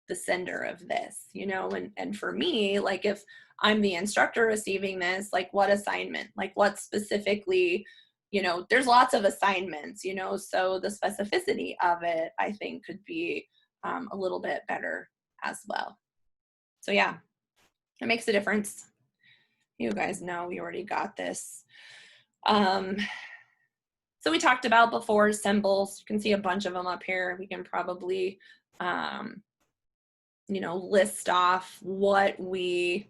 the sender of this, you know, and for me, like, if I'm the instructor receiving this, like, what assignment, like what specifically, you know, there's lots of assignments, you know, so the specificity of it, I think, could be a little bit better as well. So yeah, it makes a difference. You guys know we already got this. So we talked about before symbols. You can see a bunch of them up here. We can probably you know, list off what we're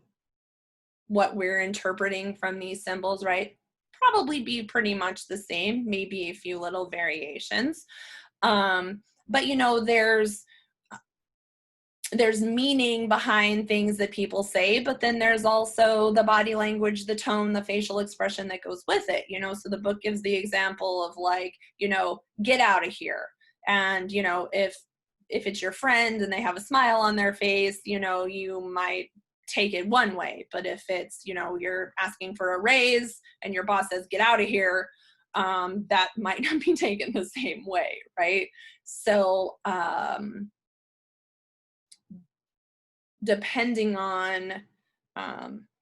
interpreting from these symbols, right? Probably be pretty much the same, maybe a few little variations. But you know, there's meaning behind things that people say, but then there's also the body language, the tone, the facial expression that goes with it, you know. So the book gives the example of, like, you know, get out of here. And, you know, if if it's your friend and they have a smile on their face, you know, you might take it one way. But if it's, you know, you're asking for a raise and your boss says, get out of here, that might not be taken the same way, right? So depending on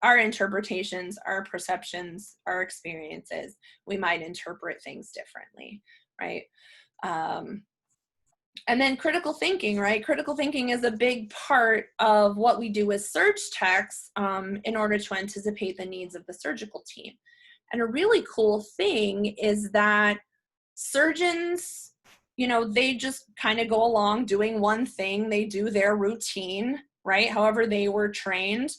our interpretations, our perceptions, our experiences, we might interpret things differently, right? And then critical thinking, right? Critical thinking is a big part of what we do as surge techs in order to anticipate the needs of the surgical team. And a really cool thing is that surgeons, you know, they just kind of go along doing one thing. They do their routine, right? However they were trained.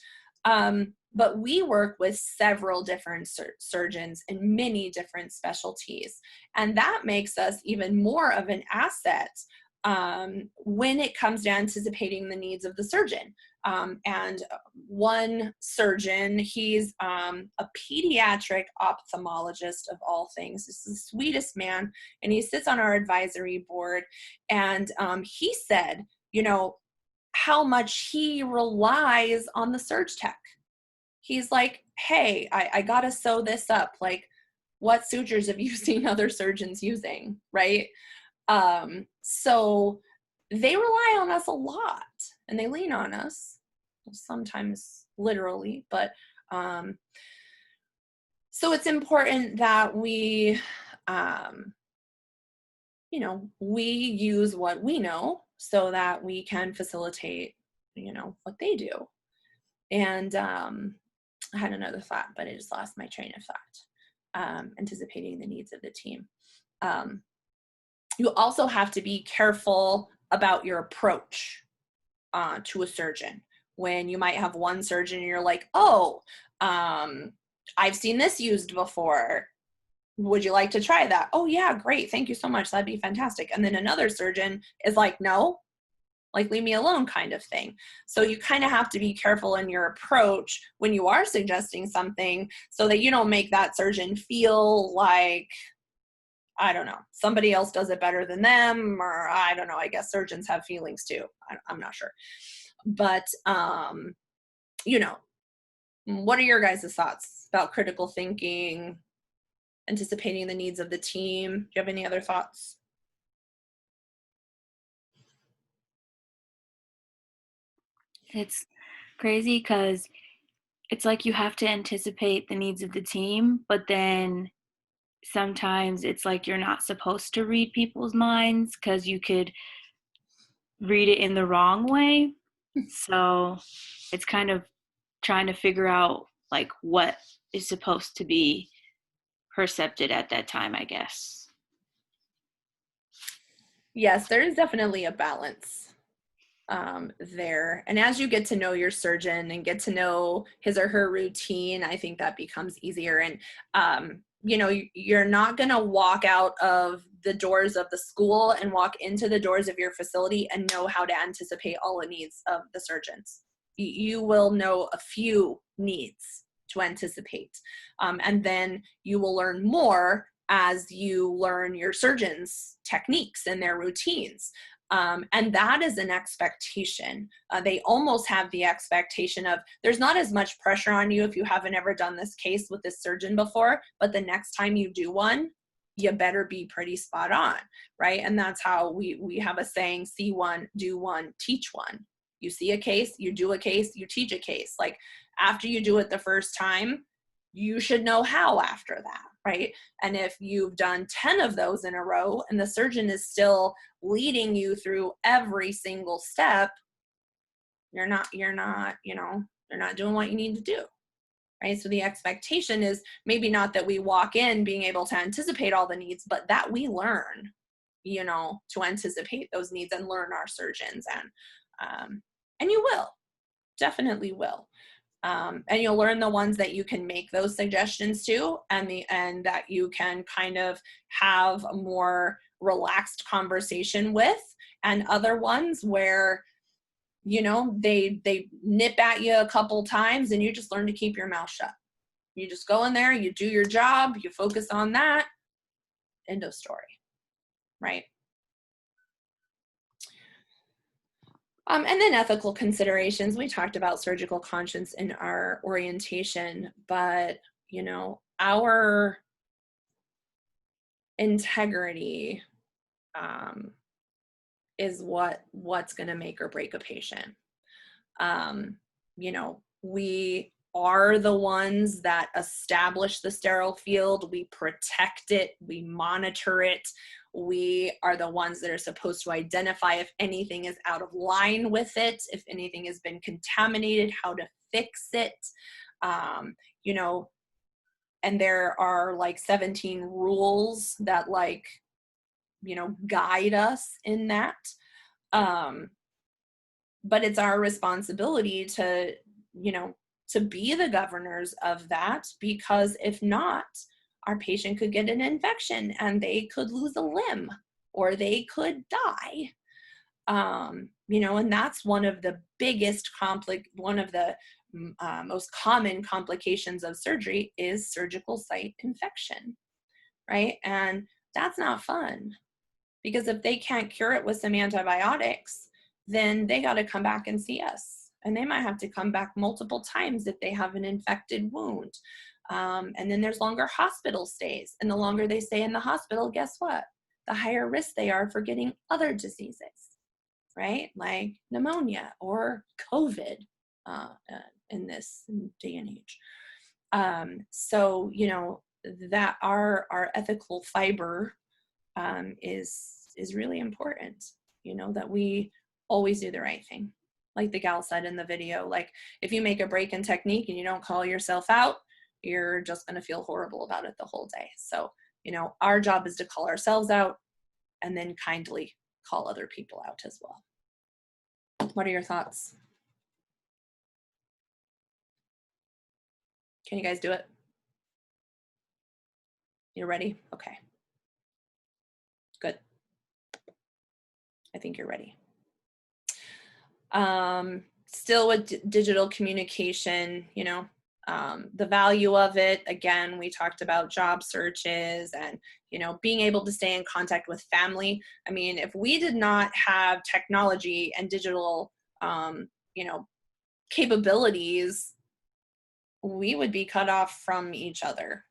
But we work with several different surgeons in many different specialties. And that makes us even more of an asset when it comes to anticipating the needs of the surgeon. And one surgeon, he's a pediatric ophthalmologist of all things. This is the sweetest man, and he sits on our advisory board. And he said, you know, how much he relies on the surge tech. He's like, hey, I gotta sew this up. Like, what sutures have you seen other surgeons using, right? So they rely on us a lot, and they lean on us, sometimes literally, but so it's important that we, you know, we use what we know so that we can facilitate, you know, what they do. And I had another thought, but I just lost my train of thought. Anticipating the needs of the team. You also have to be careful about your approach to a surgeon. When you might have one surgeon and you're like, oh, I've seen this used before. Would you like to try that? Oh yeah, great. Thank you so much. That'd be fantastic. And then another surgeon is like, no, like leave me alone kind of thing. So you kind of have to be careful in your approach when you are suggesting something so that you don't make that surgeon feel like, I don't know, somebody else does it better than them, or I don't know, I guess surgeons have feelings too. I'm not sure. But, you know, what are your guys' thoughts about critical thinking, anticipating the needs of the team? Do you have any other thoughts? It's crazy because it's like you have to anticipate the needs of the team, but then sometimes it's like you're not supposed to read people's minds because you could read it in the wrong way. So it's kind of trying to figure out like what is supposed to be percepted at that time, I guess. Yes, there is definitely a balance there. And as you get to know your surgeon and get to know his or her routine, I think that becomes easier. And, you know, you're not going to walk out of the doors of the school and walk into the doors of your facility and know how to anticipate all the needs of the surgeons. You will know a few needs to anticipate. And then you will learn more as you learn your surgeons' techniques and their routines. And that is an expectation. They almost have the expectation of, there's not as much pressure on you if you haven't ever done this case with this surgeon before, but the next time you do one, you better be pretty spot on, right? And that's how we have a saying, see one, do one, teach one. You see a case, you do a case, you teach a case. Like after you do it the first time, you should know how after that, right? And if you've done 10 of those in a row and the surgeon is still leading you through every single step, you're not, you know, you're not doing what you need to do, right? So the expectation is maybe not that we walk in being able to anticipate all the needs, but that we learn, you know, to anticipate those needs and learn our surgeons. And you will, definitely will. And you'll learn the ones that you can make those suggestions to, and that you can kind of have a more relaxed conversation with, and other ones where, you know, they nip at you a couple times and you just learn to keep your mouth shut. You just go in there, you do your job, you focus on that, end of story, right? And then ethical considerations. We talked about surgical conscience in our orientation, but you know, our integrity is what's going to make or break a patient. You know, we are the ones that establish the sterile field. We protect it. We monitor it. We are the ones that are supposed to identify if anything is out of line with it, if anything has been contaminated, how to fix it. You know, and there are like 17 rules that like, you know, guide us in that. But it's our responsibility to, you know, to be the governors of that, because if not, our patient could get an infection and they could lose a limb or they could die. You know, and that's one of the biggest one of the most common complications of surgery is surgical site infection, right? And that's not fun, because if they can't cure it with some antibiotics, then they got to come back and see us. And they might have to come back multiple times if they have an infected wound. And then there's longer hospital stays. And the longer they stay in the hospital, guess what? The higher risk they are for getting other diseases, right? Like pneumonia or COVID in this day and age. So, you know, that our ethical fiber is really important, you know, that we always do the right thing. Like the gal said in the video, like if you make a break in technique and you don't call yourself out, you're just going to feel horrible about it the whole day. So, you know, our job is to call ourselves out and then kindly call other people out as well. What are your thoughts? Can you guys do it? You're ready? Okay. Good. I think you're ready. Still with digital communication, you know, the value of it, again, we talked about job searches and, you know, being able to stay in contact with family. I mean, if we did not have technology and digital, you know, capabilities, we would be cut off from each other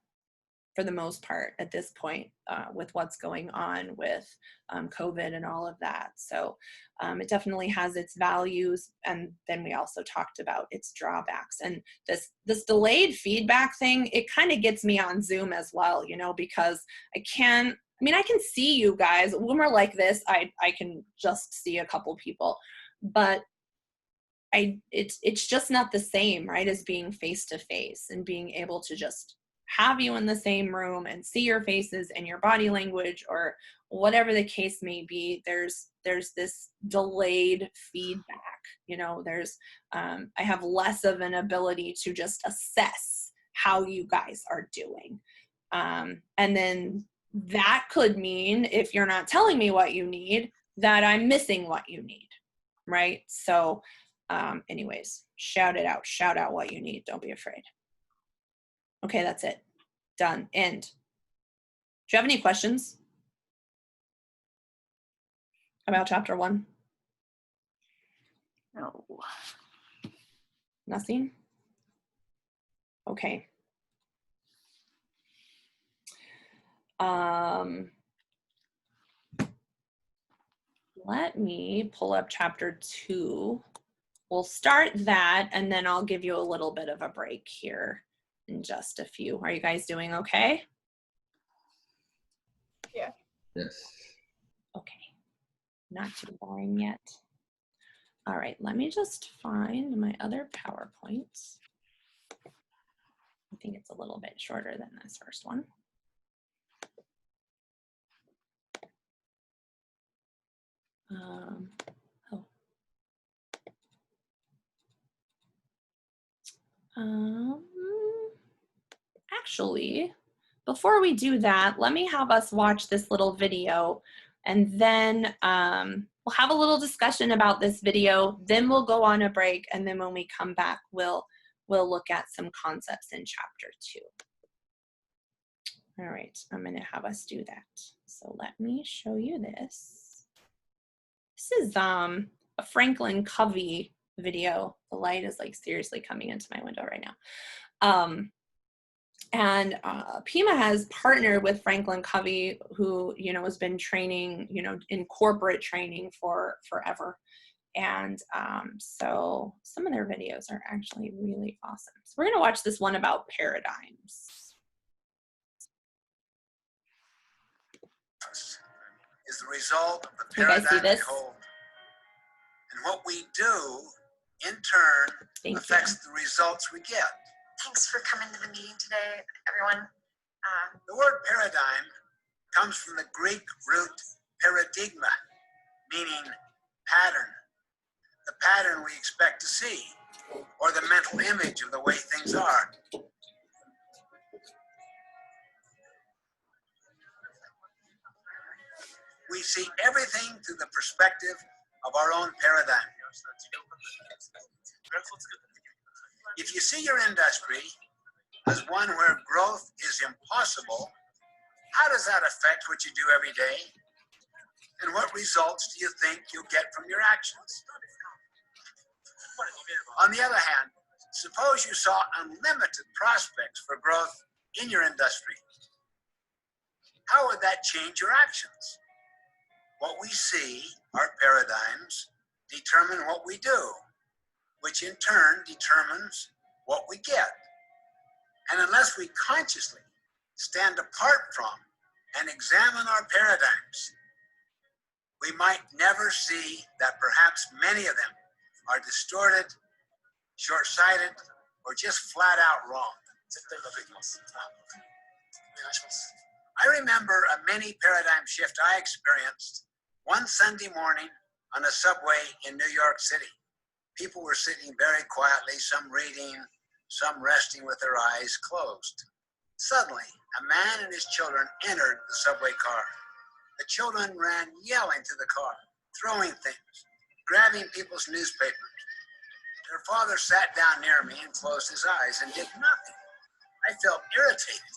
for the most part at this point, with what's going on with COVID and all of that. So it definitely has its values. And then we also talked about its drawbacks. And this delayed feedback thing, it kind of gets me on Zoom as well, you know, because I can see you guys. When we're like this, I can just see a couple people, but it's just not the same, right, as being face to face and being able to just have you in the same room and see your faces and your body language or whatever the case may be. There's this delayed feedback, you know, I have less of an ability to just assess how you guys are doing. And then that could mean, if you're not telling me what you need, that I'm missing what you need, right? So anyways, shout it out. Shout out what you need. Don't be afraid. Okay, that's it. Done. End. Do you have any questions about chapter 1? No. Nothing? Okay. Let me pull up chapter 2. We'll start that, and then I'll give you a little bit of a break here in just a few. Are you guys doing okay? Yeah. Yes. Okay. Not too boring yet. All right, let me just find my other PowerPoint. I think it's a little bit shorter than this first one. Actually, before we do that, let me have us watch this little video, and then we'll have a little discussion about this video, then we'll go on a break, and then when we come back, we'll look at some concepts in chapter 2. All right, I'm going to have us do that. So let me show you this. This is a Franklin Covey video. The light is like seriously coming into my window right now. And Pima has partnered with Franklin Covey, who, you know, has been training, you know, in corporate training for forever. And so some of their videos are actually really awesome. So we're going to watch this one about paradigms. Is the result of the You guys see paradigm we this? hold. And what we do, in turn, affects the results we get. Thanks for coming to the meeting today, everyone. The word paradigm comes from the Greek root paradigma, meaning pattern. The pattern we expect to see, or the mental image of the way things are. We see everything through the perspective of our own paradigm. If you see your industry as one where growth is impossible, how does that affect what you do every day? And what results do you think you'll get from your actions? On the other hand, suppose you saw unlimited prospects for growth in your industry. How would that change your actions? What we see, our paradigms, determine what we do, which in turn determines what we get. And unless we consciously stand apart from and examine our paradigms, we might never see that perhaps many of them are distorted, short-sighted, or just flat out wrong. I remember a mini paradigm shift I experienced one Sunday morning on a subway in New York City. People were sitting very quietly, some reading, some resting with their eyes closed. Suddenly, a man and his children entered the subway car. The children ran yelling to the car, throwing things, grabbing people's newspapers. Their father sat down near me and closed his eyes and did nothing. I felt irritated.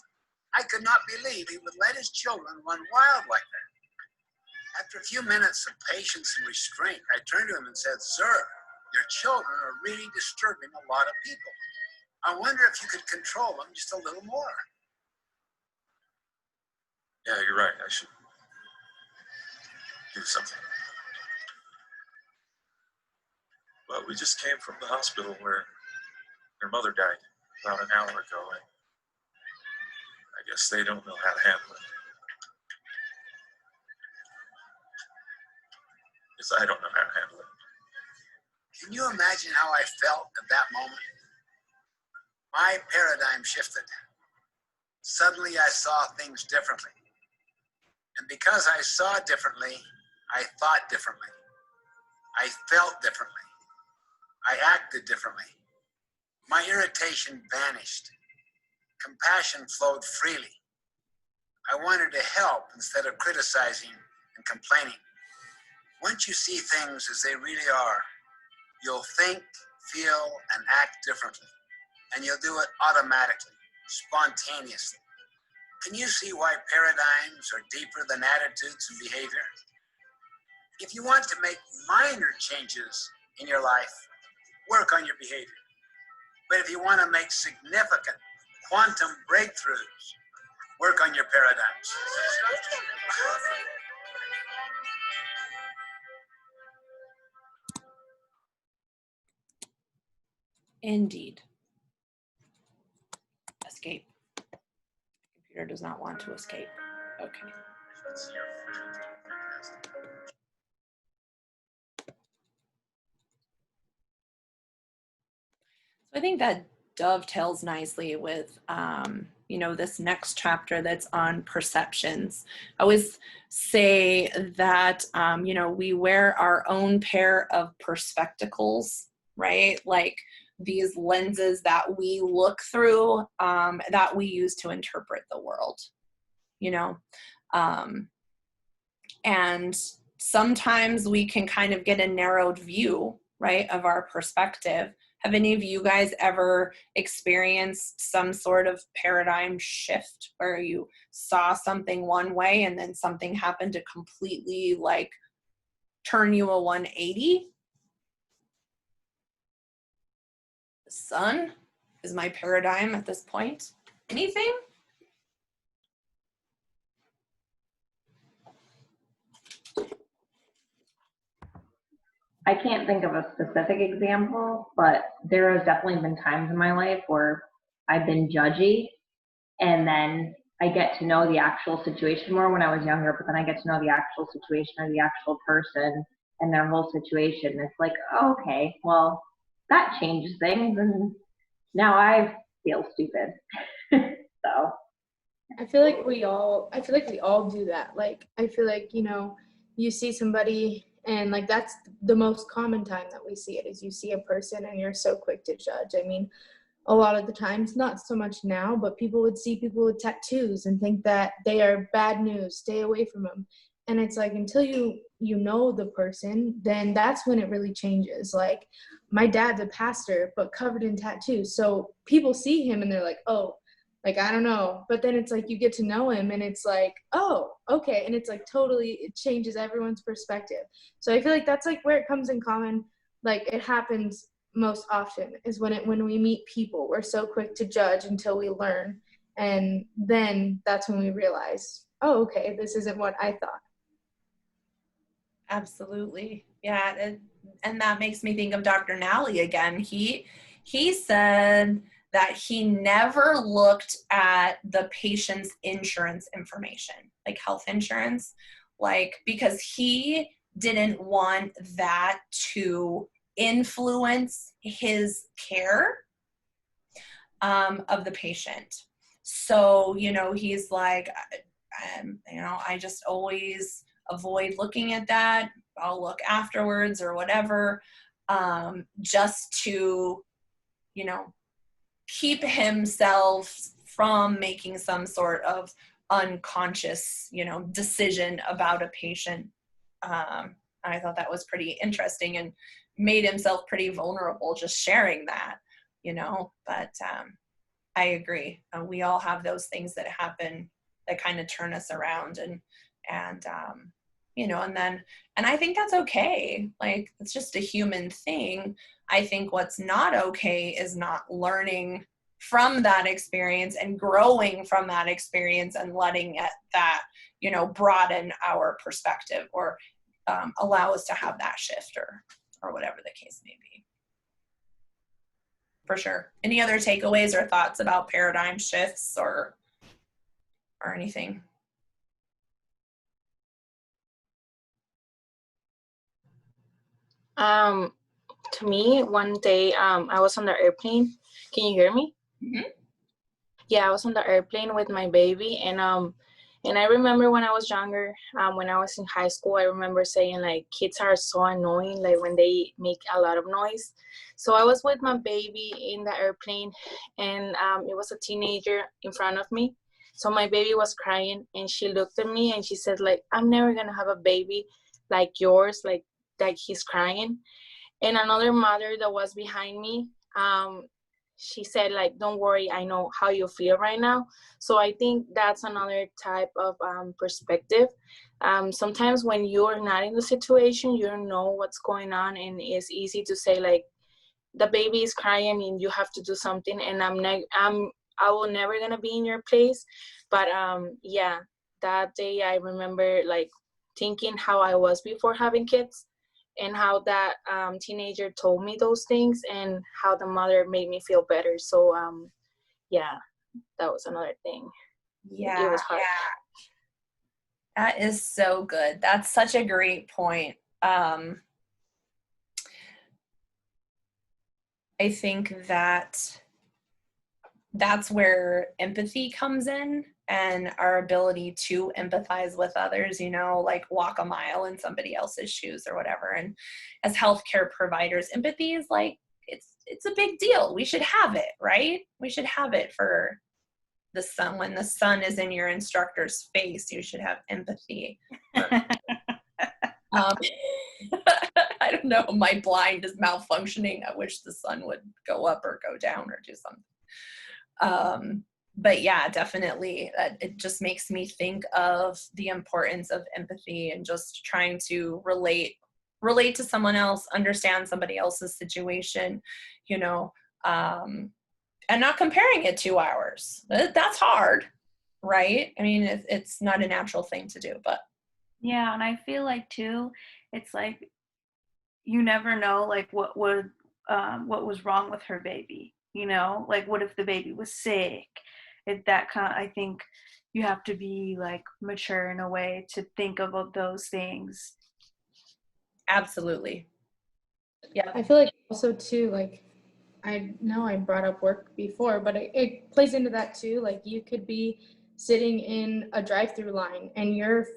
I could not believe he would let his children run wild like that. After a few minutes of patience and restraint, I turned to him and said, "Sir, your children are really disturbing a lot of people. I wonder if you could control them just a little more." Yeah, you're right. I should do something. Well, we just came from the hospital where your mother died about an hour ago. And I guess they don't know how to handle it. Because I don't know how to handle it. Can you imagine how I felt at that moment? My paradigm shifted. Suddenly I saw things differently. And because I saw differently, I thought differently. I felt differently. I acted differently. My irritation vanished. Compassion flowed freely. I wanted to help instead of criticizing and complaining. Once you see things as they really are, you'll think, feel, and act differently. And you'll do it automatically, spontaneously. Can you see why paradigms are deeper than attitudes and behavior? If you want to make minor changes in your life, work on your behavior. But if you want to make significant quantum breakthroughs, work on your paradigms. Indeed. Escape. Computer does not want to escape. Okay. So I think that dovetails nicely with, you know, this next chapter that's on perceptions. I always say that, you know, we wear our own pair of perspectacles, right? Like these lenses that we look through, that we use to interpret the world, you know? And sometimes we can kind of get a narrowed view, right, of our perspective. Have any of you guys ever experienced some sort of paradigm shift where you saw something one way and then something happened to completely like turn you a 180? son is my paradigm at this point. Anything? I can't think of a specific example, but there has definitely been times in my life where I've been judgy, and then I get to know the actual situation more when I was younger, but then I get to know the actual situation or the actual person and their whole situation. It's like, oh, okay, well, that changes things, and now I feel stupid. So I feel like we all do that. Like, I feel like, you see somebody and like that's the most common time that we see it is you see a person and you're so quick to judge. I mean, a lot of the times, not so much now, but people would see people with tattoos and think that they are bad news, stay away from them. And it's like until you know the person, then that's when it really changes. Like my dad's a pastor but covered in tattoos. So people see him and they're like, "Oh, like I don't know." But then it's like you get to know him and it's like, "Oh, okay." And it's like totally it changes everyone's perspective. So I feel like that's like where it comes in common. Like it happens most often is when we meet people. We're so quick to judge until we learn, and then that's when we realize, oh, okay, this isn't what I thought. Absolutely. Yeah. And that makes me think of Dr. Nally again. He said that he never looked at the patient's insurance information, like health insurance, like because he didn't want that to influence his care of the patient. So, he's like, I just always avoid looking at that. I'll look afterwards or whatever, just to, keep himself from making some sort of unconscious, decision about a patient. I thought that was pretty interesting and made himself pretty vulnerable just sharing that, but I agree. We all have those things that happen that kind of turn us around and and I think that's okay. Like it's just a human thing. I think what's not okay is not learning from that experience and growing from that experience and letting that, broaden our perspective or allow us to have that shift or whatever the case may be. For sure. Any other takeaways or thoughts about paradigm shifts or anything? To me, one day, I was on the airplane. Can you hear me? Mm-hmm. Yeah, I was on the airplane with my baby, and I remember when I was younger, when I was in high school, I remember saying like kids are so annoying, like when they make a lot of noise. So I was with my baby in the airplane, and it was a teenager in front of me. So my baby was crying, and she looked at me and she said like, "I'm never gonna have a baby like yours, like he's crying." And another mother that was behind me, she said like, "Don't worry, I know how you feel right now." So I think that's another type of perspective. Sometimes when you're not in the situation, you don't know what's going on, and it's easy to say like, the baby is crying and you have to do something, and I will never gonna be in your place. But yeah, that day I remember like thinking how I was before having kids, and how that teenager told me those things, and how the mother made me feel better. So yeah, that was another thing. Yeah. It was hard. That is so good. That's such a great point. I think that's where empathy comes in, and our ability to empathize with others, like walk a mile in somebody else's shoes or whatever. And as healthcare providers, empathy is like, it's a big deal. We should have it, right? We should have it for the sun. When the sun is in your instructor's face, you should have empathy. I don't know, my blind is malfunctioning. I wish the sun would go up or go down or do something. But yeah, definitely, it just makes me think of the importance of empathy and just trying to relate to someone else, understand somebody else's situation, and not comparing it 2 hours. That's hard, right? I mean, it's not a natural thing to do, but. Yeah, and I feel like too, it's like you never know like what was wrong with her baby, you know? Like what if the baby was sick? I think you have to be like mature in a way to think about those things. Absolutely. Yeah. I feel like also too, like, I know I brought up work before, but it plays into that too. Like you could be sitting in a drive-through line and you're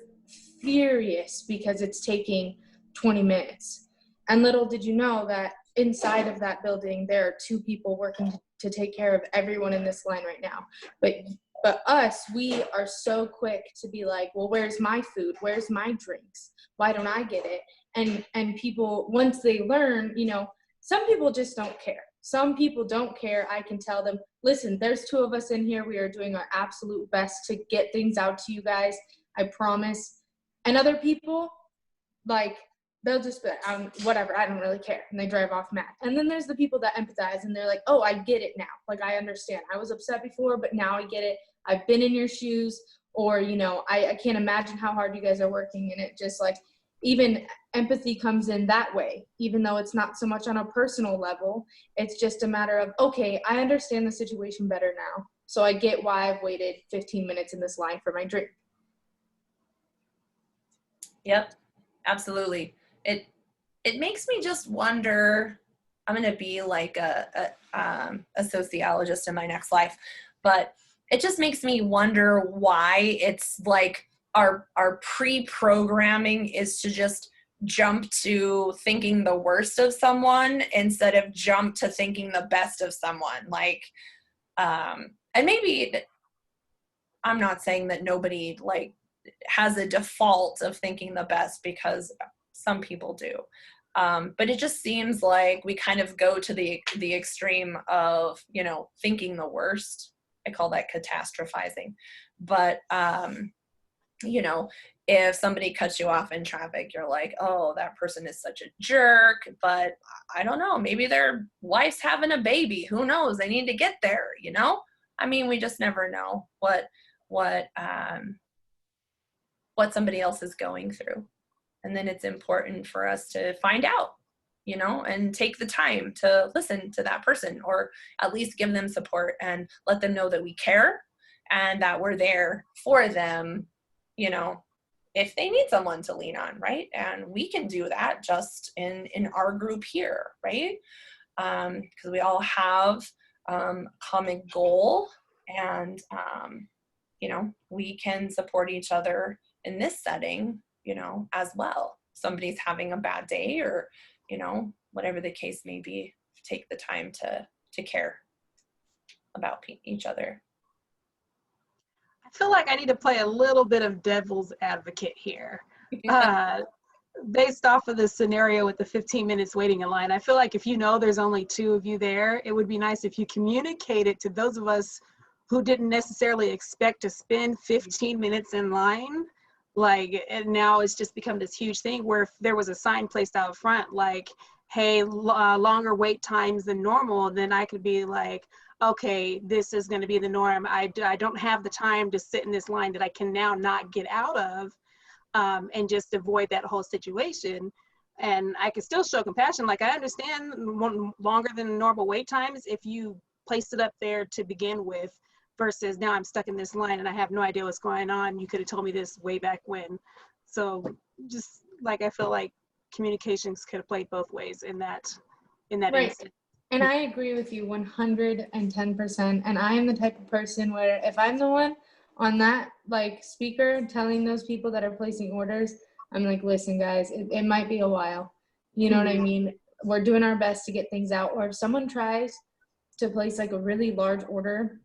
furious because it's taking 20 minutes. And little did you know that inside of that building, there are 2 people working to take care of everyone in this line right now. But us, we are so quick to be like, well, where's my food? Where's my drinks? Why don't I get it? And people, once they learn, you know, some people just don't care. Some people don't care. I can tell them, listen, there's 2 of us in here. We are doing our absolute best to get things out to you guys. I promise. And other people, like, they'll just be like, whatever, I don't really care. And they drive off mad. And then there's the people that empathize and they're like, oh, I get it now. Like, I understand. I was upset before, but now I get it. I've been in your shoes. Or, you know, I can't imagine how hard you guys are working. And it just like, even empathy comes in that way, even though it's not so much on a personal level. It's just a matter of, okay, I understand the situation better now. So I get why I've waited 15 minutes in this line for my drink. Yep, absolutely. It makes me just wonder. I'm gonna be like a sociologist in my next life, but it just makes me wonder why it's like our pre-programming is to just jump to thinking the worst of someone instead of jump to thinking the best of someone. Like, and maybe I'm not saying that nobody like has a default of thinking the best, because some people do. But it just seems like we kind of go to the extreme of, you know, thinking the worst. I call that catastrophizing. But, you know, if somebody cuts you off in traffic, you're like, oh, that person is such a jerk. But I don't know, maybe their wife's having a baby. Who knows? They need to get there, you know? I mean, we just never know what somebody else is going through. And then it's important for us to find out, you know, and take the time to listen to that person, or at least give them support and let them know that we care and that we're there for them, you know, if they need someone to lean on, right? And we can do that just in our group here, right? Because we all have common goal, and you know, we can support each other in this setting, you know, as well. Somebody's having a bad day, or, you know, whatever the case may be, take the time to care about each other. I feel like I need to play a little bit of devil's advocate here. Based off of the scenario with the 15 minutes waiting in line, I feel like if you know there's only 2 of you there, it would be nice if you communicated to those of us who didn't necessarily expect to spend 15 minutes in line. Like, and now it's just become this huge thing where if there was a sign placed out front like, hey, longer wait times than normal, then I could be like, okay, this is going to be the norm. I don't have the time to sit in this line that I can now not get out of, and just avoid that whole situation. And I can still show compassion. Like, I understand longer than normal wait times if you placed it up there to begin with, versus now I'm stuck in this line and I have no idea what's going on. You could have told me this way back when. So just like, I feel like communications could have played both ways in that Right. instance. And I agree with you 110%. And I am the type of person where if I'm the one on that like speaker telling those people that are placing orders, I'm like, listen, guys, it might be a while. You know what I mean? We're doing our best to get things out. Or if someone tries to place like a really large order,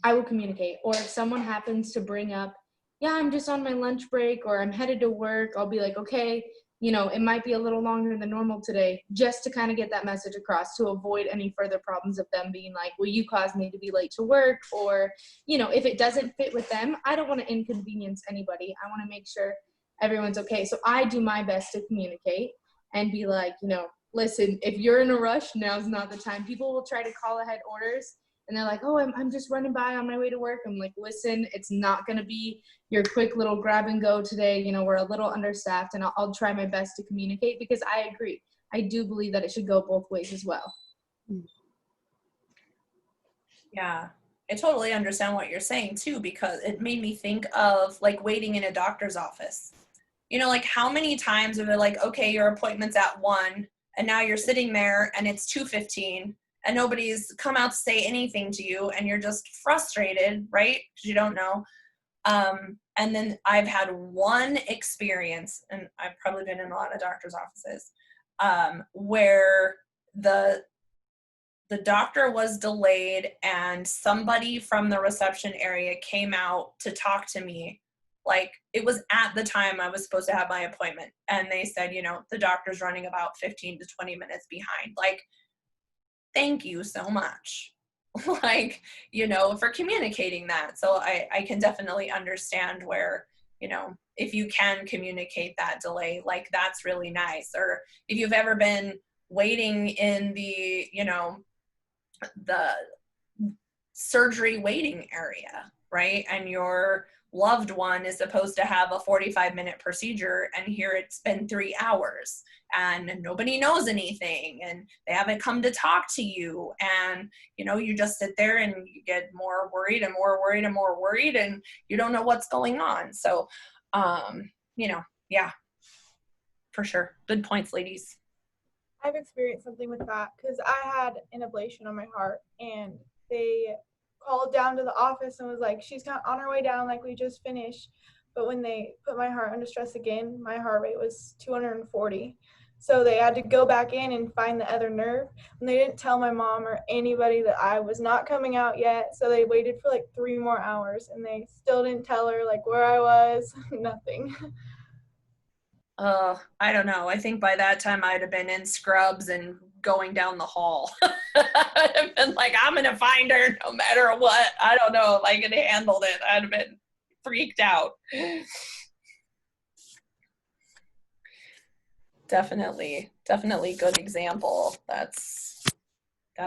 I will communicate. Or if someone happens to bring up, yeah, I'm just on my lunch break or I'm headed to work, I'll be like, okay, you know, it might be a little longer than normal today, just to kind of get that message across to avoid any further problems of them being like, well, you caused me to be late to work. Or, you know, if it doesn't fit with them, I don't want to inconvenience anybody. I want to make sure everyone's okay. So I do my best to communicate and be like, you know, listen, if you're in a rush, now's not the time. People will try to call ahead orders and they're like, oh, I'm just running by on my way to work. I'm like, listen, it's not going to be your quick little grab and go today. You know, we're a little understaffed, and I'll try my best to communicate, because I agree. I do believe that it should go both ways as well. Yeah, I totally understand what you're saying too, because it made me think of like waiting in a doctor's office. You know, like how many times are they like, okay, your appointment's at 1, and now you're sitting there and it's 2:15 and nobody's come out to say anything to you, and you're just frustrated, right? Because you don't know. And then I've had one experience, and I've probably been in a lot of doctor's offices, where the doctor was delayed and somebody from the reception area came out to talk to me. Like, it was at the time I was supposed to have my appointment, and they said, you know, the doctor's running about 15 to 20 minutes behind. Like, thank you so much. Like, you know, for communicating that. So I can definitely understand where, you know, if you can communicate that delay, like that's really nice. Or if you've ever been waiting in the, you know, the surgery waiting area, right? And your loved one is supposed to have a 45-minute procedure, and here it's been 3 hours and nobody knows anything, and they haven't come to talk to you, and you know, you just sit there and you get more worried and more worried and more worried, and you don't know what's going on. So you know, yeah, for sure. Good points, ladies. I've experienced something with that because I had an ablation on my heart, and they called down to the office and was like, she's on her way down, like we just finished. But when they put my heart under stress again, my heart rate was 240. So they had to go back in and find the other nerve. And they didn't tell my mom or anybody that I was not coming out yet. So they waited for like 3 more hours, and they still didn't tell her like where I was, nothing. I don't know. I think by that time I'd have been in scrubs and going down the hall. I'd have been like, I'm going to find her no matter what. I don't know if I could have handled it. I'd have been freaked out. Definitely good example. That's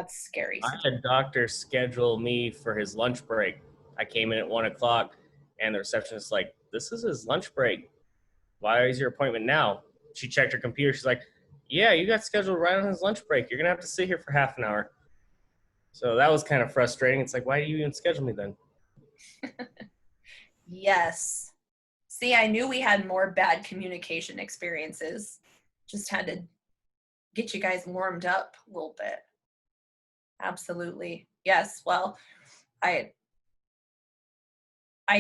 scary. I had a doctor schedule me for his lunch break. I came in at 1 o'clock, and the receptionist's like, this is his lunch break. Why is your appointment now? She checked her computer. She's like, yeah, you got scheduled right on his lunch break. You're going to have to sit here for half an hour. So that was kind of frustrating. It's like, why do you even schedule me then? Yes. See, I knew we had more bad communication experiences. Just had to get you guys warmed up a little bit. Absolutely. Yes. Well, I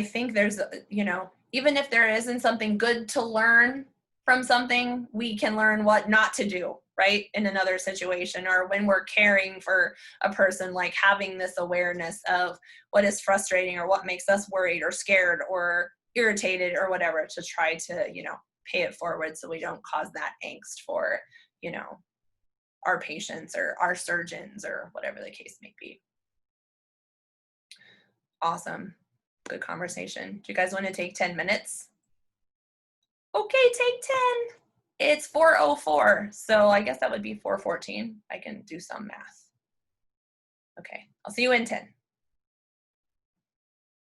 think there's, you know, even if there isn't something good to learn from something, we can learn what not to do, right? In another situation, or when we're caring for a person, like having this awareness of what is frustrating or what makes us worried or scared or irritated or whatever, to try to, you know, pay it forward so we don't cause that angst for, you know, our patients or our surgeons or whatever the case may be. Awesome. Good conversation. Do you guys want to take 10 minutes? Okay, take 10. It's 4:04, so I guess that would be 4:14. I can do some math. Okay, I'll see you in 10.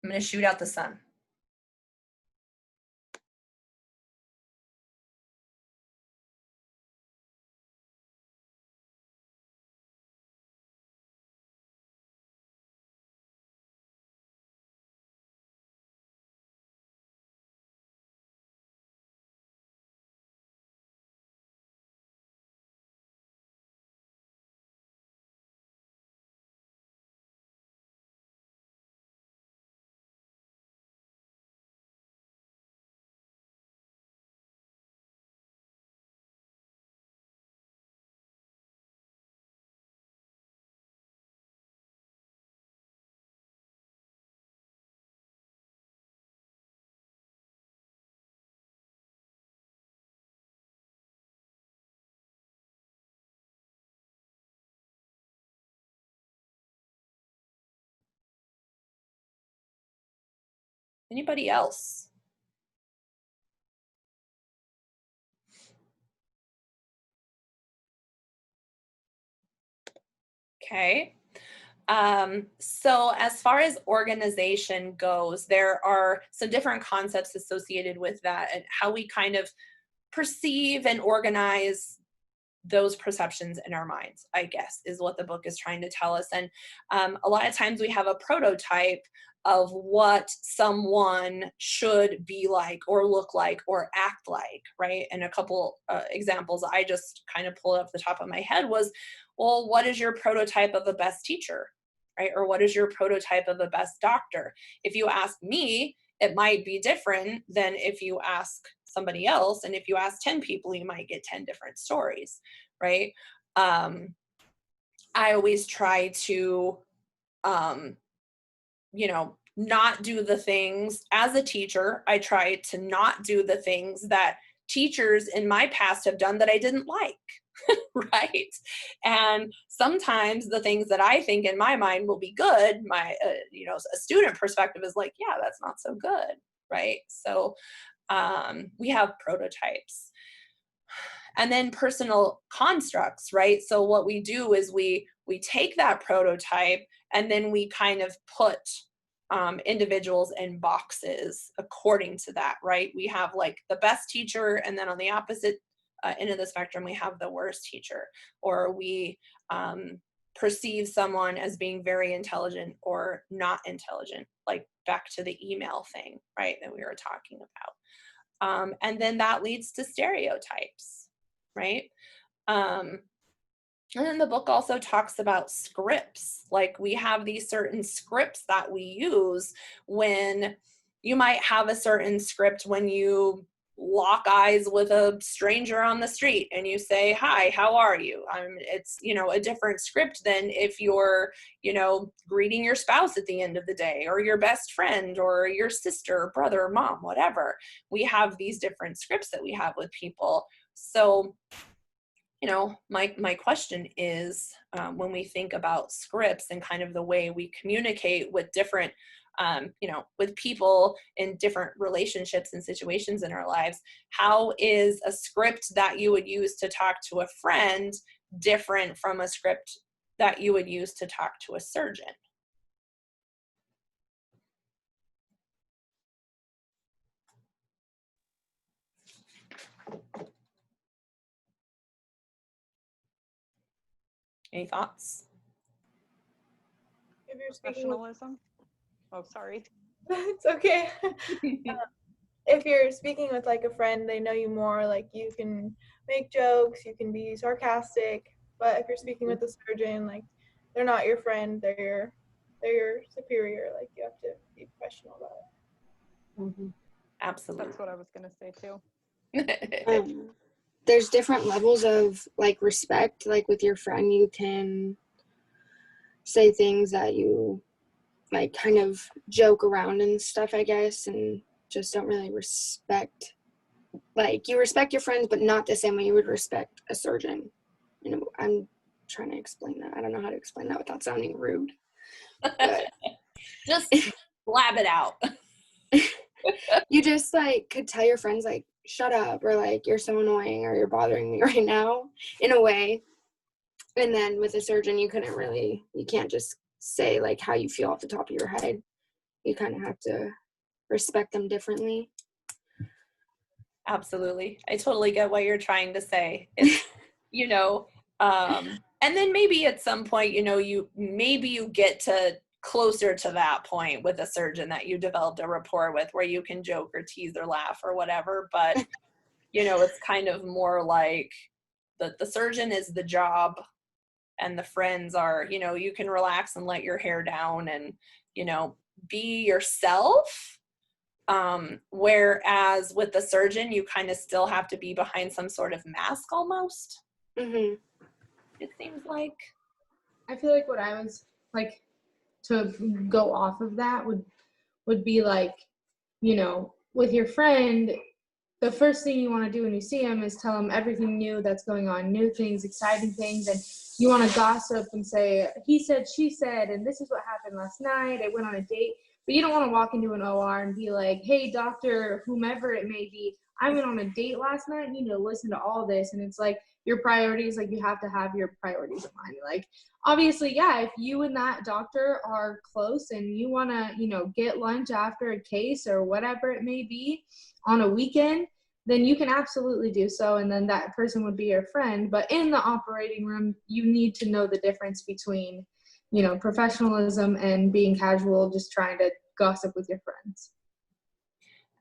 I'm going to shoot out the sun. Anybody else? Okay. So as far as organization goes, there are some different concepts associated with that and how we kind of perceive and organize those perceptions in our minds, I guess, is what the book is trying to tell us. And a lot of times we have a prototype of what someone should be like or look like or act like, right? And a couple examples I just kind of pulled off the top of my head was, well, what is your prototype of a best teacher, right? Or what is your prototype of a best doctor? If you ask me, it might be different than if you ask somebody else. And if you ask 10 people, you might get 10 different stories, right? I always try to, not do the things as a teacher. I try to not do the things that teachers in my past have done that I didn't like. Right. And sometimes the things that I think in my mind will be good, my, a student perspective is like, yeah, that's not so good. Right. So we have prototypes. And then personal constructs, right? So what we do is we take that prototype and then we kind of put individuals in boxes according to that, right? We have like the best teacher, and then on the opposite end of the spectrum, we have the worst teacher, or we perceive someone as being very intelligent or not intelligent, like back to the email thing, right, that we were talking about. And then that leads to stereotypes, right? And then the book also talks about scripts. Like we have these certain scripts that we use when you might have a certain script when you lock eyes with a stranger on the street and you say, hi, how are you? It's, a different script than if you're, greeting your spouse at the end of the day, or your best friend, or your sister, brother, mom, whatever. We have these different scripts that we have with people. So my question is, when we think about scripts and kind of the way we communicate with different, with people in different relationships and situations in our lives, how is a script that you would use to talk to a friend different from a script that you would use to talk to a surgeon? Any thoughts? If you're speaking Professionalism. Oh, sorry. it's okay. If you're speaking with like a friend, they know you more, like you can make jokes, you can be sarcastic. But if you're speaking with a surgeon, like they're not your friend, they're your superior. Like you have to be professional about it. Mm-hmm. Absolutely. That's what I was gonna say too. There's different levels of like respect. Like with your friend, you can say things that you like kind of joke around and stuff, I guess, and just don't really respect. Like you respect your friends, but not the same way you would respect a surgeon. I'm trying to explain that. I don't know how to explain that without sounding rude. But just blab it out. You just like could tell your friends like, shut up, or like, you're so annoying, or you're bothering me right now, in a way. And then with a surgeon, you can't just say like how you feel off the top of your head. You kind of have to respect them differently. Absolutely. I totally get what you're trying to say. It's, and then maybe at some point, you get to closer to that point with a surgeon that you developed a rapport with, where you can joke or tease or laugh or whatever. But, it's kind of more like the surgeon is the job, and the friends are, you can relax and let your hair down and, be yourself. Whereas with the surgeon, you kind of still have to be behind some sort of mask almost. Mm-hmm. It seems like. I feel like what I was like to go off of that would be like, with your friend, the first thing you want to do when you see him is tell him everything new that's going on, new things, exciting things, and you want to gossip and say, he said, she said, and this is what happened last night, I went on a date. But you don't want to walk into an OR and be like, hey, doctor, whomever it may be, I went on a date last night, you need to listen to all this. And it's like, your priorities, like you have to have your priorities in mind. Like obviously, yeah, if you and that doctor are close and you want to, you know, get lunch after a case or whatever it may be on a weekend, then you can absolutely do so, and then that person would be your friend. But in the operating room, you need to know the difference between, you know, professionalism and being casual, just trying to gossip with your friends.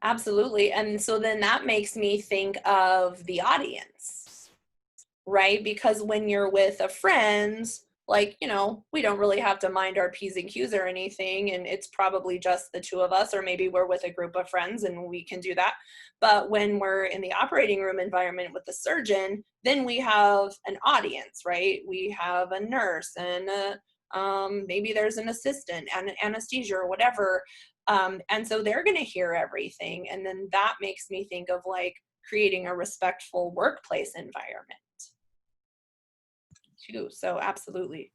Absolutely. And so then that makes me think of the audience, right? Because when you're with a friend, like, you know, we don't really have to mind our P's and Q's or anything, and it's probably just the two of us, or maybe we're with a group of friends and we can do that. But when we're in the operating room environment with the surgeon, then we have an audience, right? We have a nurse and maybe there's an assistant and an anesthesia or whatever. And so they're going to hear everything. And then that makes me think of like creating a respectful workplace environment too. So absolutely.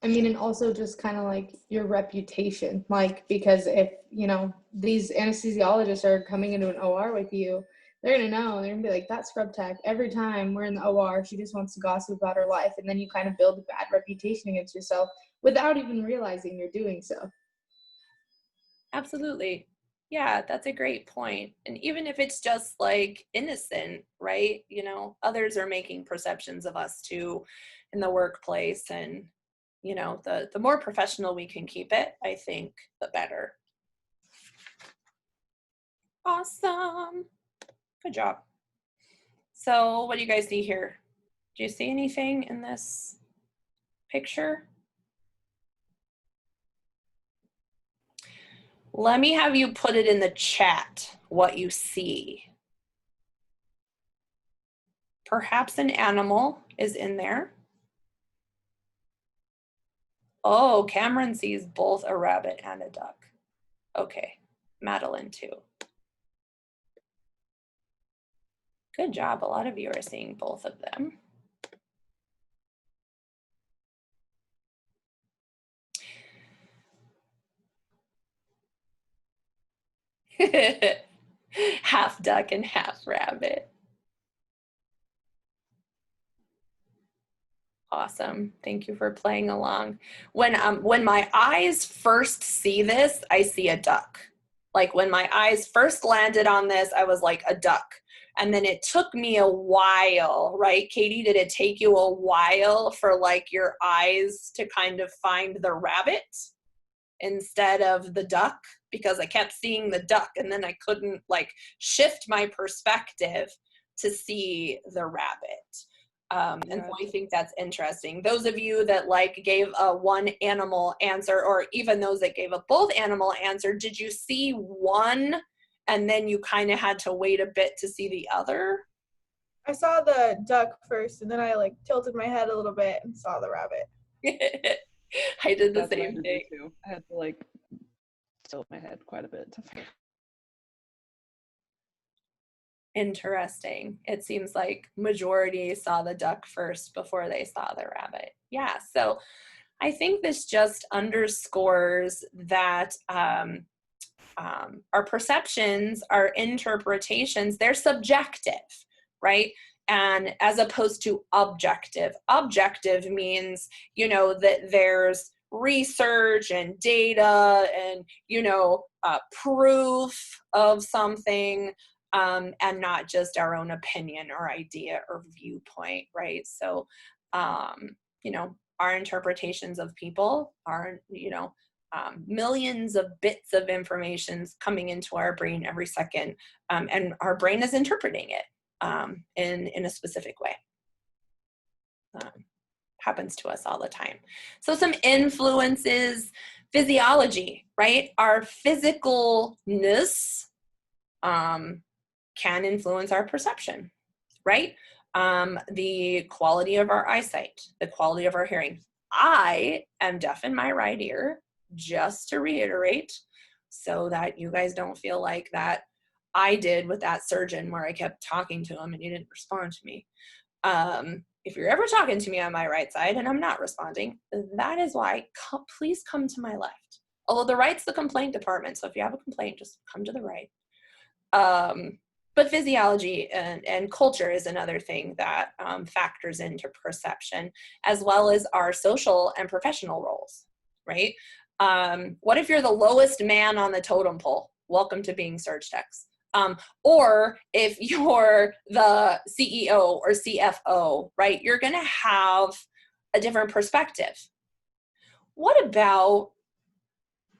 I mean, and also just kind of like your reputation, like, because if, you know, these anesthesiologists are coming into an OR with you, they're going to know, they're going to be like, that scrub tech, every time we're in the OR, she just wants to gossip about her life. And then you kind of build a bad reputation against yourself without even realizing you're doing so. Absolutely. Yeah, that's a great point. And even if it's just like innocent, right? You know, others are making perceptions of us too in the workplace. And, you know, the more professional we can keep it, I think, the better. Awesome. Good job. So what do you guys see here? Do you see anything in this picture? Let me have you put it in the chat, what you see. Perhaps an animal is in there. Oh, Cameron sees both a rabbit and a duck. Okay, Madeline too. Good job, a lot of you are seeing both of them. Half duck and half rabbit. Awesome. Thank you for playing along. When my eyes first see this, I see a duck. Like when my eyes first landed on this, I was like a duck. And then it took me a while, right? Katie, did it take you a while for like your eyes to kind of find the rabbit instead of the duck? Because I kept seeing the duck and then I couldn't like shift my perspective to see the rabbit. And so I think that's interesting. Those of you that like gave a one animal answer, or even those that gave a both animal answer, did you see one and then you kind of had to wait a bit to see the other? I saw the duck first, and then I like tilted my head a little bit and saw the rabbit. I did the That's what I same did thing too. I had to like tilt my head quite a bit to figure. Interesting. It seems like majority saw the duck first before they saw the rabbit. Yeah, so I think this just underscores that our perceptions, our interpretations, they're subjective, right? And as opposed to objective. Objective means, you know, that there's research and data and, you know, proof of something, and not just our own opinion or idea or viewpoint, right? So, you know, our interpretations of people are, you know, millions of bits of information coming into our brain every second, and our brain is interpreting it in a specific way. Happens to us all the time. So some influences, physiology, right? Our physicalness can influence our perception, right? The quality of our eyesight, the quality of our hearing. I am deaf in my right ear, just to reiterate, so that you guys don't feel like that I did with that surgeon where I kept talking to him and he didn't respond to me. If you're ever talking to me on my right side and I'm not responding, that is why, please come to my left. Although the right's the complaint department, so if you have a complaint, just come to the right. But physiology and culture is another thing that factors into perception, as well as our social and professional roles, right? What if you're the lowest man on the totem pole? Welcome to being surge techs. Or if you're the CEO or CFO, right? You're gonna have a different perspective. What about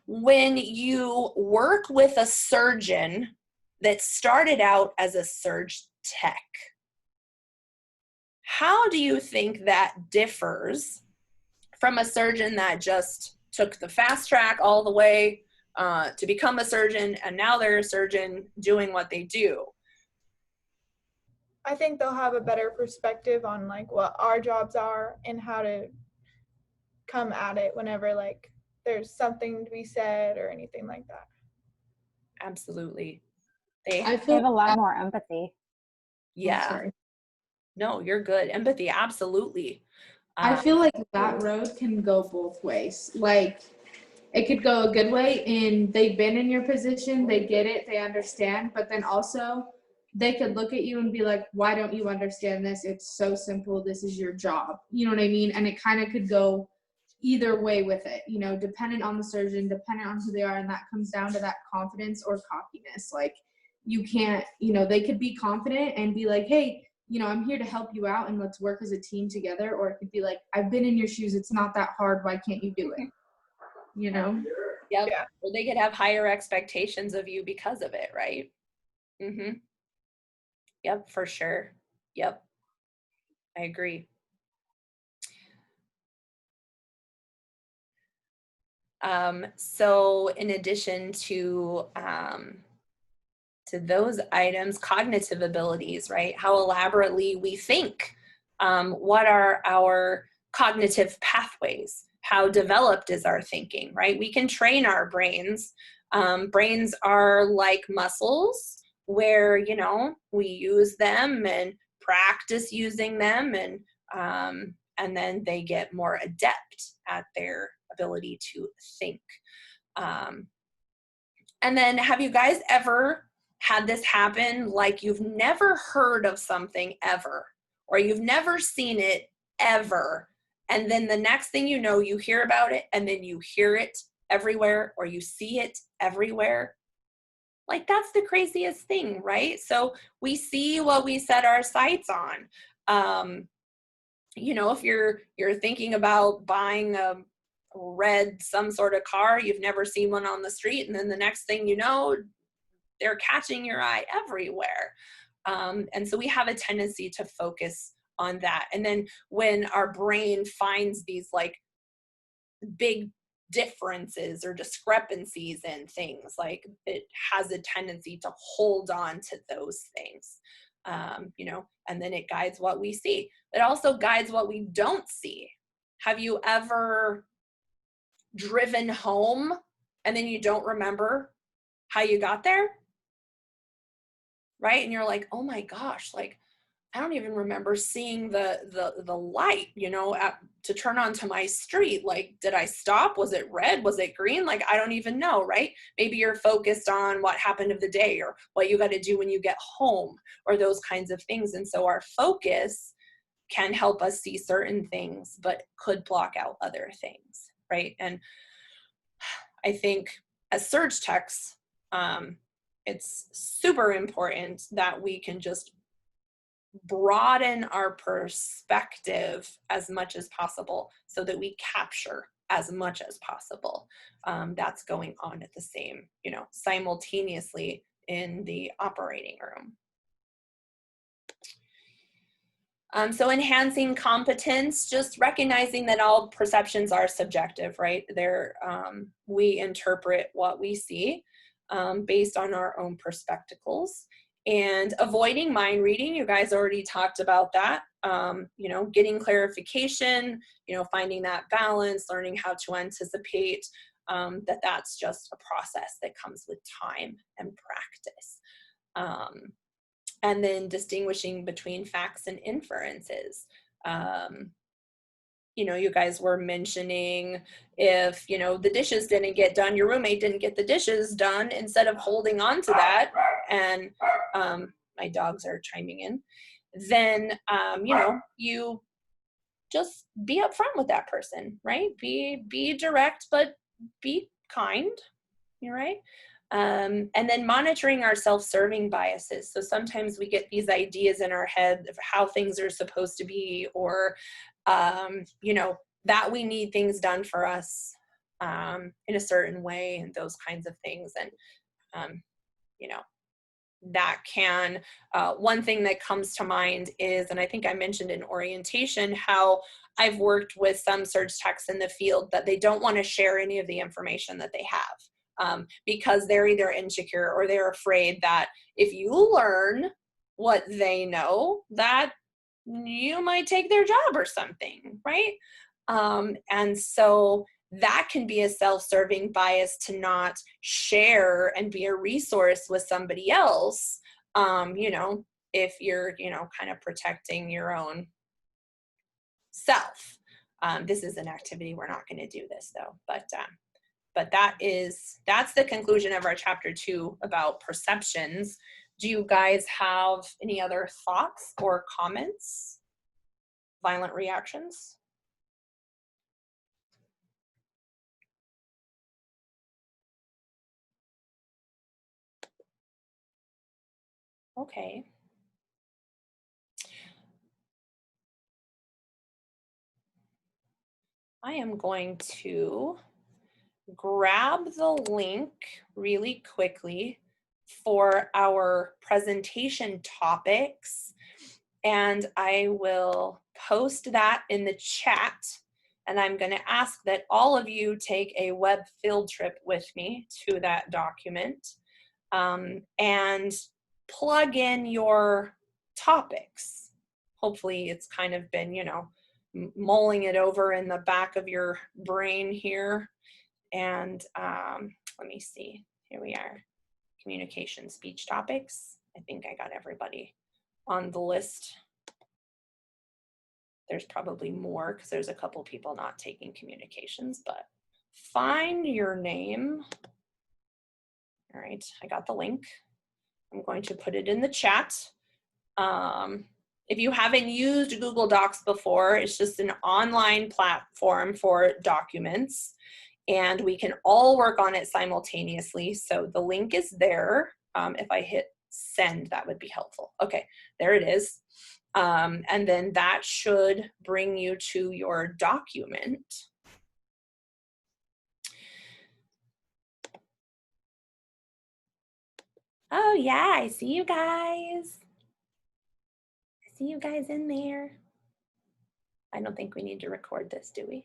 when you work with a surgeon that started out as a surge tech? How do you think that differs from a surgeon that just took the fast track all the way to become a surgeon, and now they're a surgeon doing what they do? I think they'll have a better perspective on like what our jobs are and how to come at it whenever like there's something to be said or anything like that. Absolutely. I They feel have a lot more empathy. Yeah. sorry. No, you're good. Empathy, absolutely. I feel like that road can go both ways. Like it could go a good way and they've been in your position, they get it, they understand, but then also they could look at you and be like, why don't you understand this? It's so simple. This is your job. You know what I mean? And it kind of could go either way with it, you know, dependent on the surgeon, dependent on who they are. And that comes down to that confidence or cockiness. Like you can't, you know, they could be confident and be like, hey, you know, I'm here to help you out and let's work as a team together. Or it could be like, I've been in your shoes. It's not that hard. Why can't you do it? You know? Yep. Yeah. Or they could have higher expectations of you because of it, right? Mm-hmm. Yep, for sure. Yep. I agree. So in addition to those items, cognitive abilities, right? How elaborately we think. What are our cognitive pathways? How developed is our thinking, right? We can train our brains. Brains are like muscles where, you know, we use them and practice using them, and then they get more adept at their ability to think. And then have you guys ever had this happen, like you've never heard of something ever, or you've never seen it ever, and then the next thing you know, you hear about it, and then you hear it everywhere, or you see it everywhere? Like, that's the craziest thing, right? So we see what we set our sights on. You know, if you're thinking about buying a red some sort of car, you've never seen one on the street, and then the next thing you know, they're catching your eye everywhere. And so we have a tendency to focus on that. And then when our brain finds these like big differences or discrepancies in things, like it has a tendency to hold on to those things, you know, and then it guides what we see. It also guides what we don't see. Have you ever driven home and then you don't remember how you got there? Right? And you're like, oh my gosh, like I don't even remember seeing the light, you know, to turn onto my street. Like, did I stop? Was it red? Was it green? Like, I don't even know, right? Maybe you're focused on what happened of the day or what you got to do when you get home or those kinds of things. And so our focus can help us see certain things, but could block out other things, right? And I think as surge techs, it's super important that we can just broaden our perspective as much as possible so that we capture as much as possible that's going on at the same, you know, simultaneously in the operating room. So enhancing competence, just recognizing that all perceptions are subjective, right? We interpret what we see based on our own perspectives. And avoiding mind reading, you guys already talked about that. You know, getting clarification, you know, finding that balance, learning how to anticipate, that's just a process that comes with time and practice. And then distinguishing between facts and inferences. You know, you guys were mentioning if, you know, the dishes didn't get done, your roommate didn't get the dishes done, instead of holding on to that and my dogs are chiming in, then, you know, you just be upfront with that person, right? Be direct, but be kind, you're right. And then monitoring our self-serving biases. So sometimes we get these ideas in our head of how things are supposed to be, or, you know, that we need things done for us in a certain way, and those kinds of things. And, you know, that can, one thing that comes to mind is, and I think I mentioned in orientation, how I've worked with some surge techs in the field that they don't want to share any of the information that they have, because they're either insecure or they're afraid that if you learn what they know, that you might take their job or something, right? And so that can be a self-serving bias to not share and be a resource with somebody else, you know, if you're, you know, kind of protecting your own self. This is an activity, we're not going to do this though, but that's the conclusion of our chapter 2 about perceptions. Do you guys have any other thoughts or comments? Violent reactions? Okay. I am going to grab the link really quickly for our presentation topics, and I will post that in the chat. And I'm going to ask that all of you take a web field trip with me to that document, and plug in your topics. Hopefully it's kind of been, you know, mulling it over in the back of your brain here. And let me see, here we are, communication speech topics. I think I got everybody on the list. There's probably more because there's a couple people not taking communications, but find your name. All right, I got the link. I'm going to put it in the chat. If you haven't used Google Docs before, it's just an online platform for documents, and we can all work on it simultaneously. So the link is there. If I hit send, that would be helpful. Okay, there it is. And then that should bring you to your document. Oh yeah, I see you guys. I see you guys in there. I don't think we need to record this, do we?